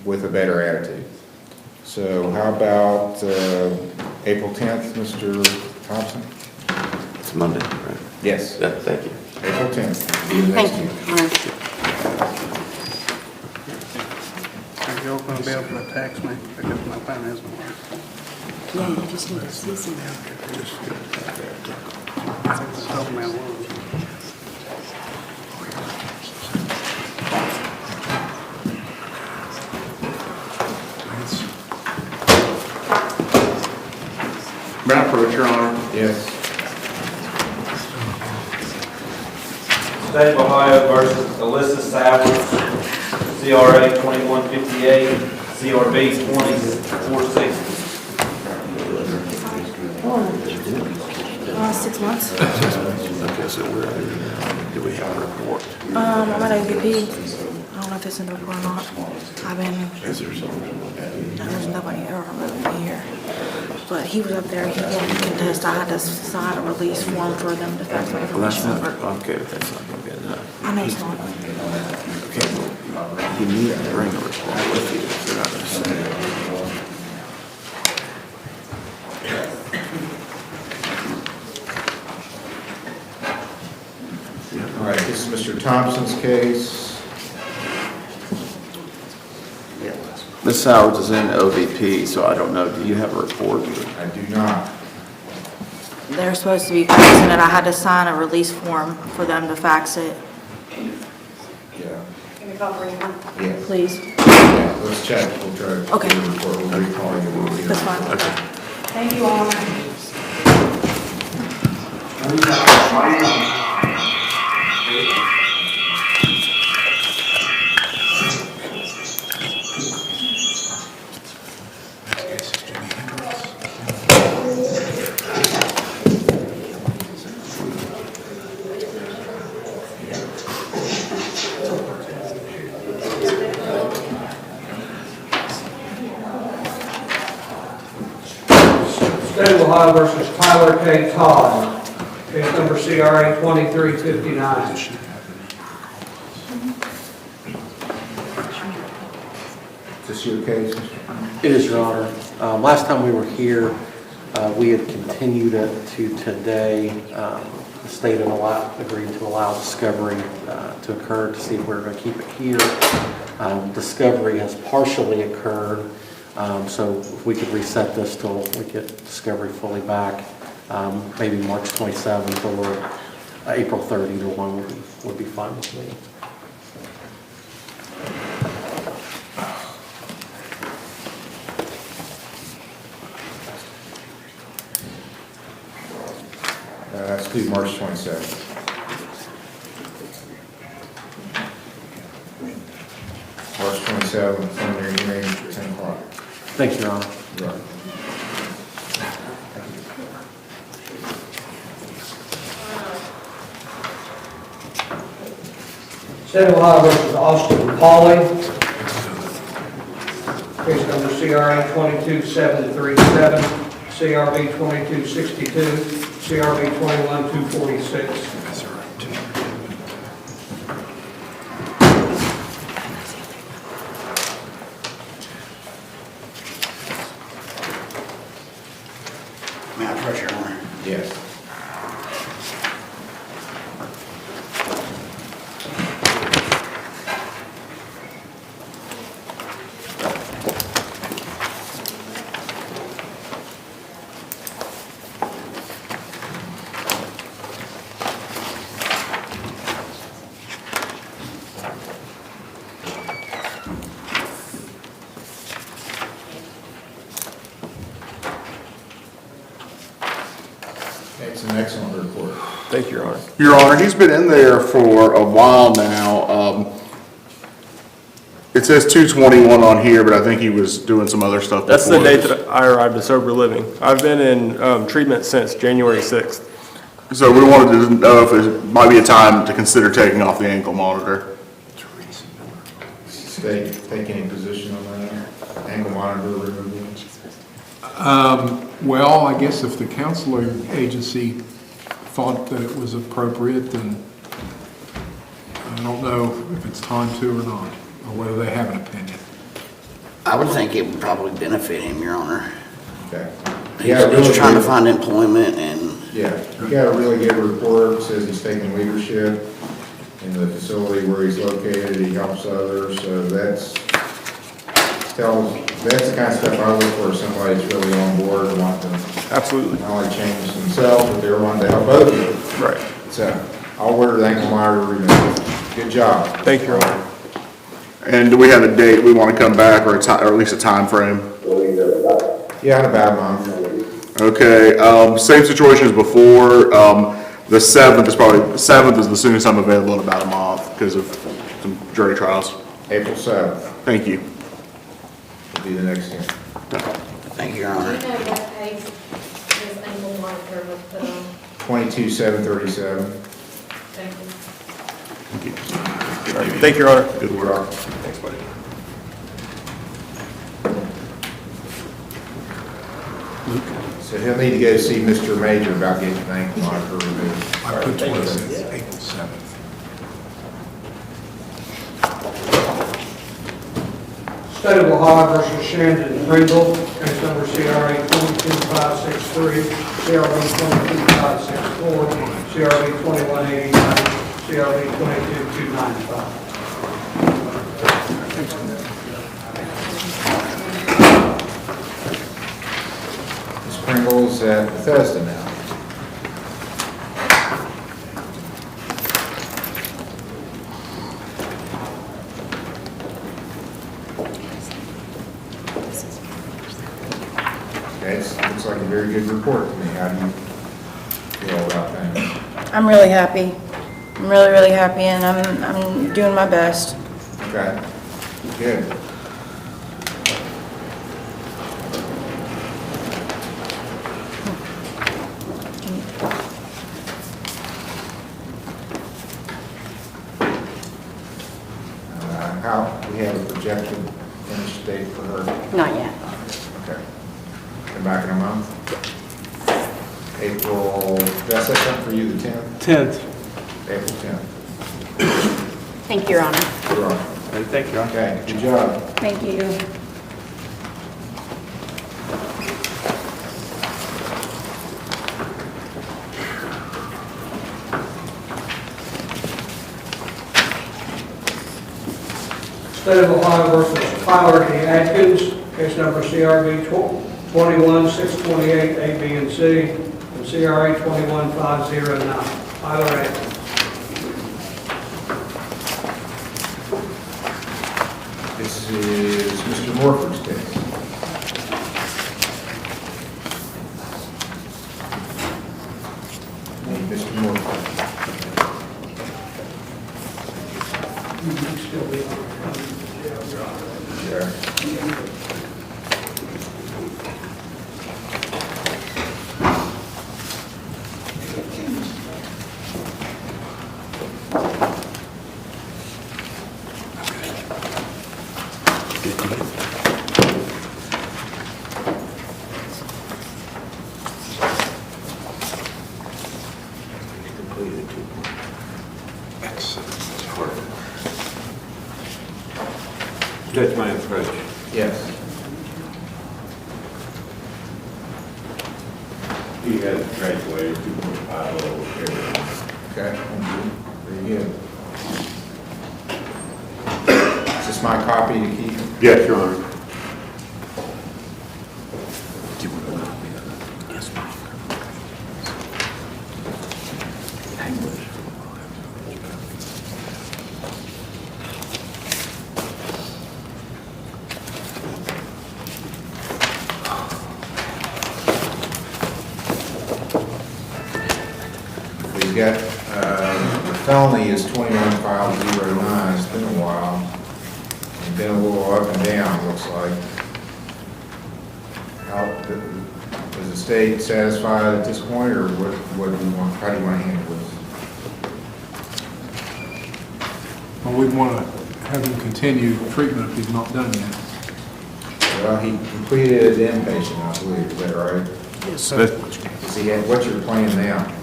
B: with a better attitude. So how about April 10th, Mr. Thompson?
N: It's Monday, right?
B: Yes.
N: Yeah, thank you.
B: April 10th. Be the next
M: Thank you.
B: meeting.
H: Are you all gonna be able to text me, because my phone isn't working?
M: Yeah, you just need to see some.
H: Told me I was.
E: Brown approach, Your Honor.
B: Yes.
G: State of Ohio versus Alyssa Savage, CRA 2158, CRB 2460.
F: 6 months.
N: Okay, so do we have a report?
F: I'm at AVP. I don't know if it's in the report or not.
N: Is there something?
F: There's nobody ever removed me here. But he was up there, he didn't contest. I had to sign a release form for them to fax my
N: Well, that's
F: information
N: not,
F: over.
N: okay, but that's not gonna be enough.
F: I know it's not.
N: Okay, you need to bring a report with you if they're not gonna send it.
B: All right, this is Mr. Thompson's case.
N: Ms. Sowards is in OVP, so I don't know, do you have a report?
B: I do not.
F: They're supposed to be faxing it. I had to sign a release form for them to fax it.
B: Yeah.
J: Can we call for you?
B: Yeah.
F: Please.
B: Yeah, let's check. We'll try to
F: Okay.
B: do a report. We'll recall you. We'll be-
F: That's fine.
N: Okay.
J: Thank you all.
A: State of Ohio versus Tyler K. Todd, case number CRA 2359.
B: this your case?
R: It is, Your Honor. Last time we were here, we had continued it to today. The state had agreed to allow discovery to occur to see if we're going to keep it here. Discovery has partially occurred, so if we could reset this till we get discovery fully back, maybe March 27th or April 30, the one would be fine with me.
B: Let's do March 27th. March 27th, preliminary hearing, 10 o'clock.
R: Thank you, Your Honor.
B: Right.
A: State of Ohio versus Austin and Pauley. Case number CRA 22737, CRB 2262, CRB 21246.
C: May I approach, Your Honor?
B: Yes. It's an excellent report.
E: Thank you, Your Honor.
L: Your Honor, he's been in there for a while now. It says 221 on here, but I think he was doing some other stuff before.
E: That's the date that I arrived at sober living. I've been in treatment since January 6th.
L: So we wanted to know if it might be a time to consider taking off the ankle monitor.
B: State, take any position on that? Ankle monitor removal?
D: Well, I guess if the counseling agency thought that it was appropriate, then I don't know if it's time to or not, or whether they have an opinion.
C: I would think it would probably benefit him, Your Honor.
B: Okay.
C: He's trying to find employment and...
B: Yeah, we got a really good report, says he's taking leadership in the facility where he's located, he helps others, so that's the kind of stuff I look for, somebody that's really on board and want to
E: Absolutely.
B: not only change themselves, but they're wanting to help other people.
E: Right.
B: So, I'll order the ankle monitor removed. Good job.
E: Thank you, Your Honor.
L: And do we have a date we want to come back, or at least a time frame?
B: Yeah, in about a month.
L: Okay, same situation as before. The 7th is the soonest I'm available in about a month because of some jury trials.
B: April 7th.
L: Thank you.
B: Will be the next one.
C: Thank you, Your
J: Do
C: Honor.
J: you know what case this ankle monitor was put on?
B: 22737.
J: Thank you.
E: Thank you, Your Honor.
L: Good work.
E: Thanks, buddy.
B: So he'll need to go see Mr. Major about getting the ankle monitor removed.
D: I put 26, April 7th.
A: State of Ohio versus Shandon Pringle, case number CRA 22563, CRB 22564, CRB 2189, CRB 22295.
B: Ms. Pringle's at Bethesda now. Okay, looks like a very good report to me. How do you feel about things?
F: I'm really happy. I'm really, really happy, and I'm doing my best.
B: Okay, good. How, we have a projected finish date for her?
M: Not yet.
B: Okay. Come back in a month? April, did I set something for you, the 10th?
E: 10th.
B: April 10th.
M: Thank you, Your Honor.
B: You're on.
E: Thank you, Your Honor.
B: Okay, good job.
F: Thank you.
A: State of Ohio versus Tyler D. Atkins, case number CRB 21-628, A, B, and C, and CRA 21-509. Tyler Atkins.
B: This is Mr. Morford's case. Mr. Morford. Sure.
Q: That's my approach.
B: Yes.
Q: He has graduated 2.5 over here.
B: Okay. Very good. Is this my copy to keep?
Q: Yes, Your Honor.
B: We've got, the felony is 21509, it's been a while, and been a little up and down, looks like. Is the state satisfied at this point, or what do you want, how do you want to handle this?
D: Well, we want to have him continue treatment if he's not done yet.
B: Well, he completed as inpatient, I believe, is that right?
S: Yes, sir.
B: Does he have, what's your plan now?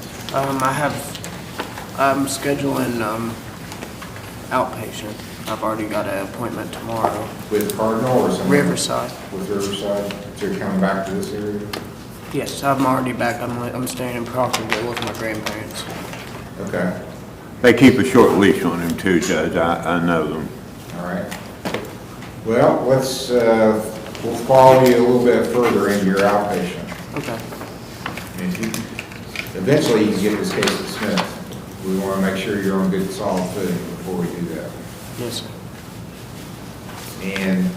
S: I'm scheduling, outpatient. I've already got an appointment tomorrow.
B: With Cardinal or something?
S: Riverside.
B: With Riverside? So you're coming back to this area?
S: Yes, I'm already back. I'm staying in Proctorville with my grandparents.
B: Okay,
Q: They keep a short leash on him too, Judge. I know them.
B: all right. Well, let's, we'll follow you a little bit further into your outpatient.
S: Okay.
B: And if you, eventually you can get this case dismissed. We want to make sure you're on good solid footing before we do that.
S: Yes, sir.
B: And,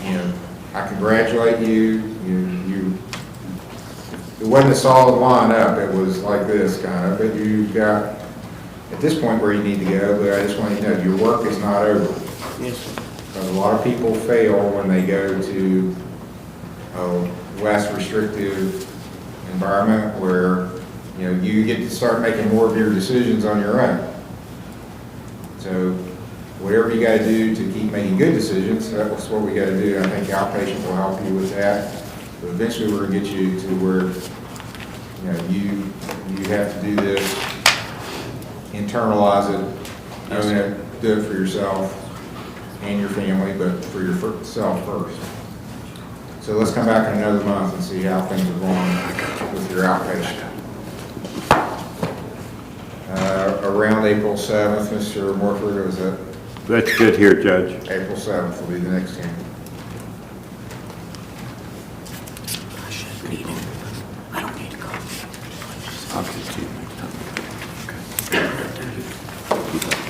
B: you know, I congratulate you. It wasn't a solid lineup. It was like this kind of, but you got at this point where you need to go, but I just want you to know your work is not over.
S: Yes, sir.
B: Because a lot of people fail when they go to a less restrictive environment where, you know, you get to start making more of your decisions on your own. So whatever you got to do to keep making good decisions, that's what we got to do. I think outpatient will help you with that. But eventually we're going to get you to where, you know, you have to do this, internalize it, own it, do it for yourself and your family, but for yourself first. So let's come back in another month and see how things are going with your outpatient. Around April 7th, Mr. Morford, is that?
Q: That's good here, Judge.
B: April 7th will be the next hearing.
C: I don't need to go.
Q: I'll get you next time.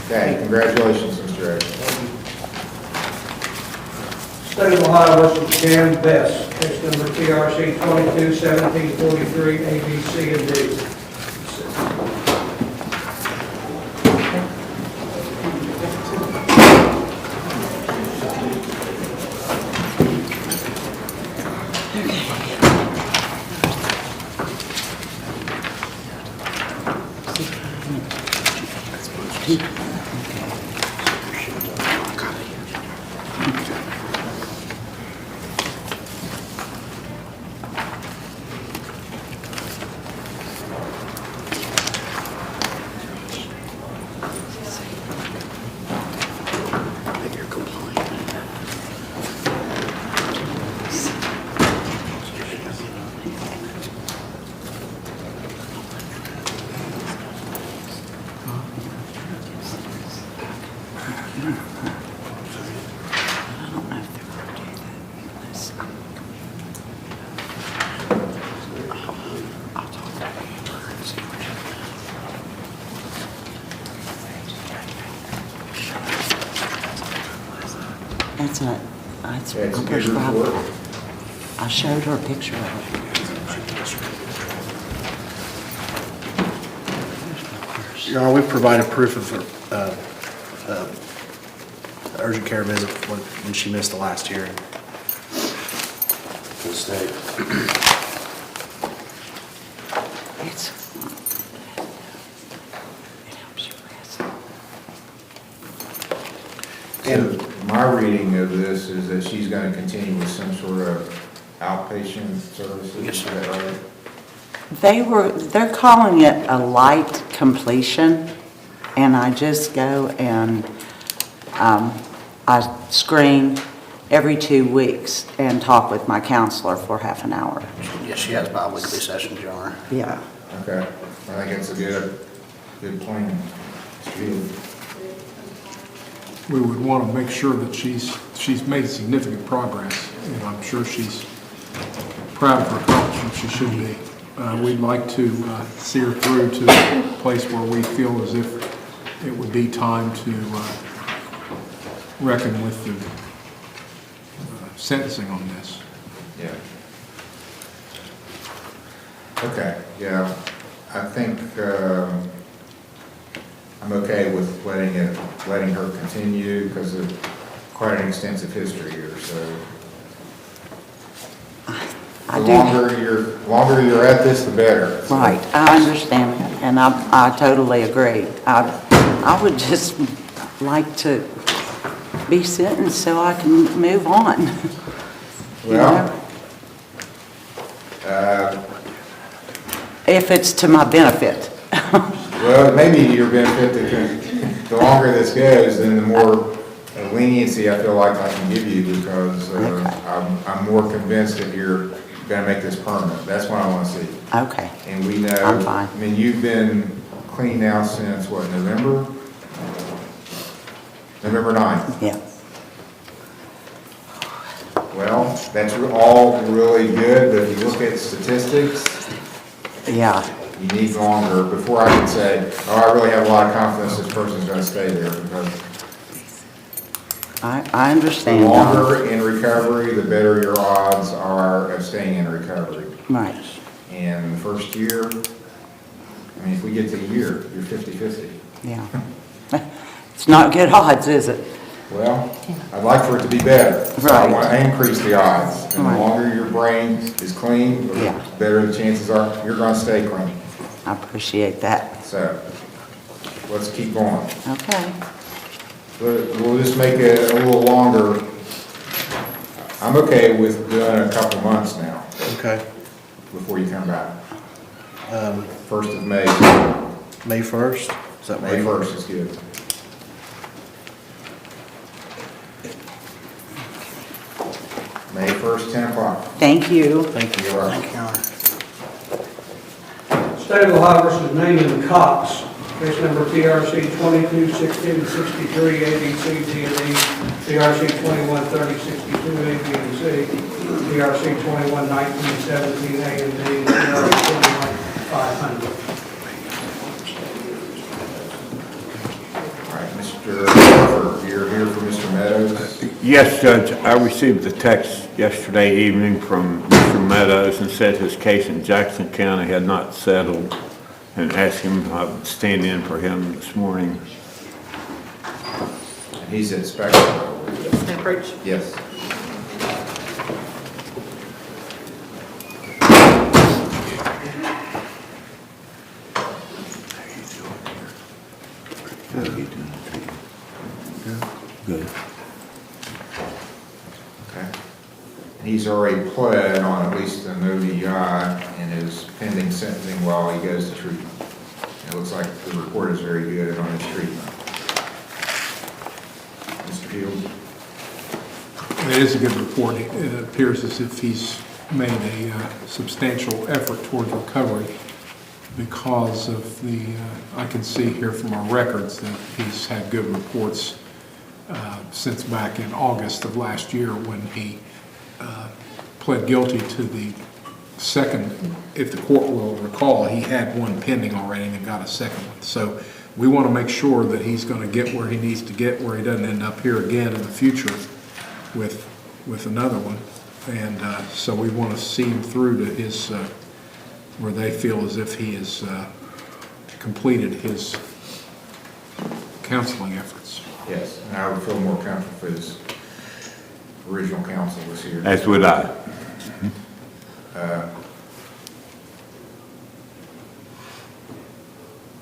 B: Okay, congratulations, Mr. Edge.
A: State of Ohio versus Jan Best, case number TRC 22-1743, A, B, C, and D.
P: That's a
B: That's a good
P: prescribed.
B: report.
P: I showed her a picture of it.
C: Your Honor, we've provided proof of urgent care visit when she missed the last hearing. To the state.
P: It's, it helps you rest.
B: And my reading of this is that she's going to continue with some sort of outpatient services.
C: Yes,
B: Is that right?
P: They're calling it a light completion, and I just go and I screen every 2 weeks and talk with my counselor for half an hour.
C: Yes, she has bi-weekly sessions, Your Honor.
P: Yeah.
B: Okay. I think it's a good plan.
D: We would want to make sure that she's made significant progress, and I'm sure she's proud of her accomplishment. She should be. We'd like to see her through to a place where we feel as if it would be time to reckon with the sentencing on this.
B: Yeah. Okay, yeah. I think I'm okay with letting her continue because of quite an extensive history here, so. The longer you're at this, the better.
P: Right, I understand that, and I totally agree. I would just like to be sentenced so I can move on.
B: Well,
P: if it's to my benefit.
B: well, it may be to your benefit that the longer this goes, then the more leniency I feel like I can give you because I'm more convinced that you're going to make this permanent. That's what I want to see.
P: Okay.
B: And we know,
P: I'm fine.
B: I mean, you've been clean now since what, November? November 9th.
P: Yeah.
B: Well, that's all really good, but if you look at statistics,
P: yeah,
B: you need longer before I can say, oh, I really have a lot of confidence this person's going to stay there. Because
P: I understand.
B: the longer in recovery, the better your odds are of staying in recovery.
P: Right.
B: And the first year, I mean, if we get to a year, you're 50-50.
P: Yeah. It's not good odds, is it?
B: Well, I'd like for it to be better. So I want to increase the odds. And the longer your brain is clean, the better the chances are you're going to stay clean.
P: I appreciate that.
B: So let's keep going.
P: Okay.
B: We'll just make it a little longer. I'm okay with doing a couple months now.
C: Okay.
B: Before you come back. 1st of May.
C: May 1st? Is that
B: May 1st is good. May 1st, 10 o'clock.
P: Thank you.
C: Thank you.
B: You're welcome.
C: Thank you, Your Honor.
A: State of Ohio versus Naaman Cox, case number TRC 221663, A, B, C, D, and E, TRC 213062, A, B, and C, TRC 211917, A and D, and TRC 21500.
B: All right, Mr. Crawford, you're here for Mr. Meadows.
Q: Yes, Judge, I received a text yesterday evening from Mr. Meadows and said his case in Jackson County had not settled and asked him if I would stand in for him this morning.
B: And he's at Spectrum.
J: Approach.
B: Yes.
Q: How are you doing? Good.
B: Okay. And he's already pled on at least an ODI and is pending sentencing while he goes to treatment. It looks like the report is very good on his treatment. Mr. Field?
D: It is a good report. It appears as if he's made a substantial effort toward recovery because of the, I can see here from our records that he's had good reports since back in August of last year when he pled guilty to the second, if the court will recall, he had one pending already and got a second one. So we want to make sure that he's going to get where he needs to get, where he doesn't end up here again in the future with another one. And so we want to see him through to his, where they feel as if he has completed his counseling efforts.
B: Yes, and I would feel more comfortable if his original counsel was here.
Q: As would I.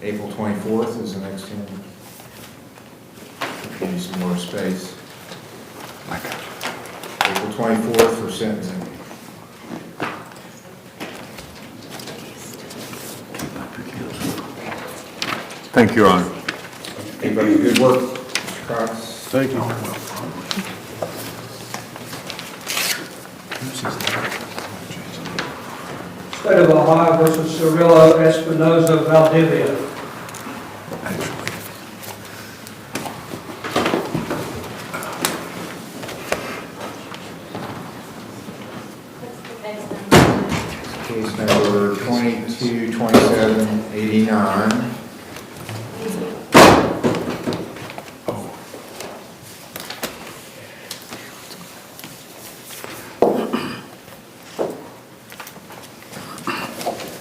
B: April 24th is the next one. Give you some more space. April 24th for sentencing.
Q: Thank you, Your Honor.
B: Everybody, good work, Mr. Cox.
C: Thank you.
A: State of Ohio versus Cirillo Espinoza Valdivia.
B: Case number 222789.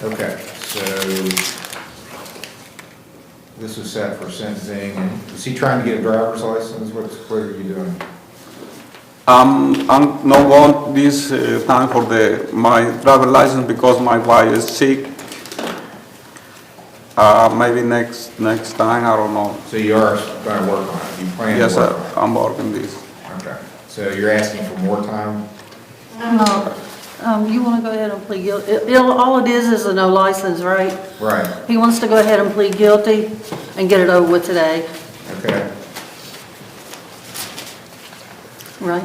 B: Okay, so this is set for sentencing. Is he trying to get a driver's license? What are you doing?
H: I'm not want this time for my driver license because my wife is sick. Maybe next time, I don't know.
B: So you are going to work on it? You plan
H: Yes,
B: to work
H: sir,
B: on it?
H: I'm working this.
B: Okay, so you're asking for more time?
K: No, you want to go ahead and plead guilty. All it is a no license, right?
B: Right,
K: He wants to go ahead and plead guilty and get it over with today,
B: okay.
K: right?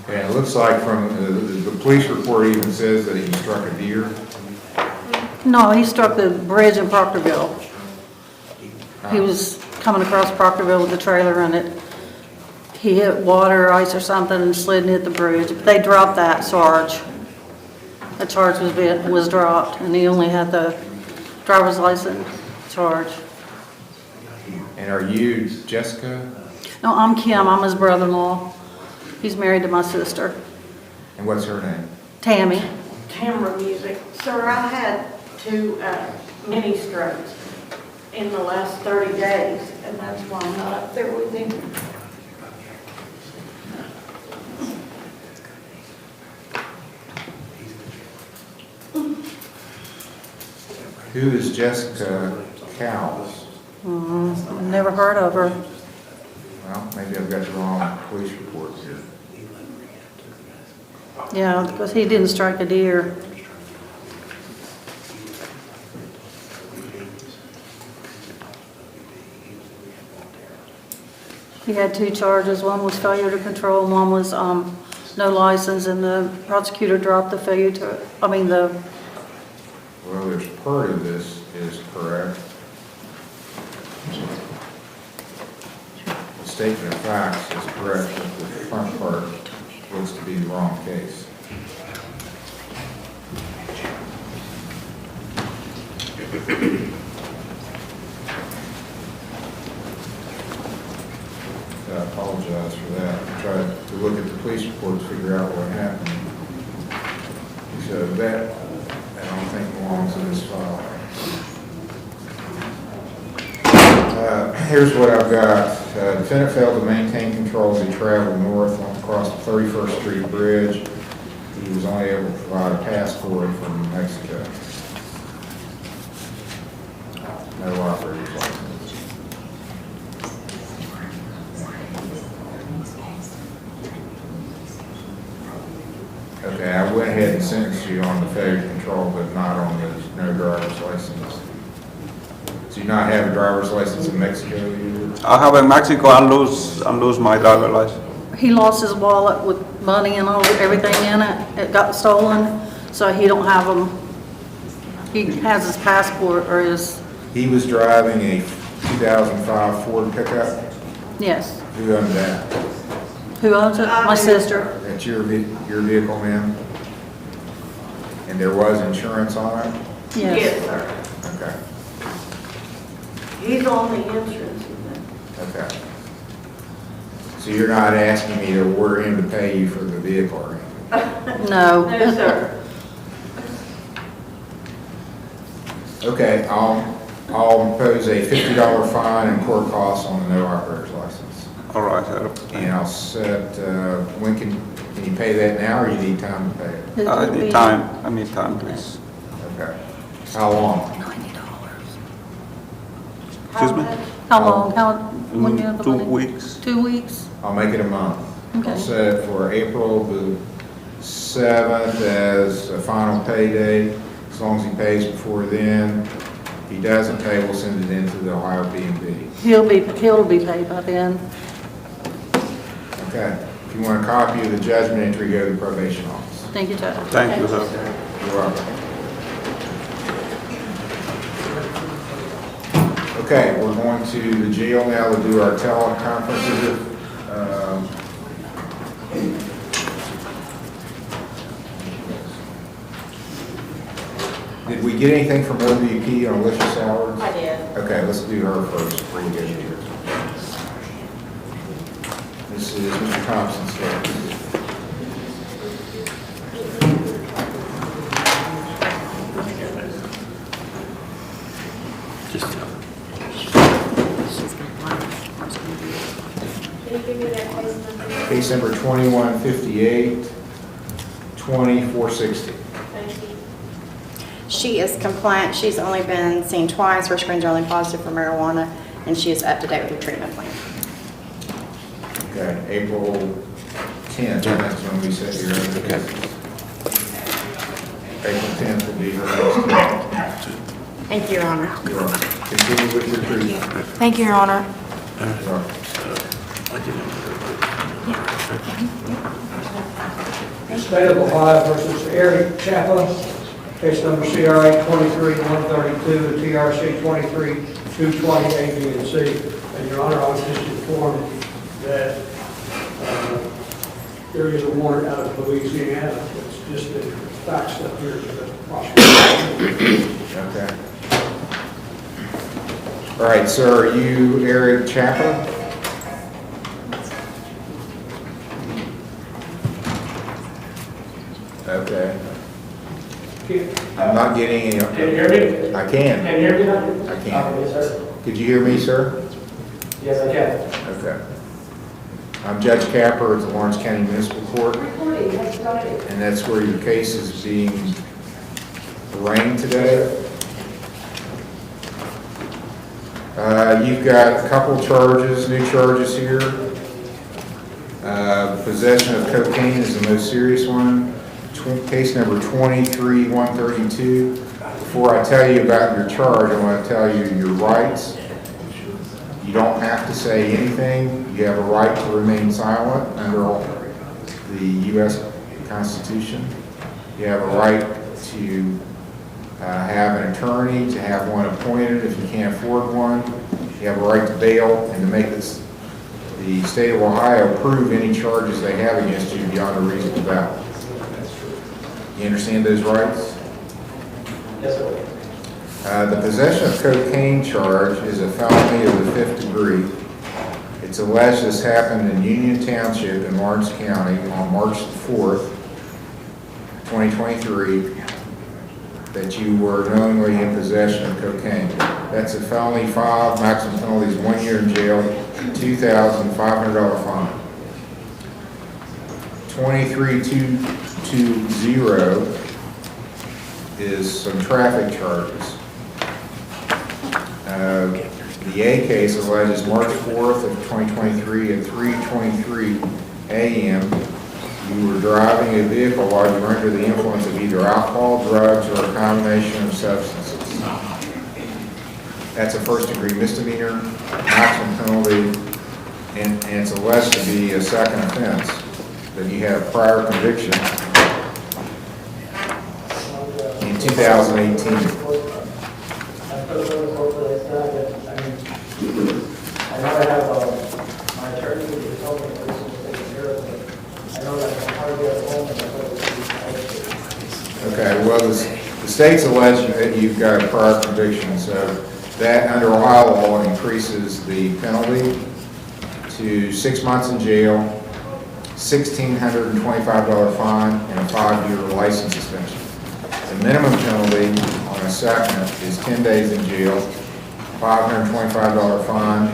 B: Okay, it looks like from, the police report even says that he struck a deer.
K: No, he struck the bridge in Proctorville. He was coming across Proctorville with the trailer and he hit water, ice or something and slid and hit the bridge. They dropped that charge. The charge was dropped and he only had the driver's license charge.
B: And are you Jessica?
K: No, I'm Kim, I'm his brother-in-law. He's married to my sister,
B: And what's her name?
K: Tammy.
T: Camera music. Sir, I had 2 mini strokes in the last 30 days, and that's why I'm not up there with him.
B: Who is Jessica Cowles?
K: Never heard of her.
B: Well, maybe I've got the wrong police report here.
K: Yeah, because he didn't strike a deer. He had 2 charges. One was failure to control, and one was no license, and the prosecutor dropped the failure to,
B: Well, there's part of this is correct. The statement of facts is correct, but the front part looks to be the wrong case. I apologize for that. I tried to look at the police report to figure out what happened. So that, I don't think belongs in this file. Here's what I've got. Defendant failed to maintain control as he traveled north across the 31st Street Bridge. He was only able to provide a passport from Mexico. No operator's license. Okay, I went ahead and sentenced you on the failure to control, but not on the no driver's license. Do you not have a driver's license in Mexico either?
H: I have in Mexico, I lose my driver license.
K: he lost his wallet with money and everything in it. It got stolen, so he don't have them. He has his passport or his,
B: He was driving a 2005 Ford pickup.
K: yes.
B: Who owned that?
K: Who owns it? My sister.
B: That's your vehicle, ma'am? And there was insurance on it?
K: Yes.
T: Yes, sir.
B: Okay.
T: He's on the insurance.
B: Okay. So you're not asking me to order him to pay you for the vehicle or anything?
K: No.
T: No, sir.
B: Okay, I'll impose a $50 fine and court costs on the no operator's license.
H: All right, sir.
B: And I'll set, when can you pay that now, or you need time to pay it?
H: I need time, please.
B: Okay. How long?
H: Excuse me?
K: How long, when you have the
H: 2
K: money?
H: weeks.
K: 2 weeks?
B: I'll make it a month.
K: Okay.
B: I'll set it for April the 7th as a final pay date. As long as he pays before then. If he doesn't pay, we'll send it into the Ohio B&B.
K: He'll be paid by then.
B: Okay. If you want a copy of the judgment entry, go to the probation office.
K: Thank you, Judge.
H: Thank you, sir.
B: You're welcome. Okay, we're going to the jail now to do our teleconferences. Did we get anything from OVP on Alicia Sowards?
J: I did.
B: Okay, let's do her first before we get here. This is Mr. Thompson's case.
J: Can you give me that case number?
B: Case number 2158, 2460.
J: Thank you.
M: She is compliant. She's only been seen twice. Her screens are only positive for marijuana, and she is up to date with her treatment plan.
B: Okay, April 10th, that's when we set your other case. April 10th will be her next case.
M: Thank you, Your Honor.
B: You're welcome. Continue with your treatment.
F: Thank you, Your Honor.
B: You're welcome.
A: State of Ohio versus Eric Chapa, case number CRA 23-132 and TRC 23-220 A, B, and C. And Your Honor, I was just informed that there is a warrant out of Louisiana. It's just been faxed up here to the prosecutor.
B: Okay. All right, sir, are you Eric Chapa? Okay. I'm not getting any.
A: Can you hear me?
B: I can.
A: Can you hear me now?
B: I can.
A: Yes, sir.
B: Could you hear me, sir?
A: Yes, I can.
B: Okay. I'm Judge Capper at the Lawrence County Municipal Court, and that's where your case is being arraigned today. You've got a couple charges, new charges here. Possession of cocaine is the most serious one. Case number 23-132. Before I tell you about your charge, I want to tell you your rights. You don't have to say anything. You have a right to remain silent under the U.S. Constitution. You have a right to have an attorney, to have one appointed if you can't afford one. You have a right to bail and to make the state of Ohio prove any charges they have against you beyond a reasonable doubt. You understand those rights?
A: Yes, sir.
B: The possession of cocaine charge is a felony of the 5th degree. It's alleged this happened in Union Township in Lawrence County on March 4th, 2023, that you were knowingly in possession of cocaine. That's a felony 5, maximum penalty is 1 year in jail, $2,500 fine. 23-220 is some traffic charges. The A case alleges March 4th of 2023 at 3:23 a.m. you were driving a vehicle while you were under the influence of either alcohol, drugs, or a combination of substances. That's a first-degree misdemeanor, maximum penalty, and it's alleged to be a second offense, that you had a prior conviction in 2018.
A: I know I have my attorney who told me this was taken care of, but I know that I'm hard to get home and I thought it would be.
B: Okay, well, the state's alleging that you've got a prior conviction, so That, under Ohio law, increases the penalty to 6 months in jail, $1,625 fine, and a 5-year license suspension. The minimum penalty on a second is 10 days in jail, $525 fine,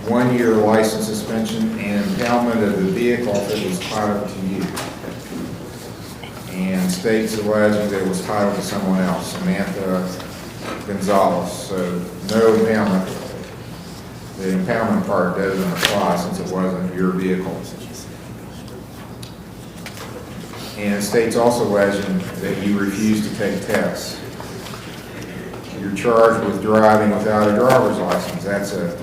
B: 1-year license suspension, and impoundment of the vehicle if it was titled to you. And states alleging that it was titled to someone else, Samantha Gonzalez. So no impoundment. The impoundment part doesn't apply since it wasn't your vehicle. And states also alleging that you refused to take tests. You're charged with driving without a driver's license. That's a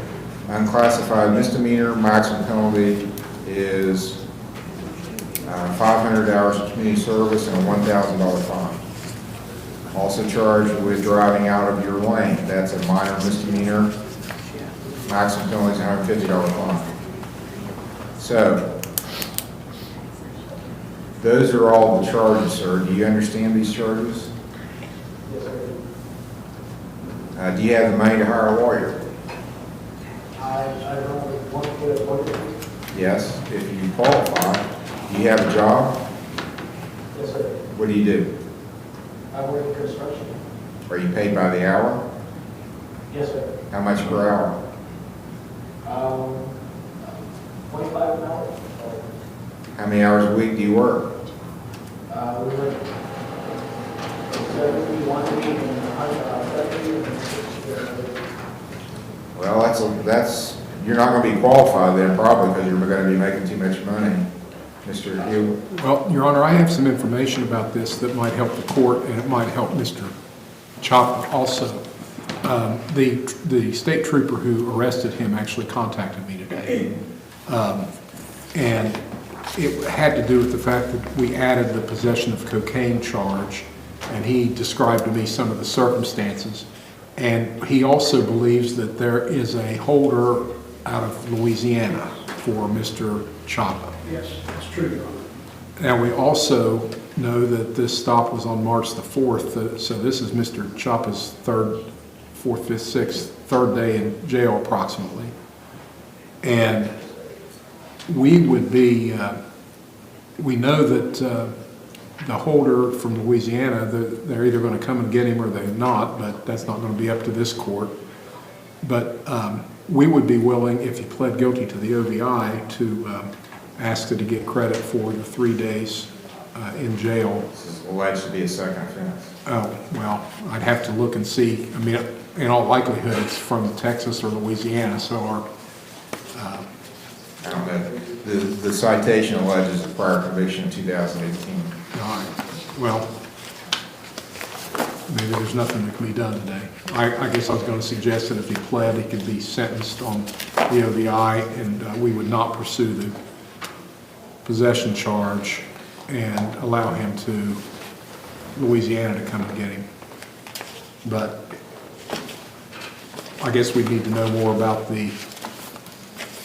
B: unclassified misdemeanor. Maximum penalty is 500 hours of community service and a $1,000 fine. Also charged with driving out of your lane. That's a minor misdemeanor. Maximum penalty is $150 fine. So, those are all the charges, sir. Do you understand these charges? Do you have the money to hire a lawyer?
A: I don't want to get a lawyer.
B: Yes, if you qualify. Do you have a job?
A: Yes, sir.
B: What do you do?
A: I work in construction.
B: Are you paid by the hour?
A: Yes, sir.
B: How much per hour?
A: 25 an hour.
B: How many hours a week do you work?
A: We work 71 week and 70.
B: Well, that's you're not going to be qualified then probably because you're going to be making too much money, Mr. Hill.
D: Well, Your Honor, I have some information about this that might help the court, and it might help Mr. Chopper also. The state trooper who arrested him actually contacted me today. And it had to do with the fact that we added the possession of cocaine charge, and he described to me some of the circumstances. And he also believes that there is a holder out of Louisiana for Mr. Chopper.
A: Yes, that's true, Your Honor.
D: Now, we also know that this stop was on March the 4th, so this is Mr. Chopper's third day in jail approximately. And we would be, we know that the holder from Louisiana, they're either going to come and get him or they're not, but that's not going to be up to this court. But we would be willing, if he pled guilty to the OVI, to ask that he get credit for the 3 days in jail.
B: This is alleged to be a second offense.
D: Oh, well, I'd have to look and see. I mean, in all likelihood, it's from Texas or Louisiana, so our...
B: I don't know. The citation alleges a prior conviction in 2018.
D: All right. Well, maybe there's nothing that can be done today. I guess I was going to suggest that if he pled, he could be sentenced on the OVI, and we would not pursue the possession charge and allow him to Louisiana to come and get him. But I guess we need to know more about the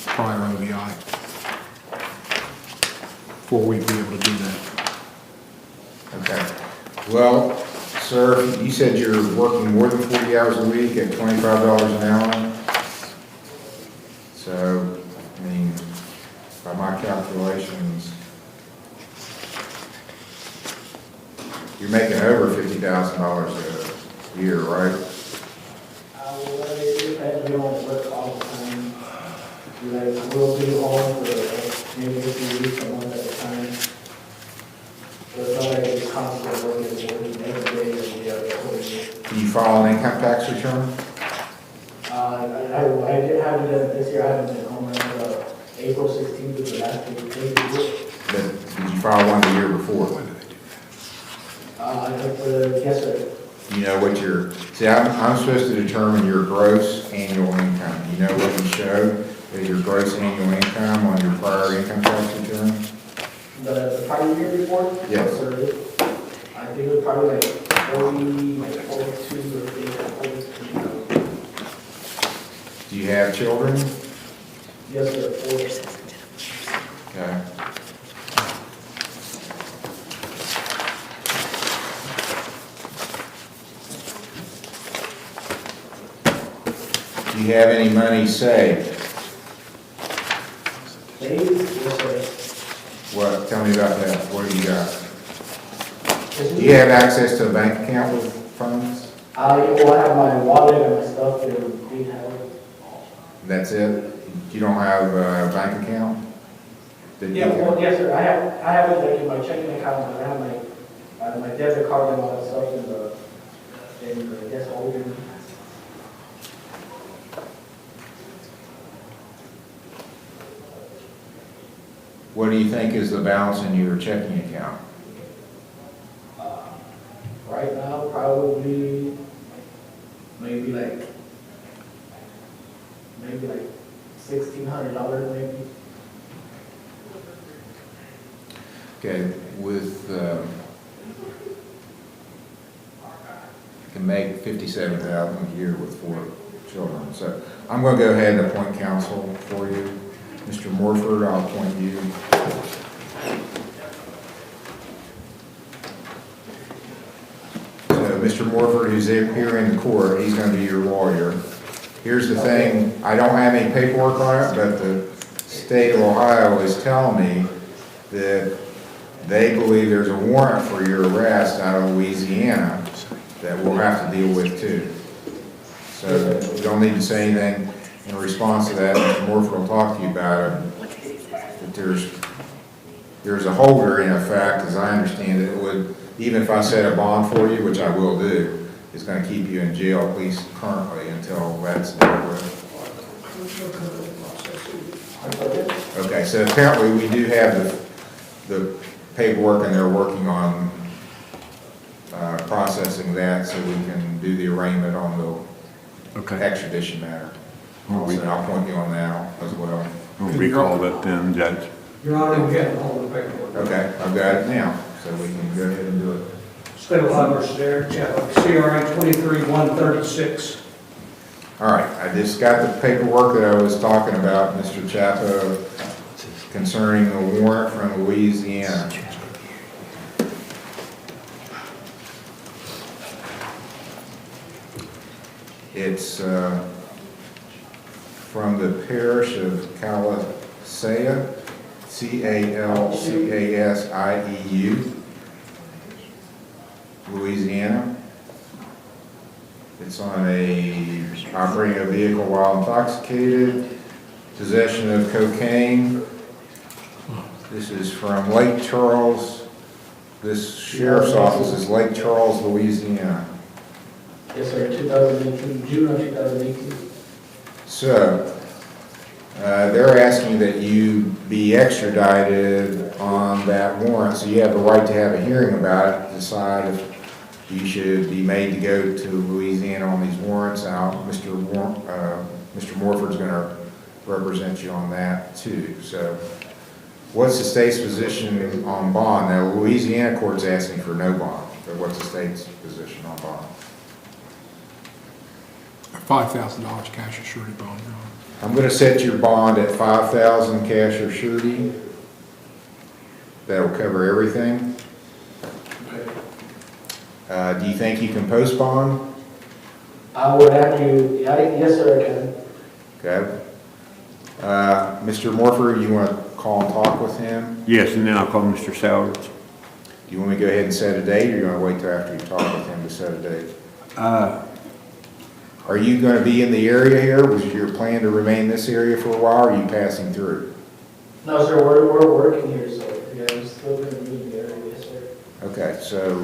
D: prior OVI before we'd be able to do that.
B: Okay. Well, sir, you said you're working more than 40 hours a week at $25 an hour. So, I mean, by my calculations, you're making over $50,000 a year, right?
A: Well, it depends, we don't work all the time. We'll be home for maybe a few weeks, a month at a time. So it's not like it's constant working every day or the other day.
B: Do you file an income tax return?
A: I did have it this year, I haven't been home until April 16th was the last day we paid it.
B: But did you file one the year before?
A: Yes, sir.
B: You know what your, see, I'm supposed to determine your gross annual income. You know what you show is your gross annual income on your prior income tax return?
A: The prior year report?
B: Yes.
A: Sir, I think it was probably like 42 or 43.
B: Do you have children?
A: Yes, sir, 4.
B: Okay. Do you have any money saved? What, tell me about that. What do you got? Do you have access to a bank account with funds?
I: I have my wallet and my stuff in Green Howard.
B: That's it? You don't have a bank account?
I: Yes, sir. I have it like in my checking account, and I have my debit card and all that stuff in the desk holder.
B: What do you think is the balance in your checking account?
I: Right now, probably maybe like $1,600 maybe.
B: Okay, with, you can make $57,000 a year with 4 children. So I'm going to go ahead and appoint counsel for you. Mr. Morford, I'll appoint you. So Mr. Morford, who's here in the court, he's going to be your lawyer. Here's the thing, I don't have any paperwork on it, but the state of Ohio is telling me that they believe there's a warrant for your arrest out of Louisiana that we'll have to deal with too. So you don't need to say anything in response to that. Mr. Morford will talk to you about it. But there's a holder in effect, as I understand it, would, even if I set a bond for you, which I will do, is going to keep you in jail, at least currently, until that's dealt with. Okay, so apparently we do have the paperwork, and they're working on processing that so we can do the arraignment on the extradition matter. Also, I'll point you on that as well.
Q: We'll recall that then, Judge.
A: Your Honor, we have all the paperwork.
B: Okay, I've got it now, so we can go ahead and do it.
A: State of Ohio versus Eric Chapman, CRA 23-136.
B: All right, I just got the paperwork that I was talking about, Mr. Chapo, concerning the warrant from Louisiana. It's from the parish of Calcasieu, Calcasieu, Louisiana. It's on operating a vehicle while intoxicated, possession of cocaine. This is from Lake Charles. This sheriff's office is Lake Charles, Louisiana.
I: Yes, sir, 2018, June of 2018.
B: So, they're asking that you be extradited on that warrant, so you have the right to have a hearing about it, to decide if you should be made to go to Louisiana on these warrants. Now, Mr. Morford's going to represent you on that too. So, what's the state's position on bond? Now, Louisiana court's asking for no bond, but what's the state's position on bond?
D: $5,000 cash or surety bond, Your Honor.
B: I'm going to set your bond at $5,000 cash or surety. That'll cover everything. Do you think you can post bond?
I: I would have to, yes, sir, I can.
B: Okay. Mr. Morford, you want to call and talk with him?
Q: Yes, and then I'll call Mr. Sowers.
B: Do you want me to go ahead and set a date, or you want to wait till after you talk with him to set a date? Are you going to be in the area here? Was your plan to remain in this area for a while, or are you passing through?
I: No, sir, we're working here, so, yeah, I'm still going to be in the area, yes, sir.
B: Okay, so,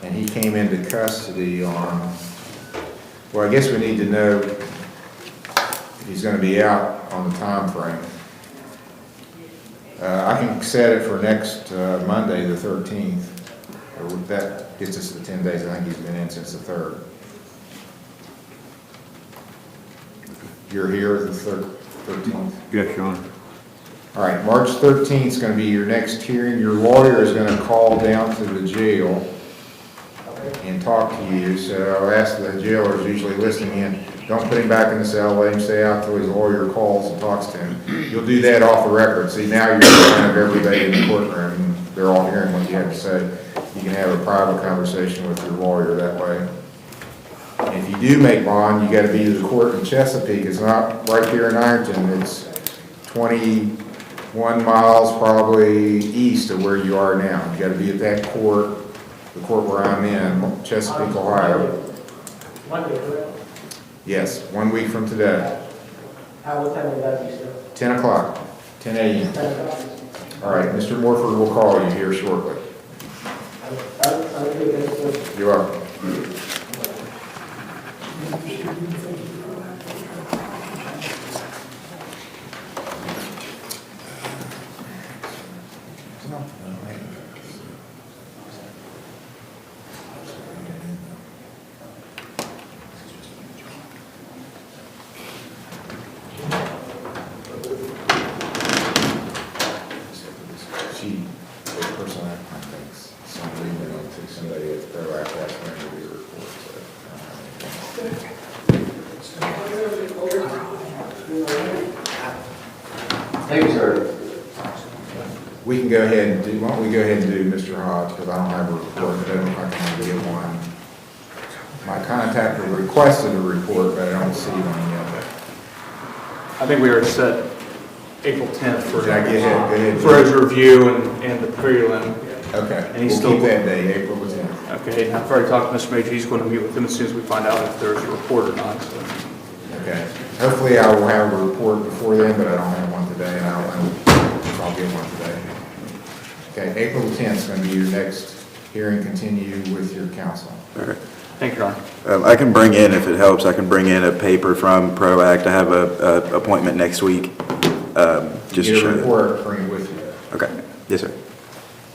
B: and he came into custody on, well, I guess we need to know if he's going to be out on the time frame. I can set it for next Monday, the 13th. That gets us to 10 days. I think he's been in since the 3rd. You're here the 13th?
Q: Yes, Your Honor.
B: All right, March 13th is going to be your next hearing. Your lawyer is going to call down to the jail and talk to you. So I'll ask the jailers usually listening in, don't put him back in the cell, let him stay out till his lawyer calls and talks to him. You'll do that off the record. See, now you're in front of everybody in the courtroom, and they're all hearing what you have to say. You can have a private conversation with your lawyer that way. And if you do make bond, you gotta be to the court in Chesapeake. It's not right there in Ironton. It's 21 miles probably east of where you are now. You gotta be at that court, the court where I'm in, Chesapeake, Ohio.
I: Monday, correct?
B: Yes, 1 week from today,
I: What time would that be, sir?
B: 10 o'clock, 10 a.m.
I: 10 o'clock?
B: All right, Mr. Morford will call you here shortly. You're welcome. Somebody at ProAct last night to do a report,
G: Thank you, sir.
B: we can go ahead and do, why don't we go ahead and do Mr. Hodge, because I don't have a report, but I don't know if I can get one. My contact requested a report, but I don't see one yet.
E: I think we are set April 10th for
B: Should I get ahead? Go ahead.
E: for his review and the prelim.
B: Okay,
E: And he's
B: we'll
E: still
B: keep that day, April the 10th.
E: Okay, and I've already talked to Mr. Major. He's going to meet with him as soon as we find out if there's a report or not. So.
B: Okay. Hopefully I will have a report before then, but I don't have one today, and I don't know if I'll get one today. Okay, April 10th is going to be your next hearing, continue with your counsel.
V: All right.
E: Thank you, Your Honor.
V: I can bring in, if it helps, I can bring in a paper from ProAct. I have a appointment next week. Just to
B: Get
V: show
B: a
V: you.
B: report, bring it with you.
V: Okay. Yes, sir.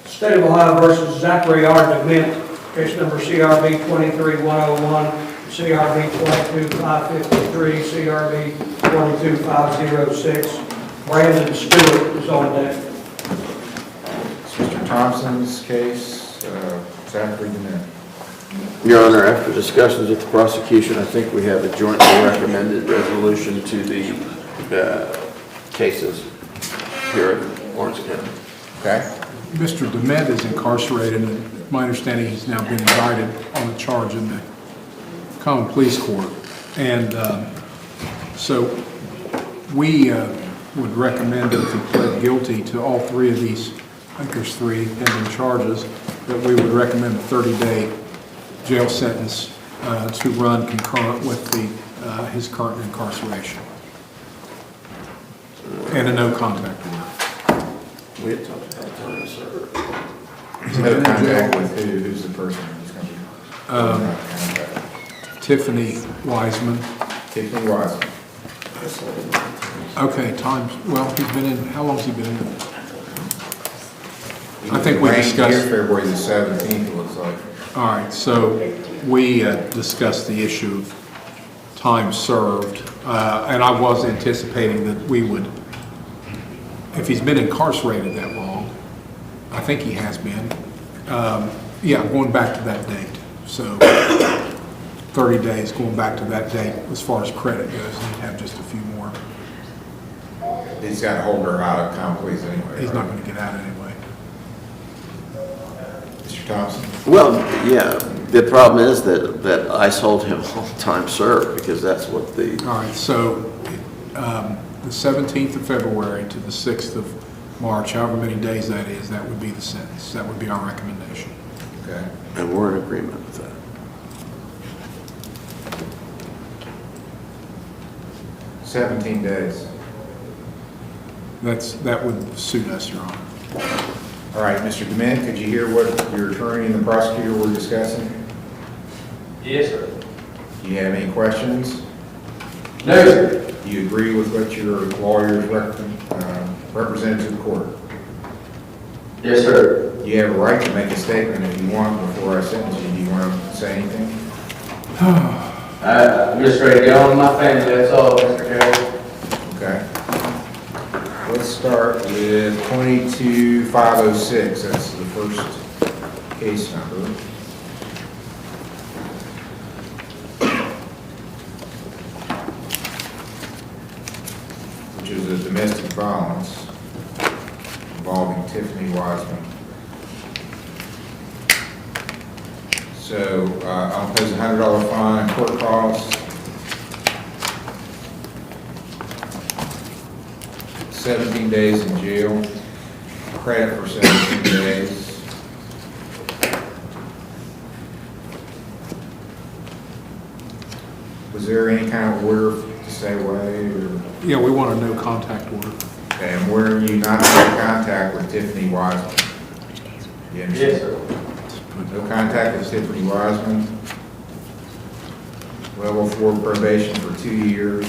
A: State of Ohio versus Zachary R. DeMint, case number CRB 23101, CRB 22553, CRB 22506. Brandon Stewart is on deck.
B: It's Mr. Thompson's case, Zachary DeMint.
N: Your Honor, after discussions with the prosecution, I think we have a jointly recommended resolution to the cases here in Lawrence County.
B: Okay.
D: Mr. DeMent is incarcerated, and my understanding he's now been indicted on a charge in the common police court. And so we would recommend that if he pled guilty to all three of these, I think there's three pending charges, that we would recommend a 30-day jail sentence to run concurrent with his current incarceration. And a no contact order.
N: We had talked about that, sir.
B: No contact with who? Who's the person who's going to be?
D: Tiffany Wiseman.
B: Tiffany Wiseman.
D: Okay, times, well, he's been in, how long's he been in? I think we discussed.
B: Here, February the 17th, it looks like.
D: All right, so we discussed the issue of time served, and I was anticipating that we would, if he's been incarcerated that long, I think he has been, yeah, going back to that date. So 30 days going back to that date as far as credit goes, and he'd have just a few more.
B: He's got to hold her out of common pleas anyway.
D: He's
B: right?
D: not going to get out anyway.
B: Mr. Thompson?
N: Well, yeah, the problem is that I sold him all time served because that's what the...
D: All right, so the 17th of February to the 6th of March, however many days that is, that would be the sentence. That would be our recommendation.
B: Okay.
N: And we're in agreement with that.
B: 17 days.
D: That would suit us, Your Honor.
B: All right, Mr. DeMint, could you hear what your attorney and the prosecutor were discussing?
G: Yes, sir.
B: Do you have any questions?
G: No, sir.
B: Do you agree with what your lawyers represented to the court?
G: Yes, sir.
B: You have a right to make a statement if you want before I sentence you. Do you want to say anything?
G: I'm just ready to get on with my family, that's all, Mr. Chairman.
B: Okay. Let's start with 22506. That's the first case number. Which is a domestic violence involving Tiffany Wiseman. So I'll impose a $100 fine and court costs. 17 days in jail, credit for 17 days. Was there any kind of order to stay away, or?
D: Yeah, we want a no contact order.
B: Okay, and were you not in contact with Tiffany Wiseman? You understand?
G: Yes, sir.
B: No contact with Tiffany Wiseman. Level 4 probation for 2 years.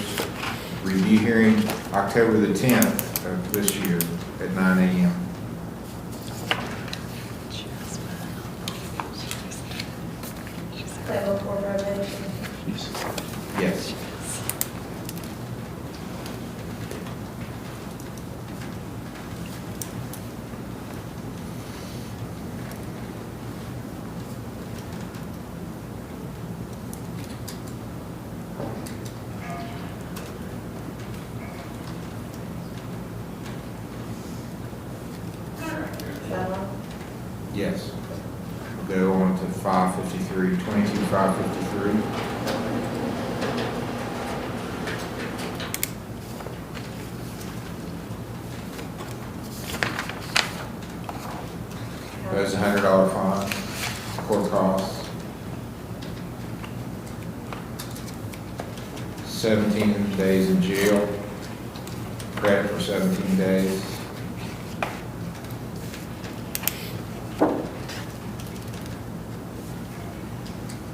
B: Review hearing October the 10th of this year at 9 a.m.
J: Level 4 probation.
B: Yes. Yes. We'll go on to 553, 22-553. There's a $100 fine, court costs. 17 days in jail, credit for 17 days.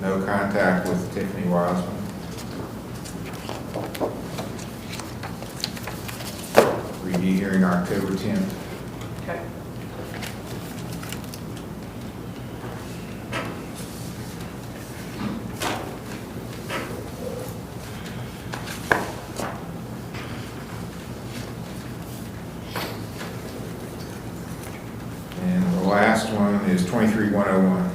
B: No contact with Tiffany Wiseman. Review hearing October 10th.
J: Okay.
B: And the last one is 23-101.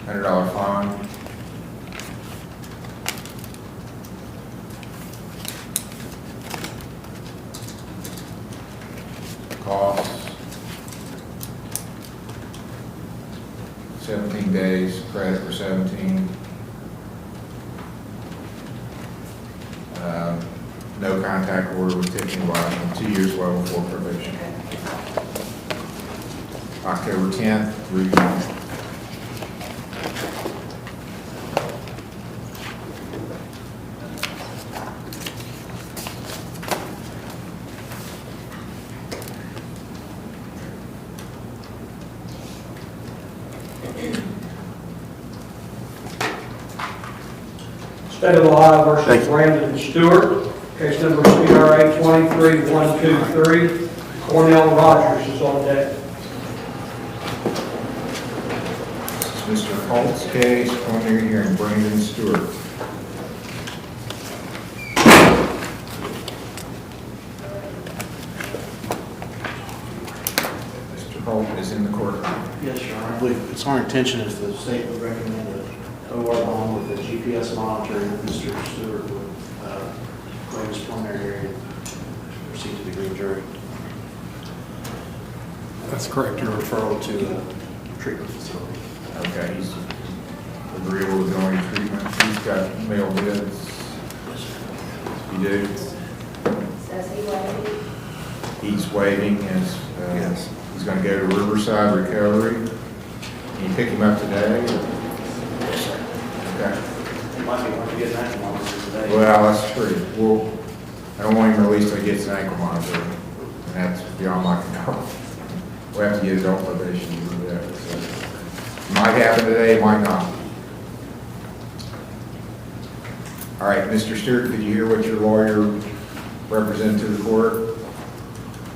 B: $100 fine. Costs. 17 days, credit for 17. No contact order with Tiffany Wiseman, 2 years level 4 probation. October 10th, review.
A: State of Ohio
N: Thank
A: versus
N: you.
A: Brandon Stewart, case number CRA 23123. Cornell Rogers is on deck.
B: This is Mr. Holt's case, preliminary hearing, Brandon Stewart. Mr. Holt is in the courtroom.
R: Yes, Your Honor. I believe it's our intention, if the state would recommend an OR bond with a GPS monitoring, that Mr. Stewart would waive his preliminary hearing and proceed to the grand jury.
D: That's correct,
R: Your
D: Your Honor.
R: referral to a treatment facility.
B: Okay, he's agreeable with going to treatment. He's got mail bids. You do?
J: Says he waived.
B: He's waiving his,
R: Yes.
B: he's going to go to Riverside Recovery. Can you pick him up today? Okay.
R: He might be wanting to get an ankle monitor today.
B: Well, that's true. Well, I don't want him released until he gets an ankle monitor, and that's beyond my control. We'll have to get adult probation to do that. So, it might happen today, it might not. All right, Mr. Stewart, could you hear what your lawyer represented to the court?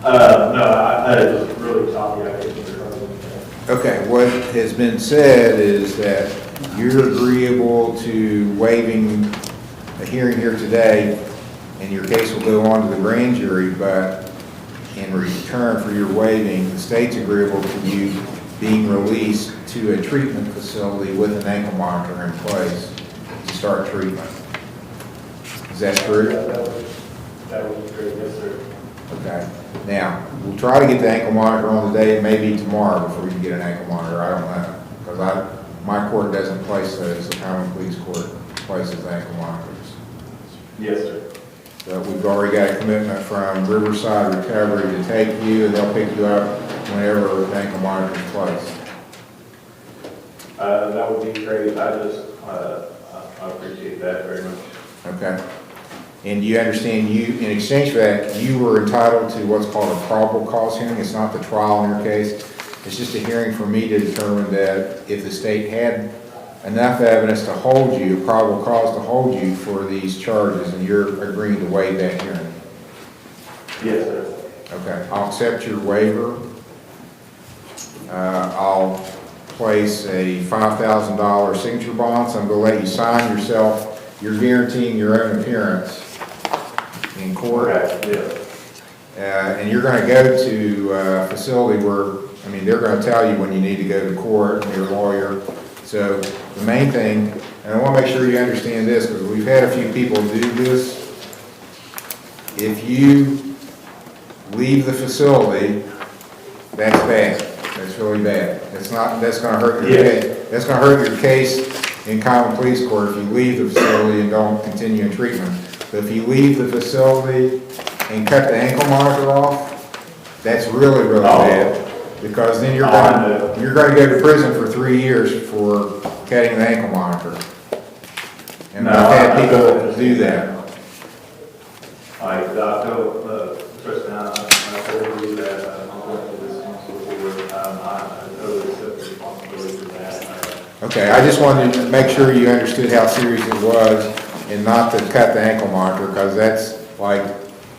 I: No, I was really choppy. I couldn't hear it.
B: Okay, what has been said is that you're agreeable to waiving a hearing here today, and your case will go on to the grand jury, but in return for your waiving, the state's agreeable to you being released to a treatment facility with an ankle monitor in place to start treatment. Is that true?
I: That was true, yes, sir.
B: Okay. Now, we'll try to get the ankle monitor on the day, maybe tomorrow before we can get an ankle monitor, I don't know. Because my court doesn't place those, the common pleas court places ankle monitors.
G: Yes, sir.
B: But we've already got a commitment from Riverside Recovery to take you, and they'll pick you up whenever the ankle monitor is placed.
G: That would be great. I appreciate that very much.
B: Okay. And you understand in exchange for that, you were entitled to what's called a probable cause hearing. It's not the trial in your case. It's just a hearing for me to determine that if the state had enough evidence to hold you, probable cause to hold you for these charges, and you're agreeing to waive that hearing.
G: Yes, sir.
B: Okay, I'll accept your waiver. I'll place a $5,000 signature bond, so I'm going to let you sign yourself. You're guaranteeing your own appearance in court.
G: Okay, yeah.
B: And you're going to go to a facility where, they're going to tell you when you need to go to court, and your lawyer. So the main thing, and I want to make sure you understand this, because we've had a few people do this. If you leave the facility, that's bad. That's really bad. That's going to hurt your case. That's going to hurt your case in common pleas court if you leave the facility and don't continue in treatment. But if you leave the facility and cut the ankle monitor off, that's really, really bad. Because then you're going to go to prison for 3 years for cutting the ankle monitor. And I've had people do that.
G: I feel, Kristen, I totally believe that I'm going to this council forward. I totally accept the responsibility for that.
B: Okay, I just wanted to make sure you understood how serious it was and not to cut the ankle monitor, because that's like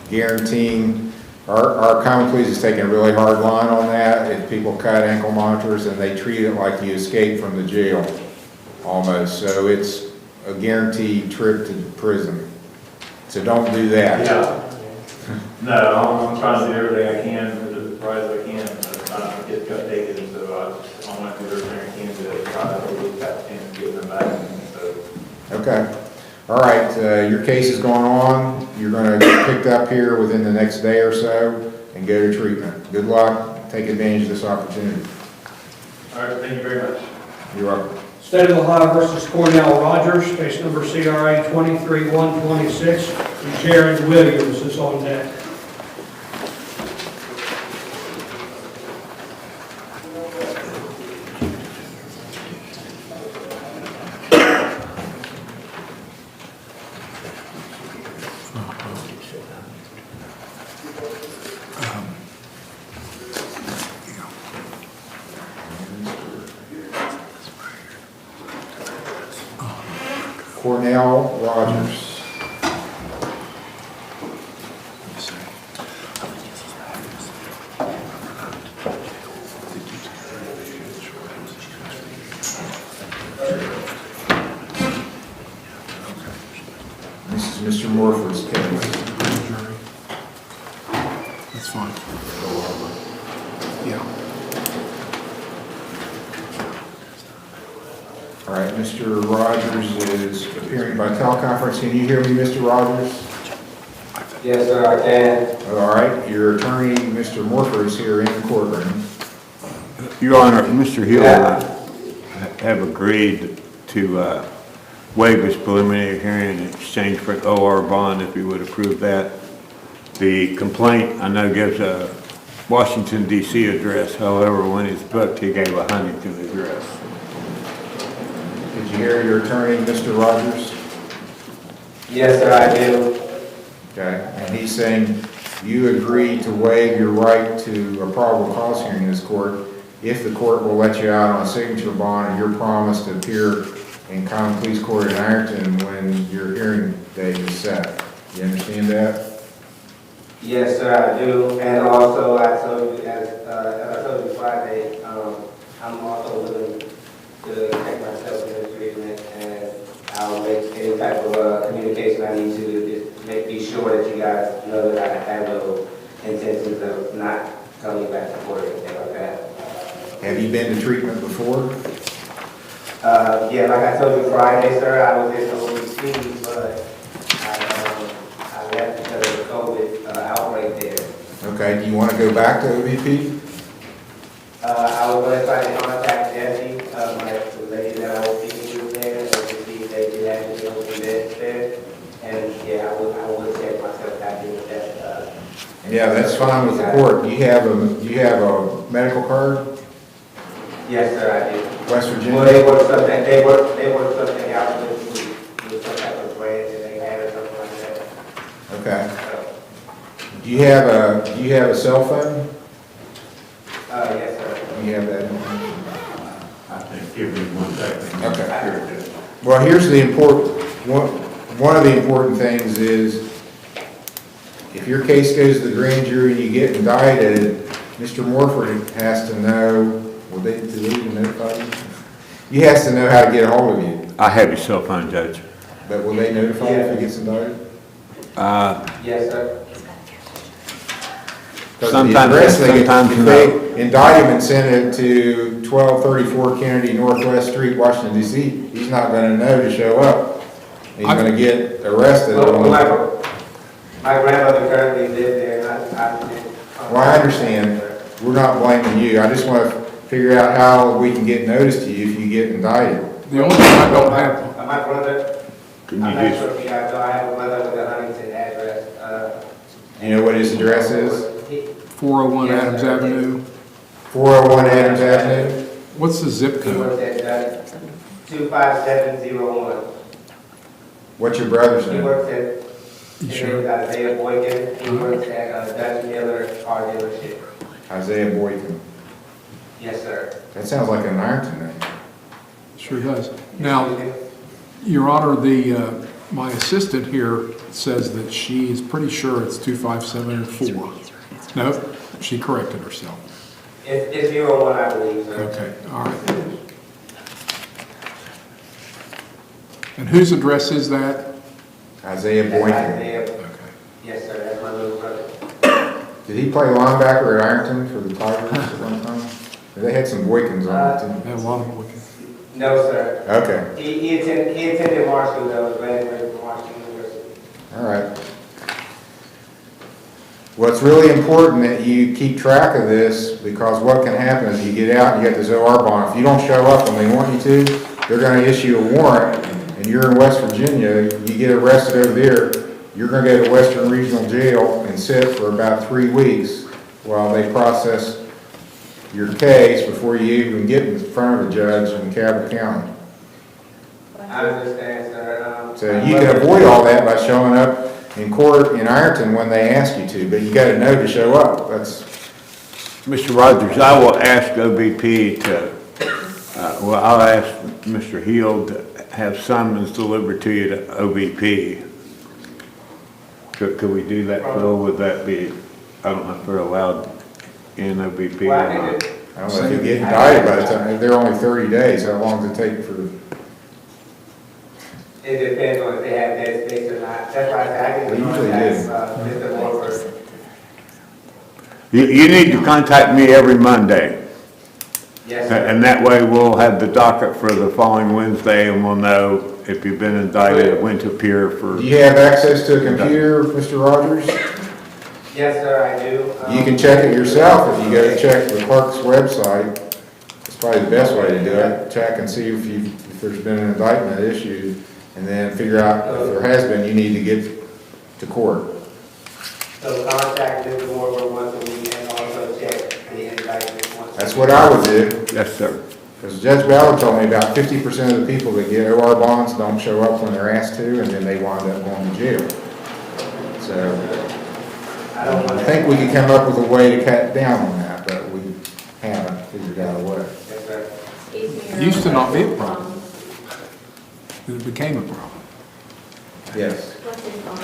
B: guaranteeing. Our common pleas is taking a really hard line on that. If people cut ankle monitors, and they treat it like you escaped from the jail, almost. So it's a guaranteed trip to prison. So don't do that.
G: Yeah. No, I'm trying to do everything I can as far as I can. I don't get cut taken, so I want to do everything I can to try to look at and get them back. So.
B: Okay. All right, your case is going on. You're going to get picked up here within the next day or so and go to treatment. Good luck. Take advantage of this opportunity.
G: All right, thank you very much.
B: You're welcome.
A: State of Ohio versus Cornell Rogers, case number CRA 23126. Jared Williams is on deck.
B: Cornell Rogers. This is Mr. Morford's case.
D: That's fine. Yeah.
B: All right, Mr. Rogers is appearing by teleconference. Can you hear me, Mr. Rogers?
G: Yes, sir, I can.
B: All right, your attorney, Mr. Morford, is here in the courtroom.
Q: Your Honor, Mr. Hill have agreed to waive his preliminary hearing in exchange for an OR bond, if you would approve that. The complaint, I know, gives a Washington, D.C. address. However, when it's booked, he gave a Huntington address.
B: Did you hear your attorney, Mr. Rogers?
G: Yes, sir, I do.
B: Okay, and he's saying you agree to waive your right to a probable cause hearing in this court if the court will let you out on a signature bond and your promise to appear in common pleas court in Ironton when your hearing date is set. You understand that?
G: Yes, sir, I do. And also, I told you, as I told you Friday, I'm also willing to take myself into treatment, and I'll make any type of communication I need to just be sure that you guys know that I have no intentions of not coming back to court or anything like that.
B: Have you been to treatment before?
G: Yeah, like I told you Friday, sir, I was in OEC, but I left because of the COVID outbreak there.
B: Okay, do you want to go back to OVP?
G: I was gonna try to contact Jesse, the lady that I was speaking with there, and to see if they did have any open beds there. And, yeah, I would check myself back in with that,
B: Yeah, that's fine with the court. You have a medical card,
G: Yes, sir, I did.
B: West Virginia?
G: Well, they work something out with some type of grant that they had or something like that.
B: Okay. Do you have a cell phone?
G: Yes, sir.
B: You have that information?
Q: I think, give me 1 second.
B: Okay.
Q: Here it is.
B: Well, here's the one of the important things is, if your case goes to the grand jury and you get indicted, Mr. Morford has to know, do they even notify you? He has to know how to get a hold of you.
Q: I have your cell phone, Judge.
B: But will they notify you if he gets indicted?
G: Yes, sir.
Q: Sometimes yes, sometimes
B: if they indict him and send it to 1234 Kennedy Northwest Street, Washington DC, he's not gonna know to show up. He's gonna get arrested.
G: My grandmother currently lives there, and
B: Well, I understand. We're not blaming you. I just want to figure out how we can get notice to you if you get indicted.
D: The only thing I don't have,
G: My brother, I'm not sure if you guys know, I have a brother with a Huntington address.
B: You know what his address is?
D: 401 Adams Avenue.
B: 401 Adams Avenue?
D: What's the zip
G: He works
D: code?
G: at 25701.
B: What's your brother's
G: He
B: name?
G: works at,
D: You
G: his
D: sure?
G: name is Isaiah Boykin. He works at Dutch Miller Car Dealership.
B: Isaiah Boykin.
G: Yes, sir.
B: That sounds like an Ironton name.
D: Sure does. Now, Your Honor, my assistant here says that she is pretty sure it's 25704. No, she corrected herself.
G: It's 01, I believe, sir.
D: Okay, all right. And whose address is that?
B: Isaiah
G: That's
B: Boykin.
G: Isaiah.
D: Okay.
G: Yes, sir, that's my little brother.
B: Did he play linebacker at Ironton for the Tigers at one time? They had some Boykins on the team.
D: They have a lot of Boykins.
G: No, sir.
B: Okay,
G: He attended Marshall, though, graduated from Marshall University.
B: all right. Well, it's really important that you keep track of this, because what can happen is you get out and you get this OR bond. If you don't show up when they want you to, they're gonna issue a warrant, and you're in West Virginia, you get arrested over there, you're gonna go to Western Regional Jail and sit for about 3 weeks while they process your case before you even get in front of a judge in Cabot County.
G: I understand, sir.
B: So you can avoid all that by showing up in court in Ironton when they ask you to, but you gotta know to show up. That's,
Q: Mr. Rogers, I will ask OBP to, I'll ask Mr. Hill to have summons delivered to you to OBP. Could we do that, Phil? Would that be, I don't know if they're allowed in OBP or not.
B: I don't know if you get indicted by the time, they're only 30 days, how long does it take for,
G: It depends on if they have dead space or not. That's why I said I
B: They
G: can
B: usually
G: contact
B: do.
G: Mr. Morford.
Q: You need to contact me every Monday.
G: Yes, sir.
Q: And that way we'll have the docket for the following Wednesday and we'll know if you've been indicted, when to appear for.
B: do you have access to a computer, Mr. Rogers?
G: Yes, sir, I do.
B: You can check it yourself if you go to check the clerk's website. It's probably the best way to do it. Check and see if there's been an indictment issued, and then figure out if there has been, you need to get to court.
G: So contact Mr. Morford once a week and also check the indictment once.
B: That's what I would do.
Q: Yes, sir.
B: Because Judge Ballard told me about 50% of the people that get OR bonds don't show up when they're asked to, and then they wind up going to jail. So I think we could come up with a way to cut down on that, but we haven't figured out a way.
G: Yes, sir.
D: It used to not be a problem. It became a problem.
B: Yes.
J: What's his bond?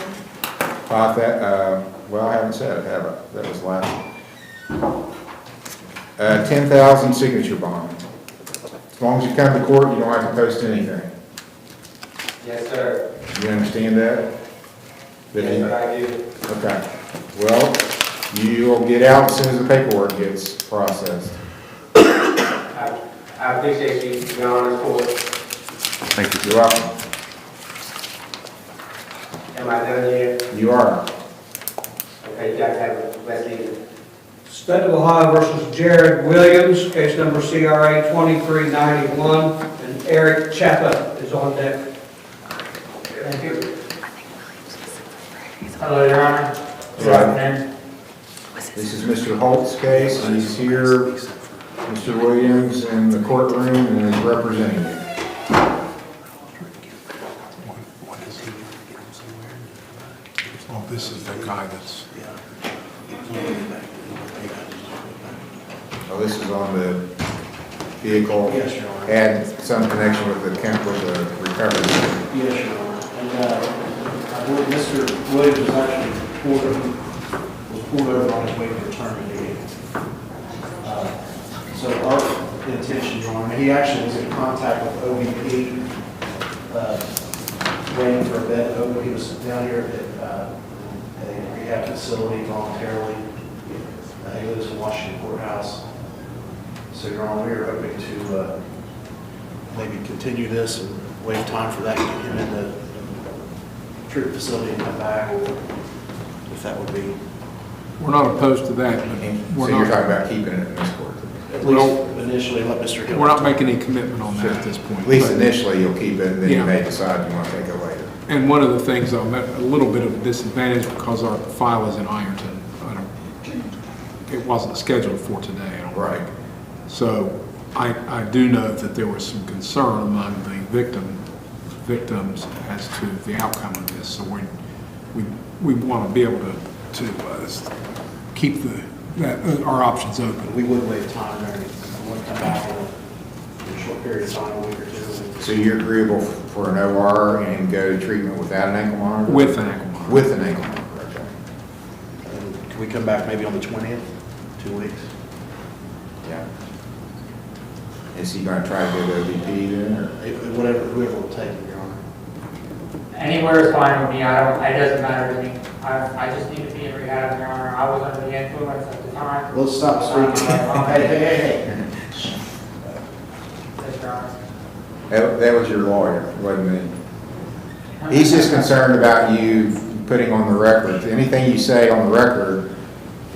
B: Well, I haven't said it, have I? That was last. 10,000 signature bond. As long as you come to court, you don't have to post anything.
G: Yes, sir.
B: You understand that?
G: Yes, sir, I do.
B: Okay. Well, you'll get out as soon as the paperwork gets processed.
G: I appreciate you, Your Honor's court.
B: Thank you. You're welcome.
G: Am I done here?
B: You are.
G: Okay. Okay, you guys have a blessed evening.
A: State of Ohio versus Jared Williams, case number CRA 2391, and Eric Chappa is on deck.
I: Thank you. Hello, Your Honor. Good afternoon.
B: This is Mr. Holt's case. He's here, Mr. Williams, in the courtroom and is representing you.
D: Oh, this is the guy that's,
B: Oh, this is on the vehicle?
R: Yes, Your Honor.
B: And some connection with the recovery?
R: Yes, Your Honor. And I believe Mr. Williams was actually pulled over on his way to return to the So our intention, Your Honor, he actually was in contact with OVP, waiting for a bed open. He was down here at a rehab facility voluntarily. He lives in Washington Courthouse. So, Your Honor, we are hoping to maybe continue this and wait time for that to get him in the treatment facility and come back, if that would be.
D: we're not opposed to that, but
B: So
D: we're
B: you're
D: not,
B: talking about keeping it in this court?
R: At
D: Well,
R: least initially, let Mr. Hill.
D: we're not making any commitment on that at this point.
B: At least
D: but-
B: initially, you'll keep it, and then you
D: Yeah.
B: may decide you want to take it later.
D: And one of the things, I'm at a little bit of a disadvantage because our file is in Ironton. It wasn't scheduled for today, I don't
B: Right.
D: think. So I do know that there was some concern among the victims as to the outcome of this. So we want to be able to keep our options open.
R: We would waive time there, and we'll come back in a short period of time, a week or two.
B: So you're agreeable for an OR and go to treatment without an ankle monitor?
D: With an ankle monitor.
B: With an ankle monitor, okay.
R: And can we come back maybe on the 20th, 2 weeks?
B: Yeah. Is he going to try to go to OVP then, or?
R: Whatever, whoever will take it, Your Honor.
I: Anywhere is fine with me. It doesn't matter to me. I just need to be in rehab, Your Honor. I was under the influence at the time.
R: Let's stop speaking. Hey.
I: Yes, Your Honor.
B: That was your lawyer, wasn't it? He's just concerned about you putting on the record. Anything you say on the record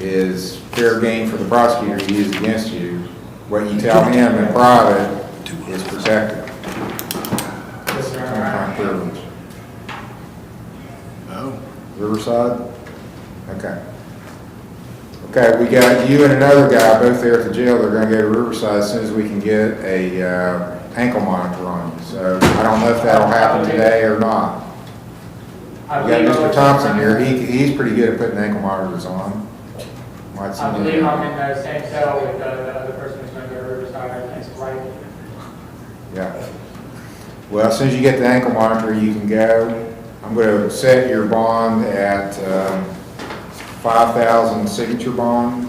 B: is fair game for the prosecutor to use against you. What you tell him in private is protected.
I: Yes, Your Honor.
B: Privilege.
D: No.
B: Riverside? Okay. Okay, we got you and another guy both there at the jail. They're gonna go to Riverside as soon as we can get a ankle monitor on you. So I don't know if that'll happen today or not. We got Mr. Thompson here. He's pretty good at putting ankle monitors on. Might see
I: I
B: him.
I: believe I'm in the same cell with the other person who's going to go to Riverside. I think it's right.
B: Yeah. Well, as soon as you get the ankle monitor, you can go. I'm going to set your bond at 5,000 signature bond.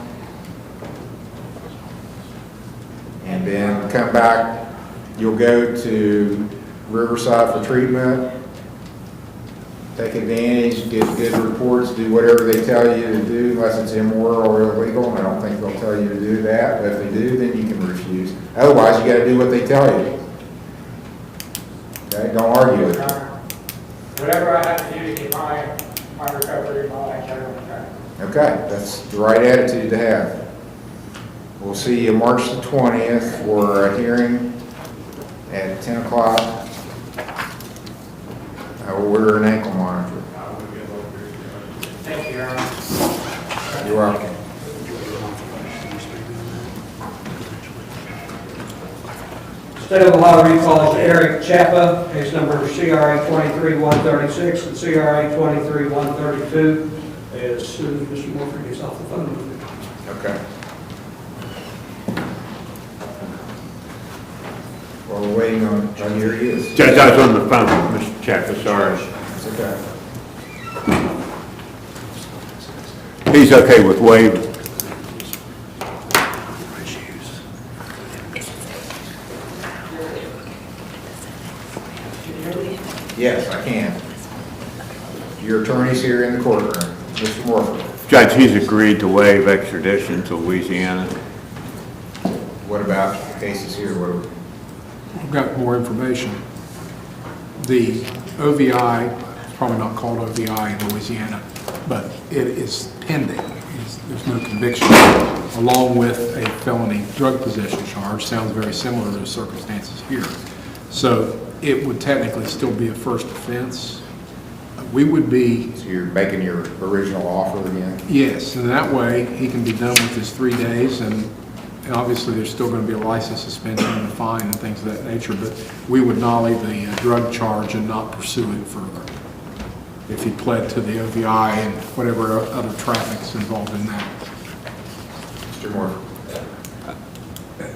B: And then come back. You'll go to Riverside for treatment. Take advantage, get good reports, do whatever they tell you to do, unless it's immoral or illegal, and I don't think they'll tell you to do that, but if they do, then you can refuse. Otherwise, you gotta do what they tell you. Okay, don't argue with them.
I: Whatever I have to do to get my recovery and all that, I don't care.
B: Okay, that's the right attitude to have. We'll see you March the 20th for a hearing at 10 o'clock. I will order an ankle monitor.
I: Thank you, Your Honor.
B: You're welcome.
A: State of Ohio recalls Eric Chappa, case number CRA 23-136 and CRA 23-132, as soon as Mr. Morford gets off the phone with me.
B: Okay. Well, we're waiting on, here he is.
Q: Judge, I was on the phone with Mr. Chappa, sorry.
B: It's okay.
Q: He's okay with waiving.
B: Yes, I can. Your attorney's here in the courtroom, Mr. Morford.
Q: Judge, he's agreed to waive extradition to Louisiana.
B: What about cases here? What?
D: I've got more information. The OVI, it's probably not called OVI in Louisiana, but it is pending. There's no conviction, along with a felony drug possession charge. Sounds very similar to the circumstances here. So it would technically still be a first offense. We would be...
B: So you're making your original offer again?
D: Yes, and that way he can be done with his 3 days, and obviously there's still going to be a license suspension and a fine and things of that nature, but we would nolly the drug charge and not pursue it further if he pled to the OVI and whatever other traffic's involved in that.
B: Mr. Moore?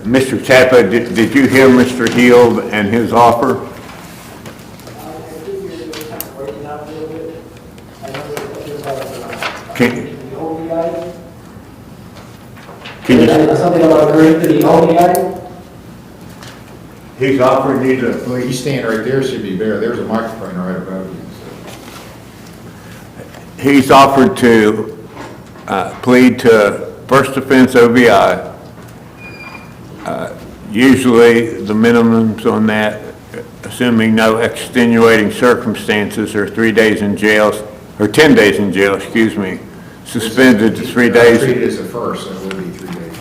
Q: Mr. Chapa, did you hear Mr. Hield and his offer? Can you?
I: Something about agreeing to the OVI?
Q: He's offering you to.
B: Well, you stand right there, should be better. There's a microphone right above you.
Q: He's offered to plead to first offense OVI. Usually, the minimums on that, assuming no extenuating circumstances, are 3 days in jail, or 10 days in jail, excuse me, suspended to 3 days.
B: Treated as a first, so it would be 3 days.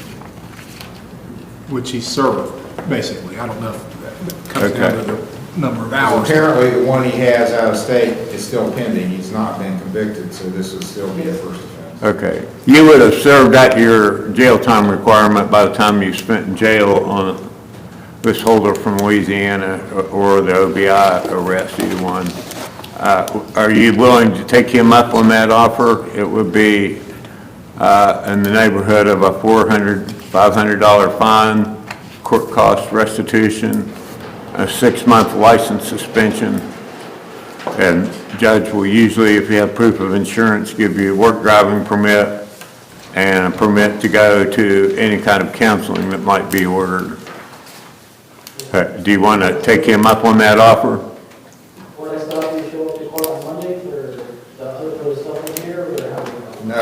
D: Which he served, basically. I don't know if that comes down to the number of hours.
B: Apparently, the one he has out of state is still pending. He's not been convicted, so this would still be a first offense.
Q: Okay. You would have served out your jail time requirement by the time you spent in jail on this holder from Louisiana or the OBI arrest, either one. Are you willing to take him up on that offer? It would be in the neighborhood of a $400, $500 fine, court cost restitution, a 6-month license suspension, and judge will usually, if you have proof of insurance, give you a work driving permit and a permit to go to any kind of counseling that might be ordered. Do you want to take him up on that offer?
I: Will I still have to show up to court on Monday for the stuff in here, or how?
B: No,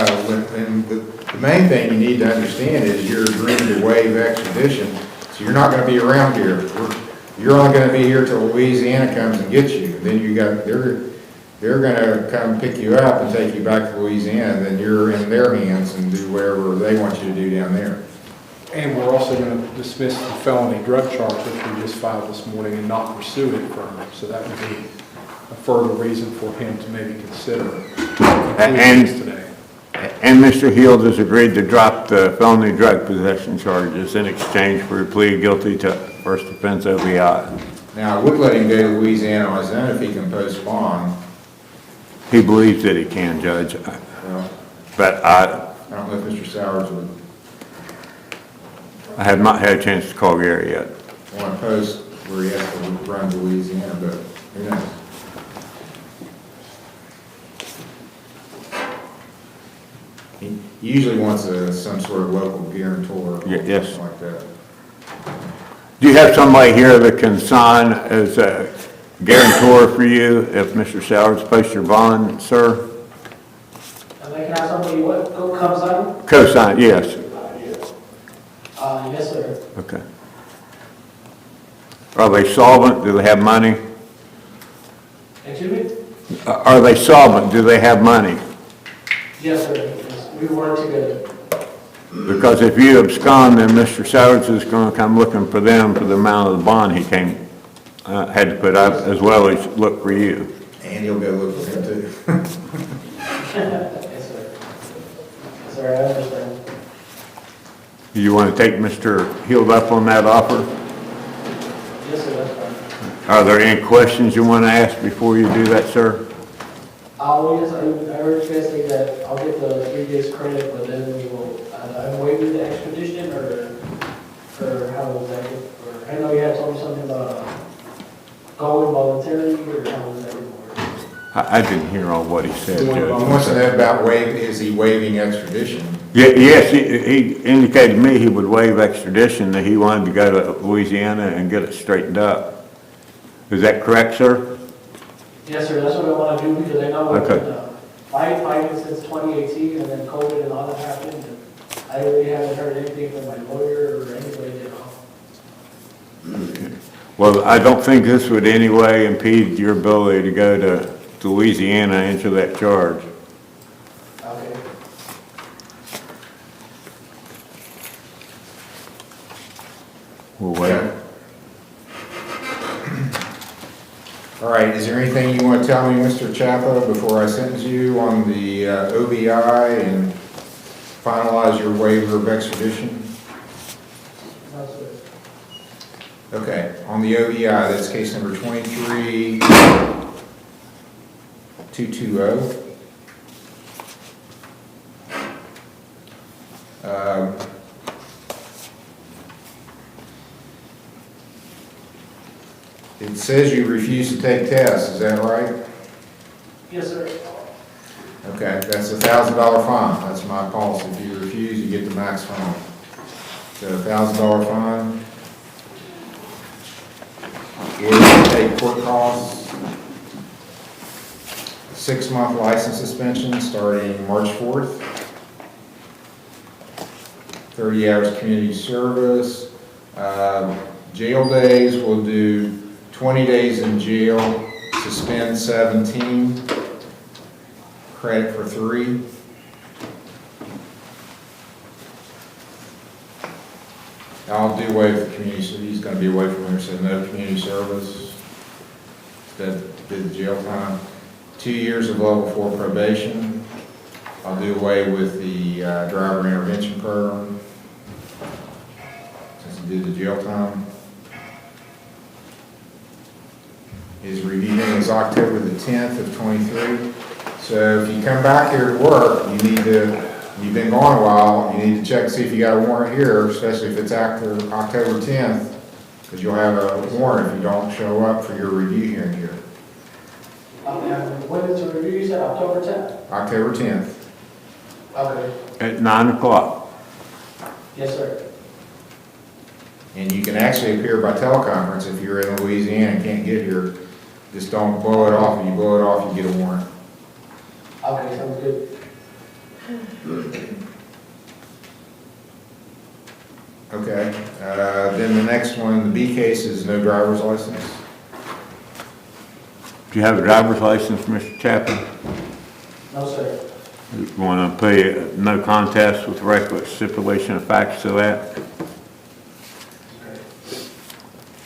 B: and the main thing you need to understand is you're agreeing to waive extradition, so you're not going to be around here. You're only going to be here till Louisiana comes and gets you. Then they're going to come pick you up and take you back to Louisiana, and then you're in their hands and do whatever they want you to do down there.
D: And we're also going to dismiss the felony drug charge, which we just filed this morning, and not pursue it further. So that would be a further reason for him to maybe consider concluding this today.
Q: And Mr. Hield has agreed to drop the felony drug possession charges in exchange for a plea guilty to first offense OVI.
B: Now, I would let him go to Louisiana on his own if he can post bond.
Q: He believes that he can, Judge.
B: Well,
Q: But
B: I don't know if Mr. Sowers would
Q: I have not had a chance to call Gary yet.
B: want to post where he has to run to Louisiana, but who knows? He usually wants some sort of local guarantor or
Q: Yes.
B: something like that.
Q: Do you have somebody here that can sign as a guarantor for you if Mr. Sowers posts your bond, sir?
I: And I can have somebody, what, go come sign?
Q: Co-sign, yes.
I: Yes, sir.
Q: Okay. Are they solvent? Do they have money?
I: Excuse me?
Q: Are they solvent? Do they have money?
I: Yes, sir. Yes, we work together.
Q: Because if you abscond, then Mr. Sowers is going to come looking for them for the amount of the bond he had to put up, as well as look for you.
B: And he'll go look for him too.
I: Yes, sir. Yes, sir, I understand.
Q: Do you want to take Mr. Hield up on that offer?
I: Yes, sir, that's fine.
Q: Are there any questions you want to ask before you do that, sir?
I: Yes, I heard you guys say that I'll get the 3 days credit, but then we will, I'm waiving the extradition, or how was that? Or, I know you had told me something about going voluntarily, or how was that work?
Q: I didn't hear all what he said,
B: He
Q: Judge.
B: wants to know about is he waiving extradition?
Q: Yes, he indicated to me he would waive extradition, that he wanted to go to Louisiana and get it straightened up. Is that correct, sir?
I: Yes, sir, that's what I want to do, because I know I've
Q: Okay.
I: been fighting since 2018, and then COVID and all that happened, and I really haven't heard anything from my lawyer or anybody at all.
Q: Well, I don't think this would in any way impede your ability to go to Louisiana and answer that charge. We'll wait.
B: All right, is there anything you want to tell me, Mr. Chapa, before I sentence you on the OBI and finalize your waiver of extradition?
I: No, sir.
B: Okay, on the OBI, that's case number 23220. It says you refuse to take tests, is that right?
I: Yes, sir.
B: Okay, that's $1,000 fine, that's my policy. If you refuse, you get the max fine. So $1,000 fine. If you take court costs, 6-month license suspension starting March 4th. 30 hours community service. Jail days, we'll do 20 days in jail, suspend 17, credit for 3. I'll do away with the community, so he's going to be away from here, so no community service. Instead, did the jail time. 2 years of level 4 probation. I'll do away with the driver intervention program, since he did the jail time. His review date is October the 10th of 23. So if you come back here to work, you need to, you've been gone a while, you need to check to see if you got a warrant here, especially if it's after October 10th, because you'll have a warrant if you don't show up for your review hearing here.
I: When is the review, you said October 10th?
B: October 10th.
I: Okay.
Q: At 9 o'clock.
I: Yes, sir.
B: And you can actually appear by teleconference if you're in Louisiana and can't get here. Just don't blow it off. If you blow it off, you get a warrant.
I: Okay, sounds good.
B: Okay. Then the next one, the B case is no driver's license.
Q: Do you have a driver's license, Mr. Chapman?
I: No, sir.
Q: You want to play no contest with reckless stipulation of facts to that?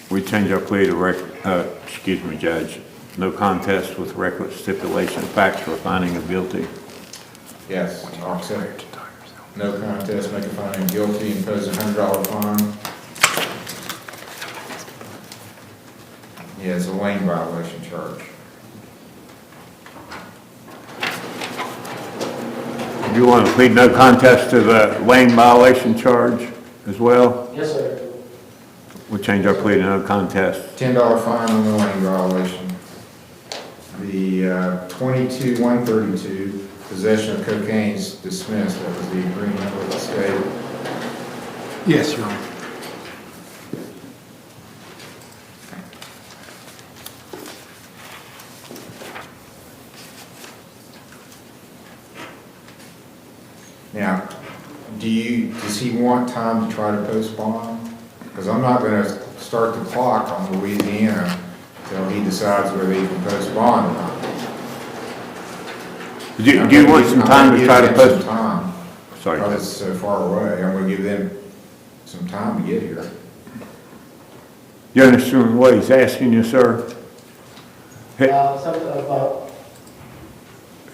Q: We change our plea to excuse me, Judge, no contest with reckless stipulation of facts for finding of guilty.
B: Yes, I'll accept. No contest, make a finding guilty, impose a $100 fine. Yeah, it's a lane violation charge.
Q: You want to plead no contest to the lane violation charge as well?
I: Yes, sir.
Q: We'll change our plea to no contest.
B: $10 fine on the lane violation. The 22-132, possession of cocaine is dismissed. That was the agreement with the state.
D: Yes, Your Honor.
B: Now, does he want time to try to post bond? Because I'm not going to start the clock on Louisiana until he decides whether he can post bond or not.
Q: Do you want some time to try to post?
B: Some time.
Q: Sorry.
B: Because it's so far away. I'm going to give them some time to get here.
Q: You understand what he's asking you, sir?
I: Something about,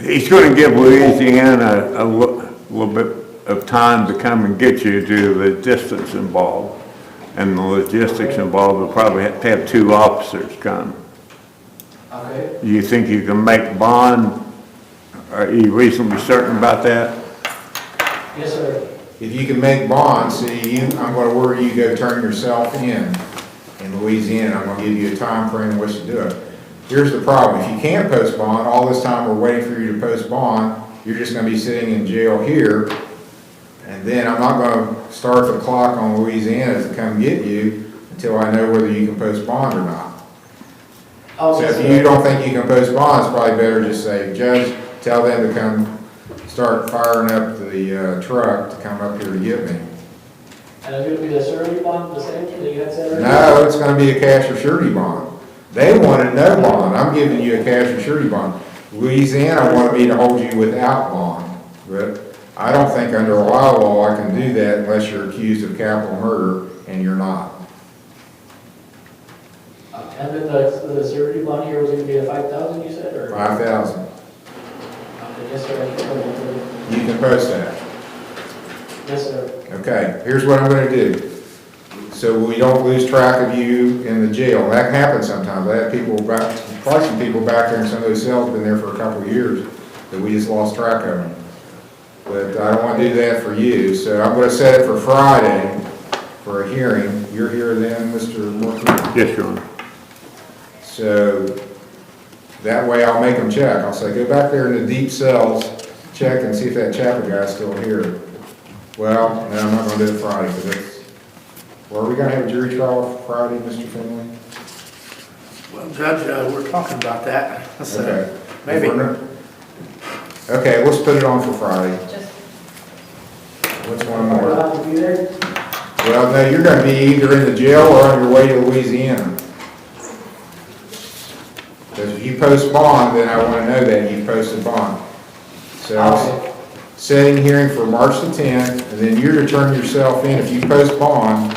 Q: He's going to give Louisiana a little bit of time to come and get you due to the distance involved. And the logistics involved will probably have to have 2 officers come.
I: okay.
Q: Do you think you can make bond? Are you reasonably certain about that?
I: Yes, sir.
B: If you can make bond, see, I'm going to order you to go turn yourself in Louisiana. I'm going to give you a time frame in which to do it. Here's the problem. If you can't post bond, all this time we're waiting for you to post bond, you're just going to be sitting in jail here. And then I'm not going to start the clock on Louisiana to come get you until I know whether you can post bond or not.
I: Oh,
B: So
I: yes,
B: if
I: sir.
B: you don't think you can post bond, it's probably better just say, Judge, tell them to come start firing up the truck to come up here to get me.
I: And it's going to be the surety bond, the same thing that you had said earlier?
B: No, it's going to be a cash or surety bond. They wanted no bond. I'm giving you a cash or surety bond. Louisiana wanted me to hold you without bond, but I don't think under Ohio law I can do that unless you're accused of capital murder, and you're not.
I: And then the surety bond here was gonna be a 5,000, you said, or?
B: 5,000.
I: Yes, sir.
B: You can post that.
I: Yes, sir.
B: Okay, here's what I'm gonna do. So we don't lose track of you in the jail. That happens sometimes. I have people back, probably some people back there in some of those cells been there for a couple of years that we just lost track of them. But I don't want to do that for you, so I'm going to set it for Friday for a hearing. You're here then, Mr. Morton?
Q: Yes, Your Honor.
B: So that way I'll make them check. I'll say, go back there in the deep cells, check and see if that Chapel guy's still here. Well, no, I'm not going to do it Friday because it's, well, are we going to have a jury trial Friday, Mr. Finley?
I: Well, Judge, we're talking about that.
B: Okay.
I: Maybe.
B: Okay, let's put it on for Friday. What's one more?
I: Will I have to be there?
B: Well, no, you're going to be either in the jail or on your way to Louisiana. Because if you post bond, then I want to know that you posted bond. So setting hearing for March the 10th, and then you're to turn yourself in. If you post bond,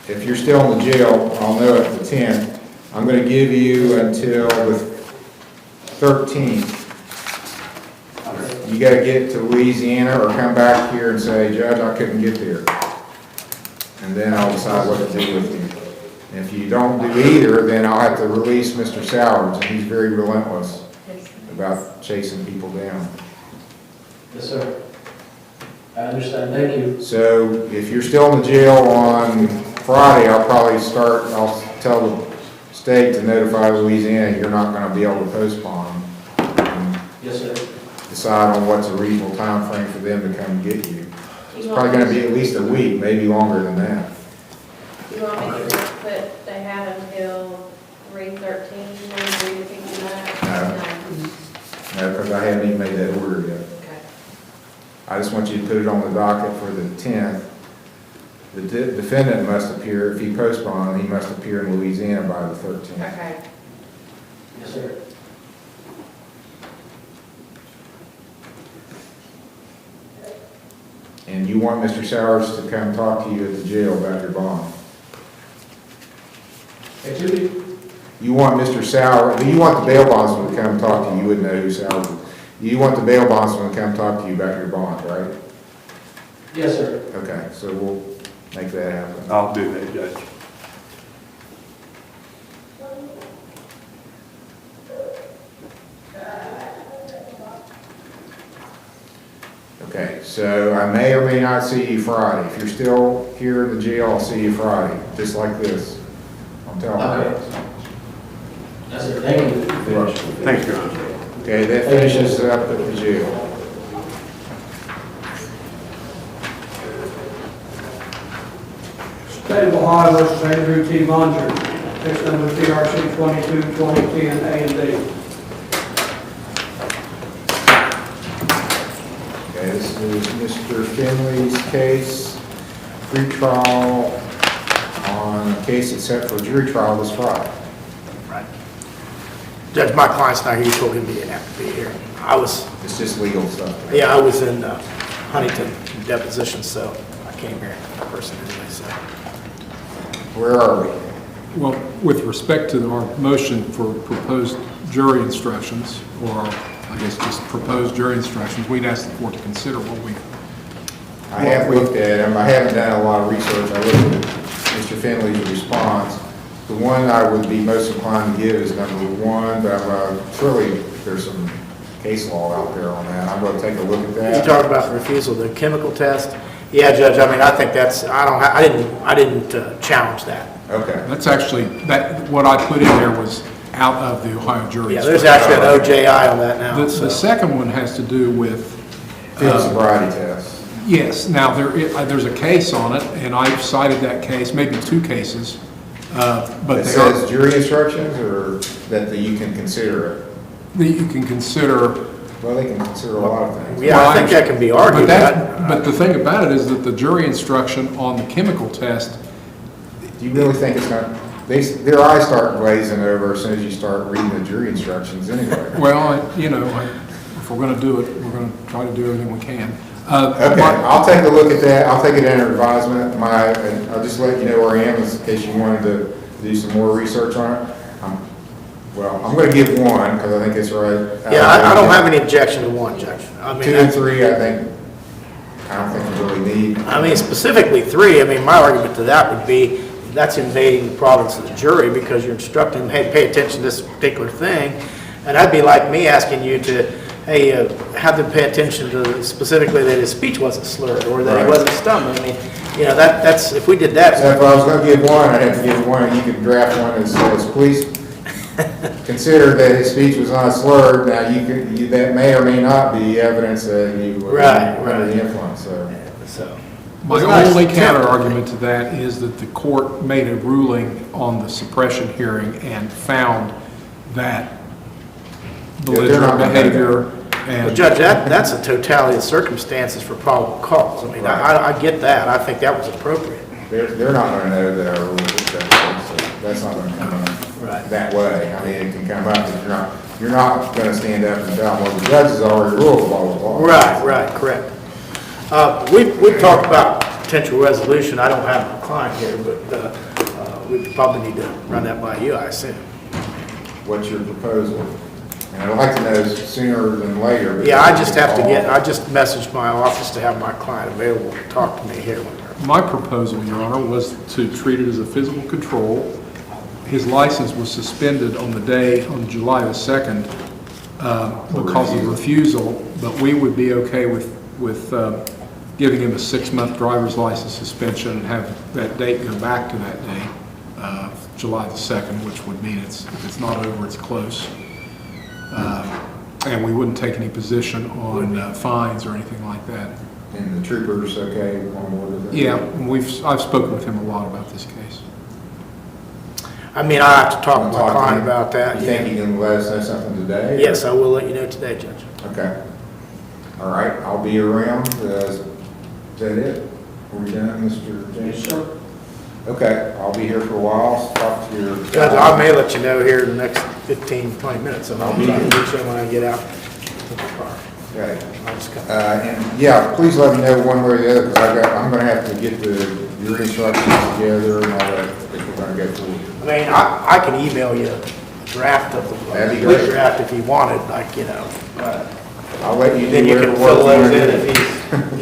B: if you're still in the jail, I'll know at the 10th. I'm going to give you until the 13th. You got to get to Louisiana or come back here and say, Judge, I couldn't get there. And then I'll decide what to do with you. And if you don't do either, then I'll have to release Mr. Sowards, and he's very relentless about chasing people down.
I: Yes, sir. I understand, thank you.
B: So if you're still in the jail on Friday, I'll tell the state to notify Louisiana you're not going to be able to post bond.
I: Yes, sir.
B: Decide on what's a reasonable time frame for them to come get you. It's probably going to be at least a week, maybe longer than that.
J: You want me to just put, they have until 3/13, 3/59?
B: No, because I haven't even made that order yet.
J: Okay.
B: I just want you to put it on the docket for the 10th. The defendant must appear, if he posts bond, he must appear in Louisiana by the 13th.
J: Okay.
I: Yes, sir.
B: And you want Mr. Sowards to come talk to you at the jail about your bond.
I: Excuse me?
B: You want Mr. Sowards, you want the bail bondsman to come talk to you. You wouldn't know who Sowards is. You want the bail bondsman to come talk to you about your bond, right?
I: Yes, sir.
B: Okay, so we'll make that happen.
Q: I'll do that, Judge.
B: Okay, so I may or may not see you Friday. If you're still here in the jail, I'll see you Friday, just like this. I'm telling you.
I: Yes, sir, thank you.
Q: Thank you, Your Honor.
B: Okay, that finishes up at the jail.
A: State of Ohio versus Andrew T. Munger, case number TRC 22-2010, A and B.
B: Okay, this is Mr. Finley's case, pre-trial on a case that's set for jury trial this Friday.
I: Right. Judge, my client's not here, you told him he didn't have to be here.
B: It's just legal stuff.
I: I was in Huntington deposition, so I came here in person anyway, so.
B: Where are we?
D: Well, with respect to our motion for proposed jury instructions, or I guess just proposed jury instructions, we'd ask the court to consider what we...
B: I have looked at them. I haven't done a lot of research. I looked at Mr. Finley's response. The one I would be most inclined to give is number one, but surely there's some case law out there on that. I'm going to take a look at that.
I: You talk about the refusal of the chemical test. Yeah, Judge, I mean, I think that's, I didn't challenge that.
B: Okay.
D: That's actually, what I put in there was out of the Ohio jury.
I: Yeah, there's actually an OJI on that now.
D: The second one has to do with...
B: Field sobriety test.
D: Yes. Now, there's a case on it, and I've cited that case, maybe two cases. But
B: it says jury instructions, or that you can consider it?
D: That you can consider...
B: Well, they can consider a lot of things.
I: Yeah, I think that can be argued.
D: But the thing about it is that the jury instruction on the chemical test...
B: Do you really think it's not... Their eyes start glazing over as soon as you start reading the jury instructions anyway.
D: Well, if we're going to do it, we're going to try to do everything we can.
B: Okay, I'll take a look at that. I'll take it under advisement. I'll just let you know where I am in case you wanted to do some more research on it. Well, I'm gonna give one, because I think it's right.
O: Yeah, I don't have any objection to one, Judge. I mean,
B: 2 and 3, I don't think we really need.
O: I mean, specifically 3, I mean, my argument to that would be, that's invading the province of the jury because you're instructing them, hey, pay attention to this particular thing. And that'd be like me asking you to, hey, have them pay attention to specifically that his speech wasn't slurred or that he wasn't stumbling. I mean, you know, that's, if we did that.
B: So if I was gonna give one, I'd have to give one, you could draft one that says, please consider that his speech was not slurred. Now, that may or may not be evidence that he was under the influence, so.
D: My only counter argument to that is that the court made a ruling on the suppression hearing and found that belligerent behavior and.
O: Well, Judge, that's a totality of circumstances for probable cause. I mean, I get that. I think that was appropriate.
B: They're not gonna know that our rules are set, so that's not gonna come out that way. I mean, it can come out that you're not gonna stand up and tell them, well, the judge has already ruled, blah, blah, blah.
O: Right, correct. We've talked about potential resolution. I don't have a client here, but we probably need to run that by you, I assume.
B: What's your proposal? And I'd like to know sooner than later.
O: Yeah, I just messaged my office to have my client available to talk to me here.
D: My proposal, Your Honor, was to treat it as a physical control. His license was suspended on the day, on July the 2nd, because of refusal, but we would be okay with giving him a 6-month driver's license suspension and have that date go back to that day, July the 2nd, which would mean if it's not over, it's close. And we wouldn't take any position on fines or anything like that.
B: And the troopers, okay, on board with that?
D: Yeah, I've spoken with him a lot about this case.
O: I mean, I have to talk to my client about that.
B: You think you can let us know something today?
O: Yes, I will let you know today, Judge.
B: Okay. All right, I'll be around. Is that it? Are we done, Mr. James?
A: Yes, sir.
B: Okay, I'll be here for a while. Talk to your...
O: Judge, I may let you know here in the next 15, 20 minutes, and I'll be here when I get out to the car.
B: Okay. And yeah, please let me know one way or the other, because I'm going to have to get your instructions together and all that if we're going to go forward.
O: I mean, I can email you a draft of the complete draft if you wanted, like, you know.
B: I'll let you do
O: then you can
B: whatever
O: fill
B: works
O: those
B: for
O: in
B: you.
O: if he's